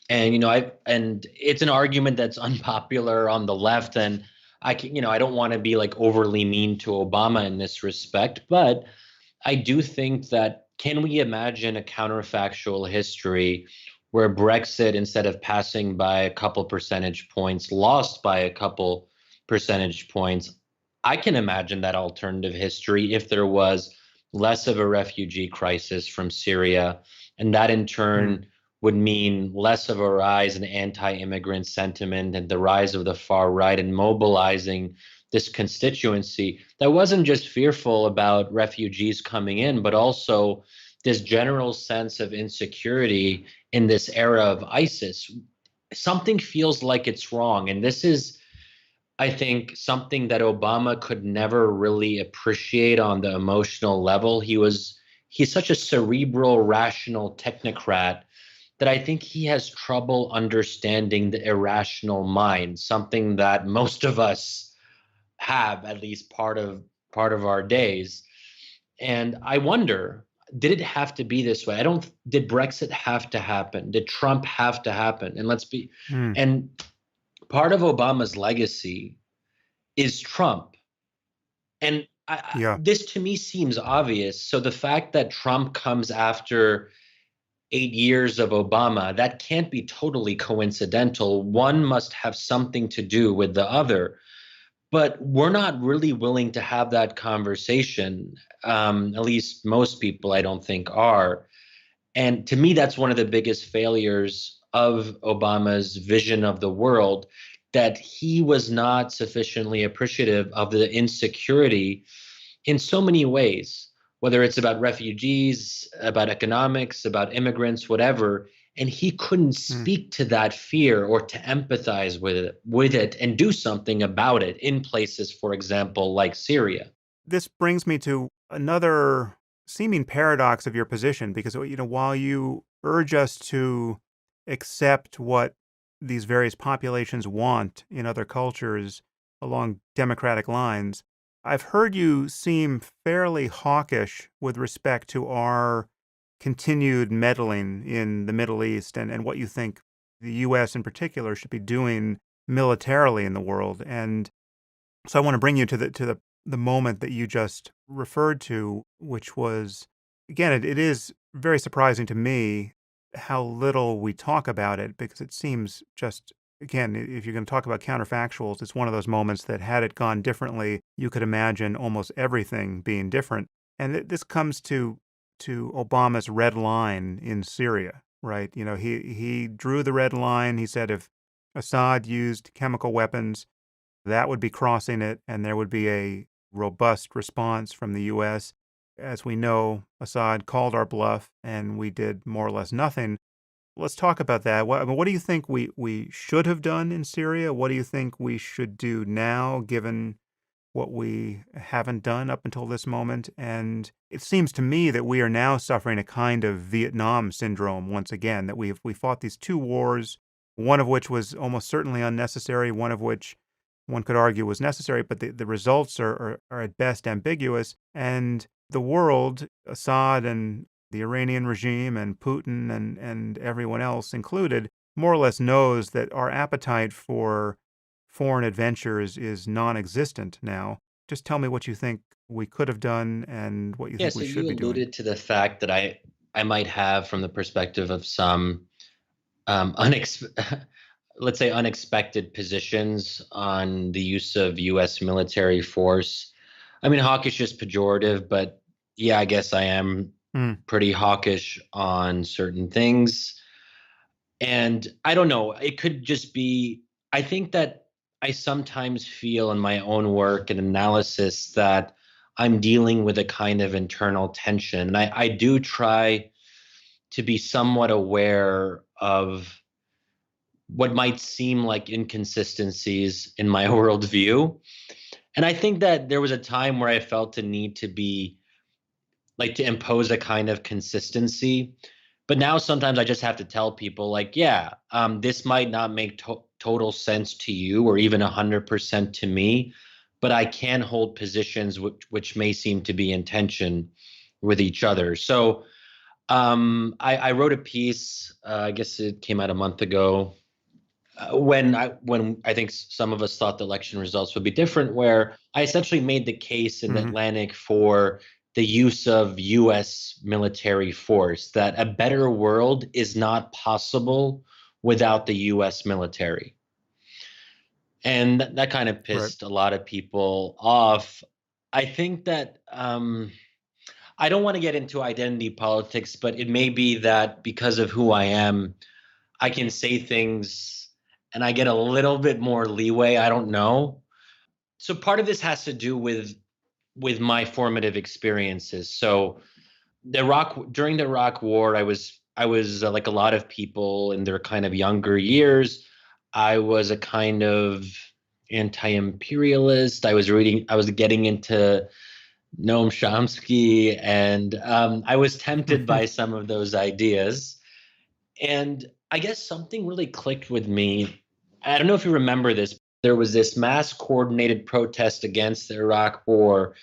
And and it's an argument that's unpopular on the left, and I don't want to be like overly mean to Obama in this respect, but I do think that, can we imagine a counterfactual history where Brexit, instead of passing by a couple percentage points, lost by a couple percentage points? I can imagine that alternative history if there was less of a refugee crisis from Syria, and that in mm, turn would mean less of a rise in anti-immigrant sentiment and the rise of the far right and mobilizing this constituency that wasn't just fearful about refugees coming in, but also this general sense of insecurity in this era of ISIS. Something feels like it's wrong. And this is, I think, something that Obama could never really appreciate on the emotional level. He's such a cerebral, rational technocrat that I think he has trouble understanding the irrational mind, something that most of us have, at least part of our days. And I wonder, did it have to be this way? I don't Did Brexit have to happen? Did Trump have to happen? mm. And part of Obama's legacy is Trump. And Yeah. this to me seems obvious. So the fact that Trump comes after 8 years of Obama, that can't be totally coincidental. One must have something to do with the other. But we're not really willing to have that conversation. At least most people, I don't think, are. And to me, that's one of the biggest failures of Obama's vision of the world, that he was not sufficiently appreciative of the insecurity in so many ways, whether it's about refugees, about economics, about immigrants, whatever. And he couldn't Mm. speak to that fear or to empathize with it and do something about it in places, for example, like Syria. This brings me to another seeming paradox of your position because, while you urge us to accept what these various populations want in other cultures along democratic lines, I've heard you seem fairly hawkish with respect to our continued meddling in the Middle East and what you think the U.S. in particular should be doing militarily in the world. And so I want to bring you to the moment that you just referred to, which was, again, it is very surprising to me how little we talk about it because it seems just, again, if you're going to talk about counterfactuals, it's one of those moments that had it gone differently, you could imagine almost everything being different. And this comes to Obama's red line in Syria, right? He drew the red line. He said if Assad used chemical weapons, that would be crossing it, and there would be a robust response from the U.S. As we know, Assad called our bluff, and we did more or less nothing. Let's talk about that. What do you think we should have done in Syria? What do you think we should do now, given what we haven't done up until this moment? And it seems to me that we are now suffering a kind of Vietnam syndrome once again, that we fought these two wars, one of which was almost certainly unnecessary, one of which one could argue was necessary, but the results are at best ambiguous. And the world, Assad and the Iranian regime and Putin and everyone else included, more or less knows that our appetite for foreign adventures is non-existent now. Just tell me what you think we could have done and what you Yeah, think so we should you be doing. alluded to the fact that I might have, from the perspective of some unex let's say unexpected positions on the use of U.S. military force. I mean, hawkish is pejorative, but yeah, I guess I am Mm, pretty hawkish on certain things. And I don't know, it could just be, I think that I sometimes feel in my own work and analysis that I'm dealing with a kind of internal tension. And I do try to be somewhat aware of what might seem like inconsistencies in my worldview. And I think that there was a time where I felt the need to be like to impose a kind of consistency, But now sometimes I just have to tell people like, yeah, this might not make total sense to you or even 100% to me, but I can hold positions which may seem to be in tension with each other. So I wrote a piece, I guess it came out a month ago, when I think some of us thought the election results would be different, where I essentially made the case in the Mm-hmm. Atlantic for the use of U.S. military force, that a better world is not possible without the U.S. military. And that kind of Right. pissed a lot of people off. I think that I don't want to get into identity politics, but it may be that because of who I am, I can say things and I get a little bit more leeway. I don't know. So part of this has to do with my formative experiences. So during the Iraq War, I was like a lot of people in their kind of younger years. I was a kind of anti-imperialist. I was getting into Noam Chomsky, and I was tempted by some of those ideas. And I guess something really clicked with me. I don't know if you remember this. There was this mass coordinated protest against the Iraq war.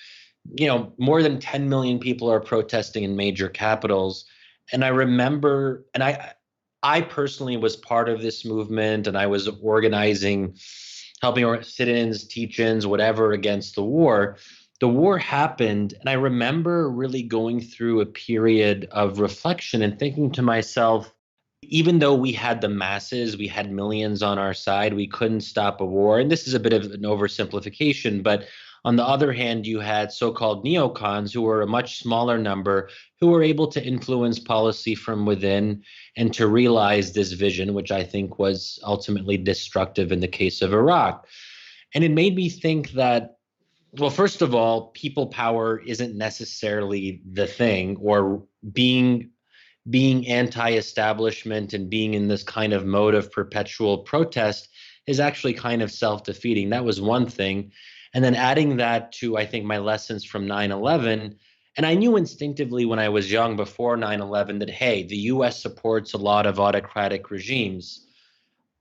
More than 10 million people are protesting in major capitals. And I remember, and I personally was part of this movement, and I was organizing, helping our sit-ins, teach-ins, whatever, against the war. The war happened, and I remember really going through a period of reflection and thinking to myself, even though we had the masses, we had millions on our side, we couldn't stop a war. And this is a bit of an oversimplification, but on the other hand, you had so-called neocons who were a much smaller number who were able to influence policy from within and to realize this vision, which I think was ultimately destructive in the case of Iraq. And it made me think that, well, first of all, people power isn't necessarily the thing, or being anti-establishment and being in this kind of mode of perpetual protest is actually kind of self-defeating. That was one thing. And then adding that to, I think, my lessons from 9/11. And I knew instinctively when I was young, before 9/11, that, hey, the US supports a lot of autocratic regimes.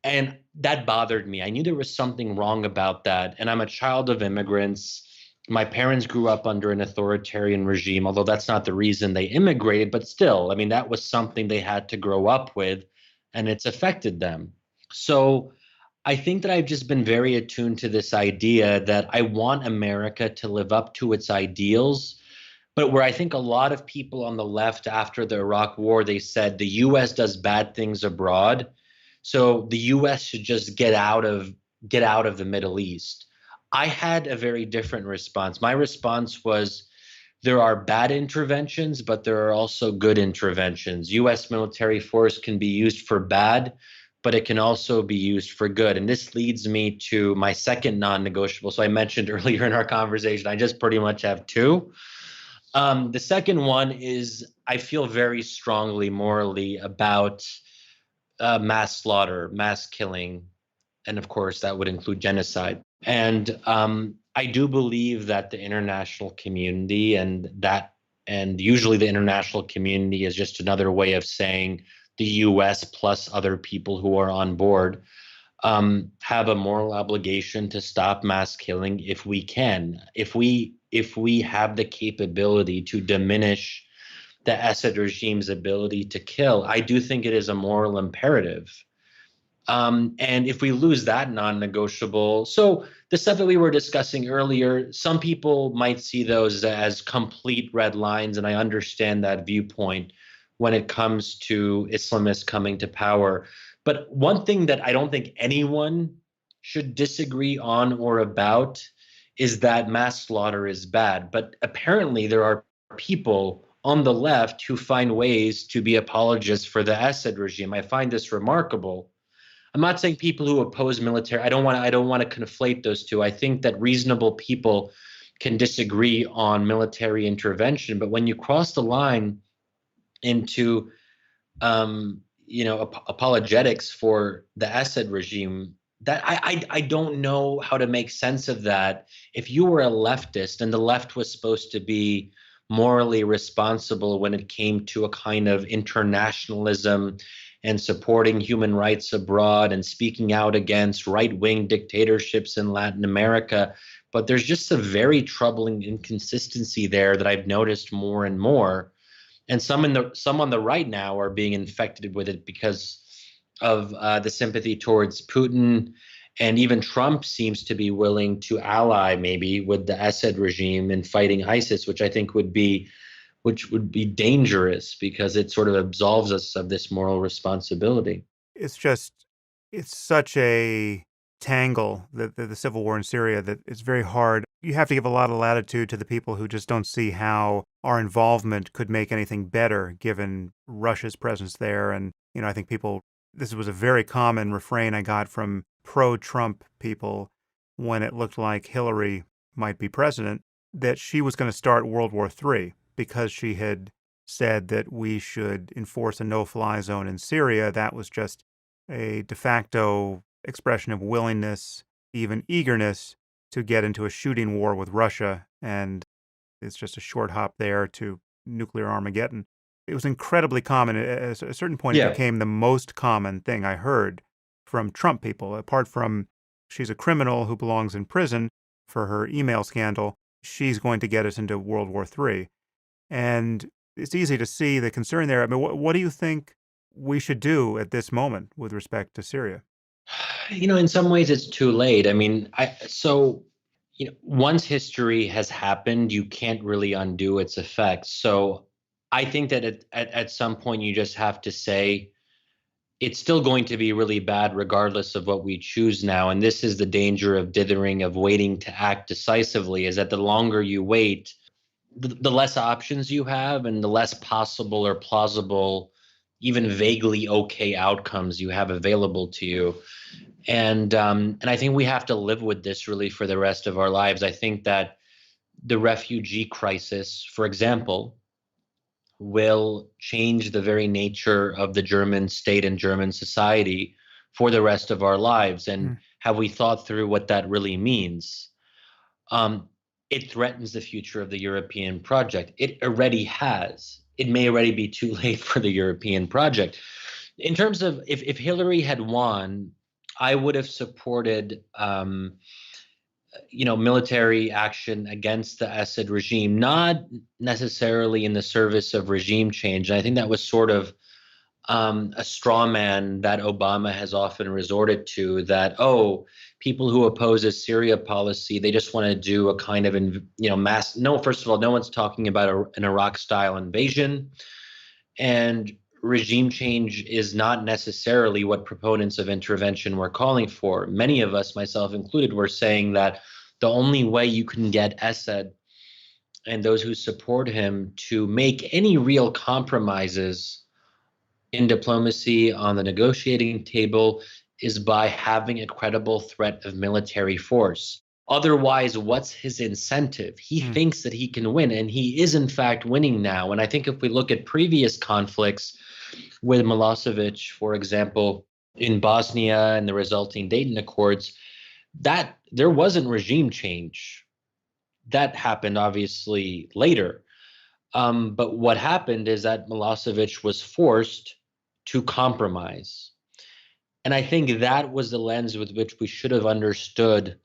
And that bothered me. I knew there was something wrong about that. And I'm a child of immigrants. My parents grew up under an authoritarian regime, although that's not the reason they immigrated, but still, I mean, that was something they had to grow up with, and it's affected them. So I think that I've just been very attuned to this idea that I want America to live up to its ideals. But where I think a lot of people on the left after the Iraq war, they said the US does bad things abroad. So the US should just get out of the Middle East. I had a very different response. My response was, there are bad interventions, but there are also good interventions. US military force can be used for bad, but it can also be used for good. And this leads me to my second non-negotiable. So I mentioned earlier in our conversation, I just pretty much have two. The second one is, I feel very strongly morally about mass slaughter, mass killing, and of course that would include genocide. And I do believe that the international community, and usually the international community is just another way of saying the U.S. plus other people who are on board, have a moral obligation to stop mass killing if we can, if we have the capability to diminish the Assad regime's ability to kill. I do think it is a moral imperative. And if we lose that non-negotiable, so the stuff that we were discussing earlier, some people might see those as complete red lines, and I understand that viewpoint when it comes to Islamists coming to power. But one thing that I don't think anyone should disagree on or about is that mass slaughter is bad. But apparently there are people on the left who find ways to be apologists for the Assad regime. I find this remarkable. I'm not saying people who oppose military. I don't want to conflate those two. I think that reasonable people can disagree on military intervention, but when you cross the line into apologetics for the Assad regime, that I don't know how to make sense of that. If you were a leftist and the left was supposed to be morally responsible when it came to a kind of internationalism and supporting human rights abroad and speaking out against right-wing dictatorships in Latin America. But there's just a very troubling inconsistency there that I've noticed more and more. And some on the right now are being infected with it because of the sympathy towards Putin, and even Trump seems to be willing to ally maybe with the Assad regime in fighting ISIS, which would be dangerous because it sort of absolves us of this moral responsibility. It's just, it's such a tangle, the civil war in Syria, that it's very hard. You have to give a lot of latitude to the people who just don't see how our involvement could make anything better given Russia's presence there. And, I think this was a very common refrain I got from pro-Trump people when it looked like Hillary might be president, that she was going to start World War III because she had said that we should enforce a no-fly zone in Syria. That was just a de facto expression of willingness, even eagerness, to get into a shooting war with Russia. And it's just a short hop there to nuclear Armageddon. It was incredibly common. At a certain point, it Yeah. became the most common thing I heard from Trump people. Apart from she's a criminal who belongs in prison for her email scandal, she's going to get us into World War III. And it's easy to see the concern there. I mean, what do you think we should do at this moment with respect to Syria? In some ways it's too late. I mean, once history has happened, you can't really undo its effects. So I think that at some point you just have to say it's still going to be really bad regardless of what we choose now. And this is the danger of dithering, of waiting to act decisively, is that the longer you wait, the less options you have and the less possible or plausible, even vaguely okay outcomes you have available to you. And I think we have to live with this really for the rest of our lives. I think that the refugee crisis, for example, will change the very nature of the German state and German society for the rest of our lives. And Mm, have we thought through what that really means? Um, it threatens the future of the European project. It already has. It may already be too late for the European project. In terms of if Hillary had won, I would have supported military action against the Assad regime, not necessarily in the service of regime change. And I think that was sort of a straw man that Obama has often resorted to, that, oh, people who oppose a Syria policy, they just want to do a kind of, mass. No, first of all, no one's talking about an Iraq style invasion. And regime change is not necessarily what proponents of intervention were calling for. Many of us, myself included, were saying that the only way you can get Assad and those who support him to make any real compromises in diplomacy on the negotiating table is by having a credible threat of military force. Otherwise, what's his incentive? He mm, thinks that he can win, and he is in fact winning now. And I think if we look at previous conflicts with Milosevic, for example, in Bosnia and the resulting Dayton Accords, that there wasn't regime change. That happened obviously later. But what happened is that Milosevic was forced to compromise. And I think that was the lens with which we should have understood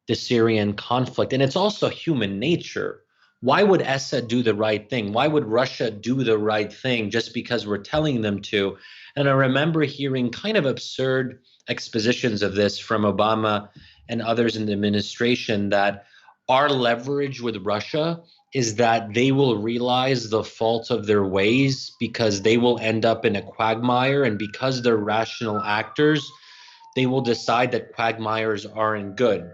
the Syrian conflict. And it's also human nature. Why would Assad do the right thing? Why would Russia do the right thing just because we're telling them to? And I remember hearing kind of absurd expositions of this from Obama and others in the administration, that our leverage with Russia is that they will realize the fault of their ways because they will end up in a quagmire. And because they're rational actors, they will decide that quagmires aren't good.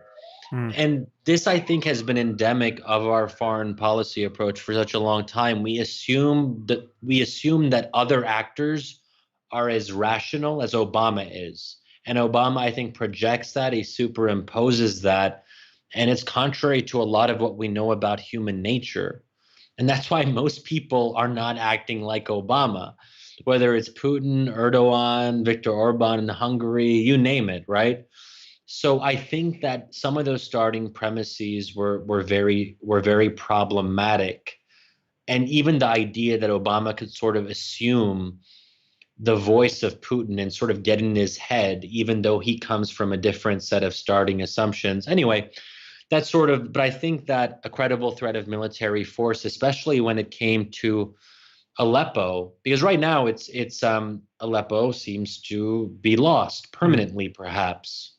mm, And this, I think, has been endemic of our foreign policy approach for such a long time. We assume that other actors are as rational as Obama is. And Obama, I think, projects that, he superimposes that. And it's contrary to a lot of what we know about human nature. And that's why most people are not acting like Obama, whether it's Putin, Erdogan, Viktor Orban in Hungary, you name it, right? So I think that some of those starting premises were very problematic. And even the idea that Obama could sort of assume the voice of Putin and sort of get in his head, even though he comes from a different set of starting assumptions. Anyway, that's sort of, but I think that a credible threat of military force, especially when it came to Aleppo, because right now it's Aleppo seems to be lost Mm. permanently, perhaps.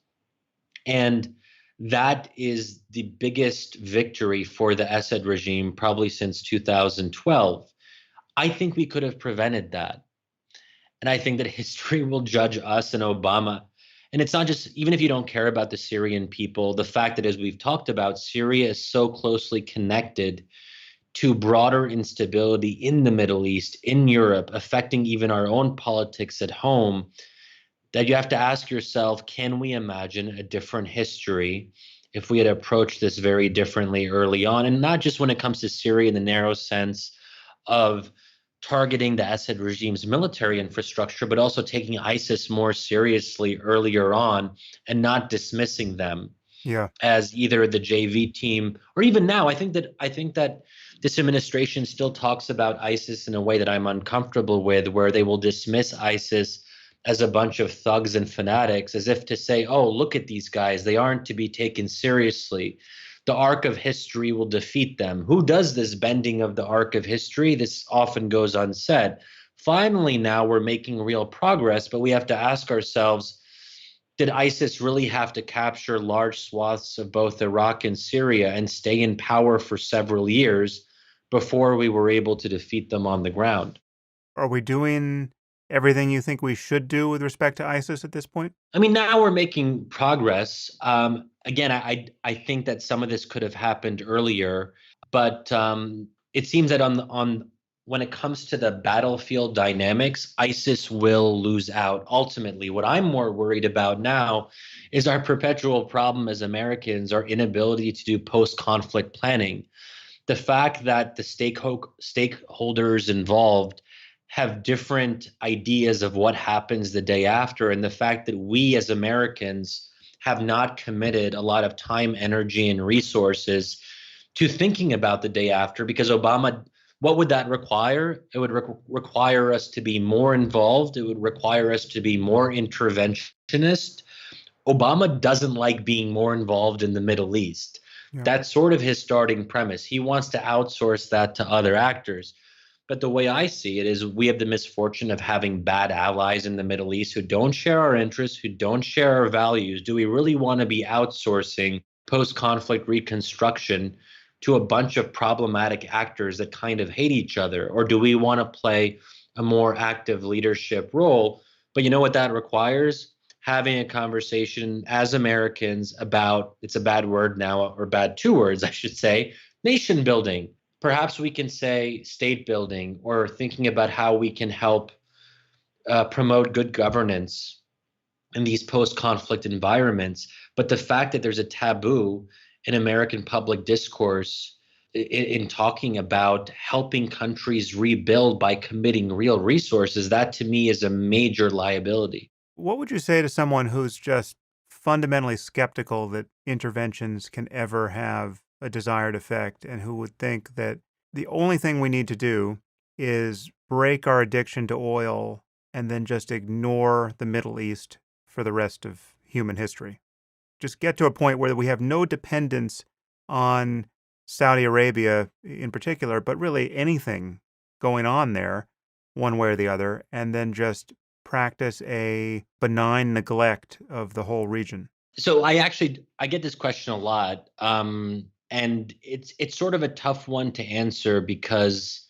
And that is the biggest victory for the Assad regime probably since 2012. I think we could have prevented that. And I think that history will judge us and Obama. And it's not just, even if you don't care about the Syrian people, the fact that, as we've talked about, Syria is so closely connected to broader instability in the Middle East, in Europe, affecting even our own politics at home, that you have to ask yourself, can we imagine a different history if we had approached this very differently early on? And not just when it comes to Syria in the narrow sense of targeting the Assad regime's military infrastructure, but also taking ISIS more seriously earlier on and not dismissing them Yeah. as either the JV team or even now. I think that this administration still talks about ISIS in a way that I'm uncomfortable with, where they will dismiss ISIS as a bunch of thugs and fanatics, as if to say, oh, look at these guys, they aren't to be taken seriously. The arc of history will defeat them. Who does this bending of the arc of history? This often goes unsaid. Finally, now we're making real progress, but we have to ask ourselves, did ISIS really have to capture large swaths of both Iraq and Syria and stay in power for several years before we were able to defeat them on the ground? Are we doing everything you think we should do with respect to ISIS at this point? I mean, now we're making progress. Again, I think that some of this could have happened earlier, but it seems that on when it comes to the battlefield dynamics, ISIS will lose out ultimately. What I'm more worried about now is our perpetual problem as Americans, our inability to do post-conflict planning. The fact that the stakeholders involved have different ideas of what happens the day after, and the fact that we as Americans have not committed a lot of time, energy, and resources to thinking about the day after, because Obama, what would that require? It would require us to be more involved. It would require us to be more interventionist. Obama doesn't like being more involved in the Middle East. Yeah. That's sort of his starting premise. He wants to outsource that to other actors. But the way I see it is, we have the misfortune of having bad allies in the Middle East who don't share our interests, who don't share our values. Do we really want to be outsourcing post-conflict reconstruction to a bunch of problematic actors that kind of hate each other? Or do we want to play a more active leadership role? But you know what that requires? Having a conversation as Americans about, it's a bad word now, or bad two words, I should say, nation building. Perhaps we can say state building, or thinking about how we can help promote good governance in these post-conflict environments. But the fact that there's a taboo in American public discourse in talking about helping countries rebuild by committing real resources, that to me is a major liability. What would you say to someone who's just fundamentally skeptical that interventions can ever have a desired effect, and who would think that the only thing we need to do is break our addiction to oil and then just ignore the Middle East for the rest of human history? Just get to a point where we have no dependence on Saudi Arabia in particular, but really anything going on there, one way or the other, and then just practice a benign neglect of the whole region. So I get this question a lot, and it's sort of a tough one to answer, because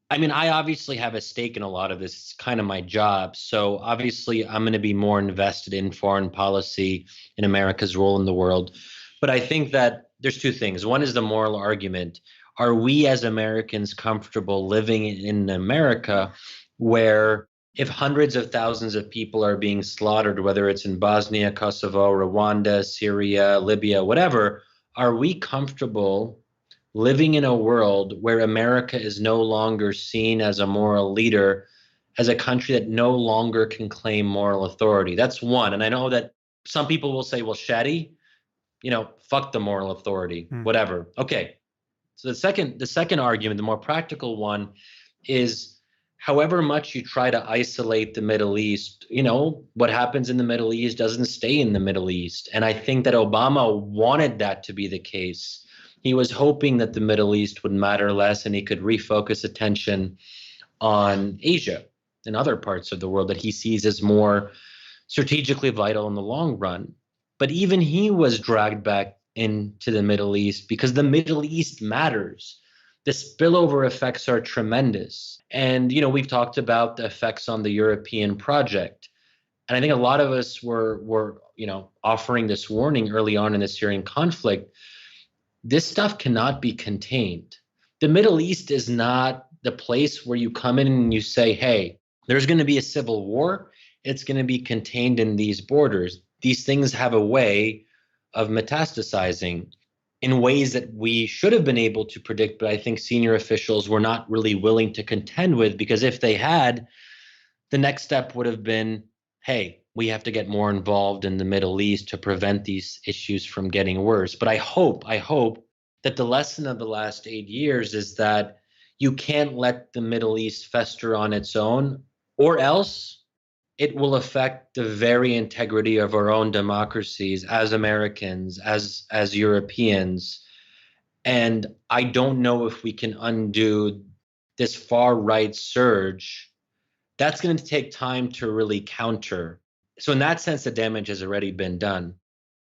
I mean, I obviously have a stake in a lot of this. It's kind of my job. So obviously, I'm going to be more invested in foreign policy, in America's role in the world. But I think that there's two things. One is the moral argument. Are we as Americans comfortable living in America where, if hundreds of thousands of people are being slaughtered, whether it's in Bosnia, Kosovo, Rwanda, Syria, Libya, whatever, are we comfortable living in a world where America is no longer seen as a moral leader, as a country that no longer can claim moral authority? That's one. And I know that some people will say, well, Shadi, fuck the moral authority, Hmm. whatever. Okay. So the second argument, the more practical one, is however much you try to isolate the Middle East, what happens in the Middle East doesn't stay in the Middle East. And I think that Obama wanted that to be the case. He was hoping that the Middle East would matter less and he could refocus attention on Asia and other parts of the world that he sees as more strategically vital in the long run. But even he was dragged back into the Middle East because the Middle East matters. The spillover effects are tremendous. And, we've talked about the effects on the European project. And I think a lot of us were offering this warning early on in the Syrian conflict. This stuff cannot be contained. The Middle East is not the place where you come in and you say, hey, there's going to be a civil war. It's going to be contained in these borders. These things have a way of metastasizing in ways that we should have been able to predict, but I think senior officials were not really willing to contend with, because if they had, the next step would have been, hey, we have to get more involved in the Middle East to prevent these issues from getting worse. But I hope that the lesson of the last 8 years is that you can't let the Middle East fester on its own, or else it will affect the very integrity of our own democracies as Americans, as Europeans. And I don't know if we can undo this far right surge. That's going to take time to really counter. So in that sense, the damage has already been done.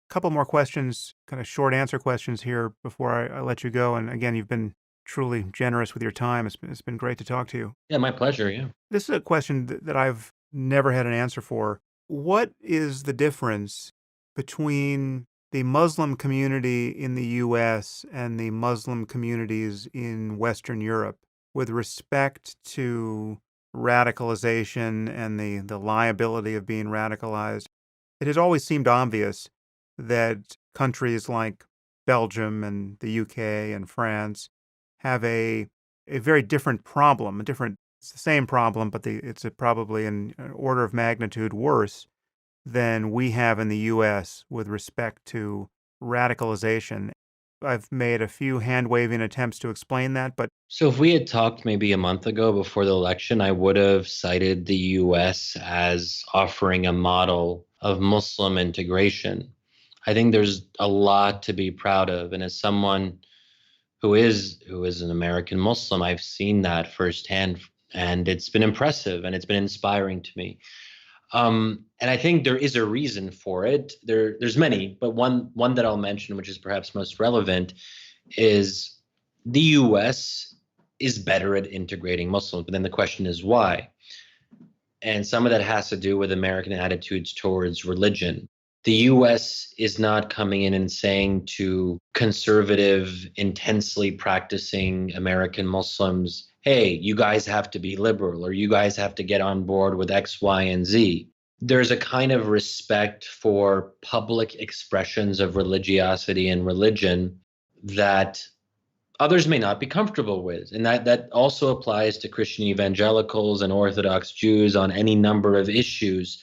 A couple more questions, kind of short answer questions here before I let you go. And again, you've been truly generous with your time. It's been great to talk to you. Yeah, my pleasure. Yeah. This is a question that I've never had an answer for. What is the difference between the Muslim community in the U.S. and the Muslim communities in Western Europe with respect to radicalization and the liability of being radicalized? It has always seemed obvious that countries like Belgium and the UK and France have a very different problem, it's the same problem, but it's probably an order of magnitude worse than we have in the U.S. with respect to radicalization. I've made a few hand-waving attempts to explain that, but So if we had talked maybe a month ago before the election, I would have cited the US as offering a model of Muslim integration. I think there's a lot to be proud of. And as someone who is an American Muslim, I've seen that firsthand, and it's been impressive and it's been inspiring to me. And I think there is a reason for it. There's many, but one that I'll mention, which is perhaps most relevant, is the U.S. is better at integrating Muslims. But then the question is why? And some of that has to do with American attitudes towards religion. The U.S. is not coming in and saying to conservative, intensely practicing American Muslims, hey, you guys have to be liberal, or you guys have to get on board with X, Y, and Z. There's a kind of respect for public expressions of religiosity and religion that others may not be comfortable with. And that also applies to Christian evangelicals and Orthodox Jews on any number of issues.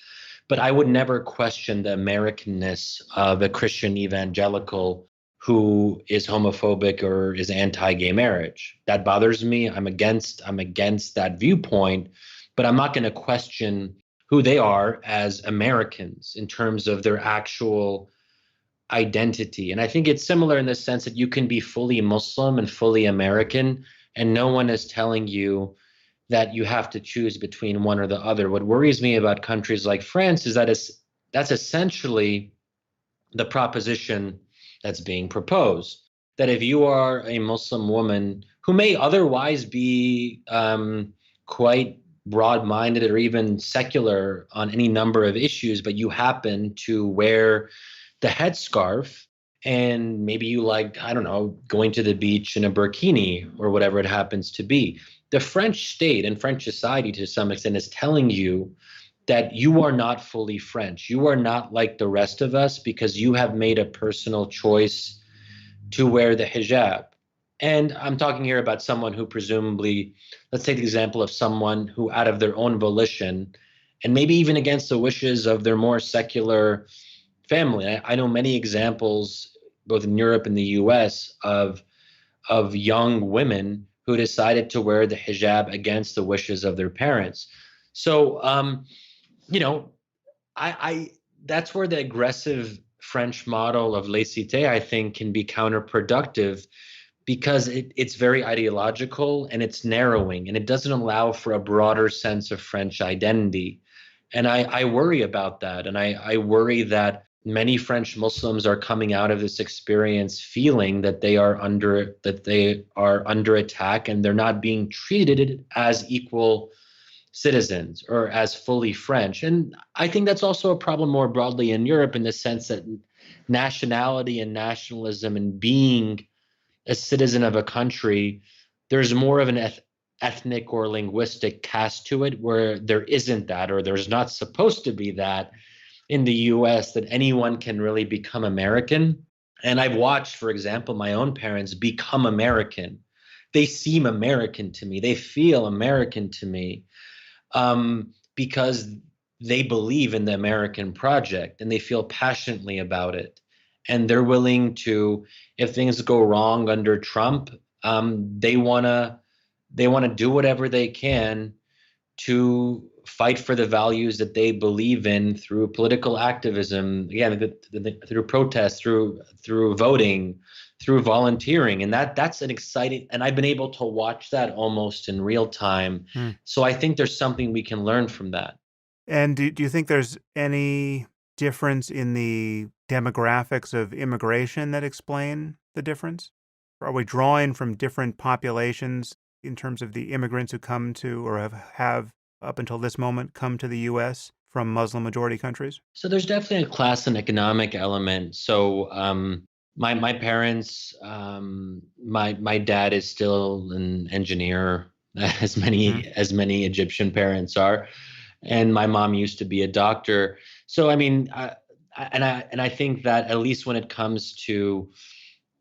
But I would never question the Americanness of a Christian evangelical who is homophobic or is anti-gay marriage. That bothers me. I'm against that viewpoint, but I'm not going to question who they are as Americans in terms of their actual identity. And I think it's similar in the sense that you can be fully Muslim and fully American, and no one is telling you that you have to choose between one or the other. What worries me about countries like France is that that's essentially the proposition that's being proposed, that if you are a Muslim woman who may otherwise be quite broad-minded or even secular on any number of issues, but you happen to wear the headscarf, and maybe you like, I don't know, going to the beach in a burkini or whatever it happens to be. The French state and French society to some extent is telling you that you are not fully French. You are not like the rest of us because you have made a personal choice to wear the hijab. And I'm talking here about someone who presumably, let's take the example of someone who out of their own volition, and maybe even against the wishes of their more secular family. I know many examples, both in Europe and the US, of of young women who decided to wear the hijab against the wishes of their parents. So, you know, I that's where the aggressive French model of laïcité, I think, can be counterproductive because it's very ideological and it's narrowing and it doesn't allow for a broader sense of French identity. And I worry about that. And I worry that many French Muslims are coming out of this experience feeling that they are under attack and they're not being treated as equal citizens or as fully French. And I think that's also a problem more broadly in Europe in the sense that nationality and nationalism and being a citizen of a country, there's more of an ethnic or linguistic cast to it where there isn't that, or there's not supposed to be that in the US, that anyone can really become American. And I've watched, for example, my own parents become American. They seem American to me. They feel American to me because they believe in the American project and they feel passionately about it. And they're willing to, if things go wrong under Trump, they wanna do whatever they can to fight for the values that they believe in through political activism, again, through protest, through voting, through volunteering. And that's an exciting, and I've been able to watch that almost in real time. So I think there's something we can learn from that. And do you think there's any difference in the demographics of immigration that explain the difference? Are we drawing from different populations in terms of the immigrants who come to or have up until this moment come to the U.S. from Muslim majority countries? So there's definitely a class and economic element. So my parents, my dad is still an engineer, as many Egyptian parents are, and my mom used to be a doctor. So I mean, I think that at least when it comes to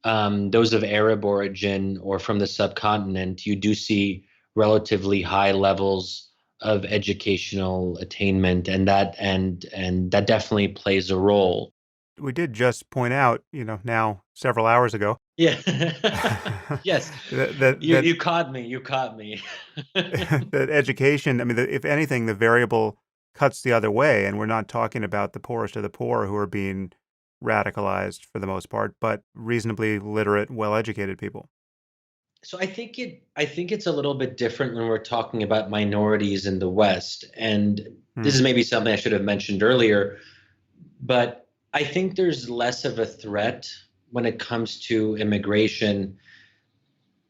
those of Arab origin or from the subcontinent, you do see relatively high levels of educational attainment, and that definitely plays a role. We did just point out, now several hours ago. Yeah. Yes. that You caught me. You caught me. that education, I mean, if anything, the variable cuts the other way, and we're not talking about the poorest of the poor who are being radicalized for the most part, but reasonably literate, well-educated people. So I think it's a little bit different when we're talking about minorities in the West. And this is maybe something I should have mentioned earlier, but I think there's less of a threat when it comes to immigration.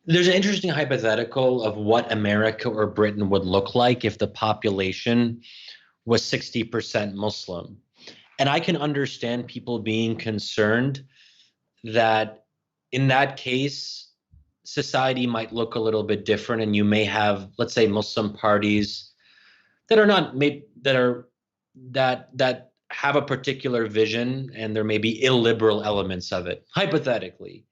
There's an interesting hypothetical of what America or Britain would look like if the population was 60% Muslim. And I can understand people being concerned that in that case, society might look a little bit different, and you may have, let's say, Muslim parties that are not that have a particular vision, and there may be illiberal elements of it, hypothetically.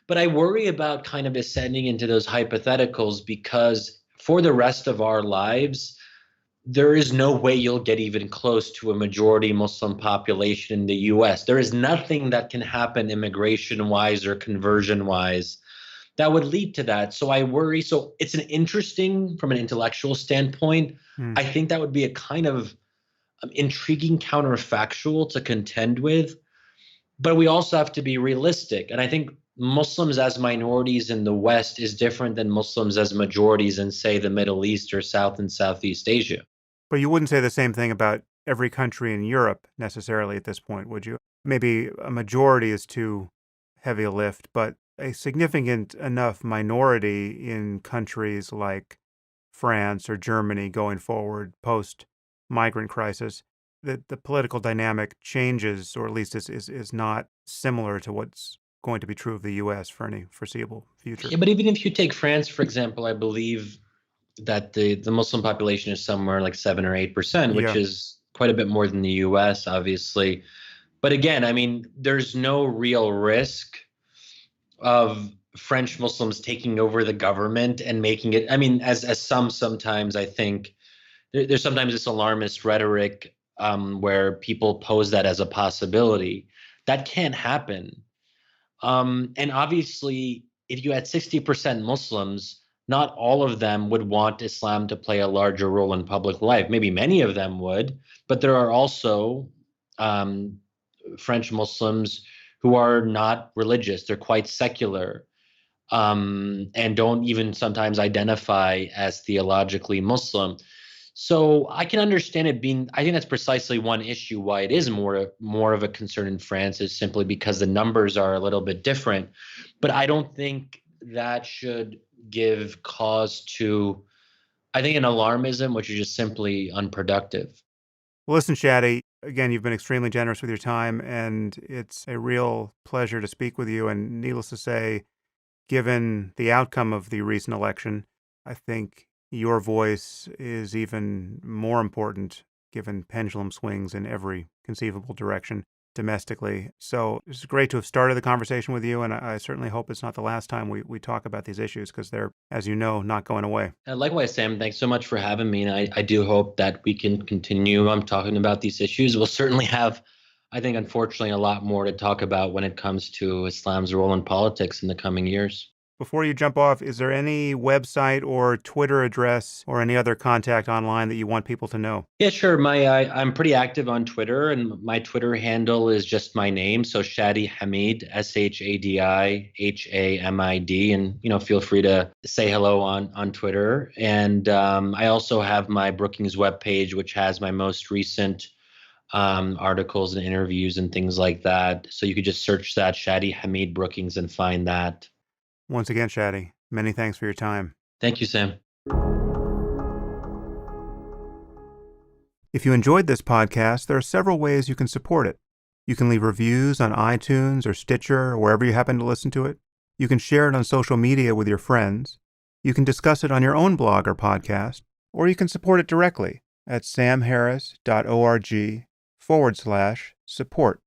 But I worry about kind of ascending into those hypotheticals because for the rest of our lives, there is no way you'll get even close to a majority Muslim population in the US. There is nothing that can happen immigration-wise or conversion-wise that would lead to that. So I worry. So it's an interesting, from an intellectual standpoint, I think that would be a kind of intriguing counterfactual to contend with. But we also have to be realistic. And I think Muslims as minorities in the West is different than Muslims as majorities in, say, the Middle East or South and Southeast Asia. But you wouldn't say the same thing about every country in Europe necessarily at this point, would you? Maybe a majority is too heavy a lift, but a significant enough minority in countries like France or Germany going forward post-migrant crisis, that the political dynamic changes, or at least is not similar to what's going to be true of the U.S. for any foreseeable future. Yeah, but even if you take France, for example, I believe that the Muslim population is somewhere like 7 or 8%, which is quite a bit more than the US, obviously. But again, I mean, there's no real risk of French Muslims taking over the government and making it, I mean, as sometimes I think there's sometimes this alarmist rhetoric where people pose that as a possibility. That can't happen. And obviously, if you had 60% Muslims, not all of them would want Islam to play a larger role in public life. Maybe many of them would, but there are also um, French Muslims who are not religious. They're quite secular, and don't even sometimes identify as theologically Muslim. So I can understand it being. I think that's precisely one issue why it is more of a concern in France, is simply because the numbers are a little bit different. But I don't think that should give cause to, I think, an alarmism, which is just simply unproductive. Well, listen, Shadi, again, you've been extremely generous with your time, and it's a real pleasure to speak with you. And needless to say, given the outcome of the recent election, I think your voice is even more important given pendulum swings in every conceivable direction domestically. So it's great to have started the conversation with you, and I certainly hope it's not the last time we talk about these issues, because they're, as you know, not going away. Likewise, Sam, thanks so much for having me. And I do hope that we can continue talking about these issues. We'll certainly have, I think, unfortunately, a lot more to talk about when it comes to Islam's role in politics in the coming years. Before you jump off, is there any website or Twitter address or any other contact online that you want people to know? Yeah, sure. I'm pretty active on Twitter, and my Twitter handle is just my name, so Shadi Hamid, ShadiHamid, and feel free to say hello on Twitter. And I also have my Brookings webpage, which has my most recent articles and interviews and things like that. So you could just search that Shadi Hamid Brookings and find that. Once again, Shadi, many thanks for your time. Thank you, Sam. If you enjoyed this podcast, there are several ways you can support it. You can leave reviews on iTunes or Stitcher or wherever you happen to listen to it. You can share it on social media with your friends. You can discuss it on your own blog or podcast, or you can support it directly at samharris.org/support.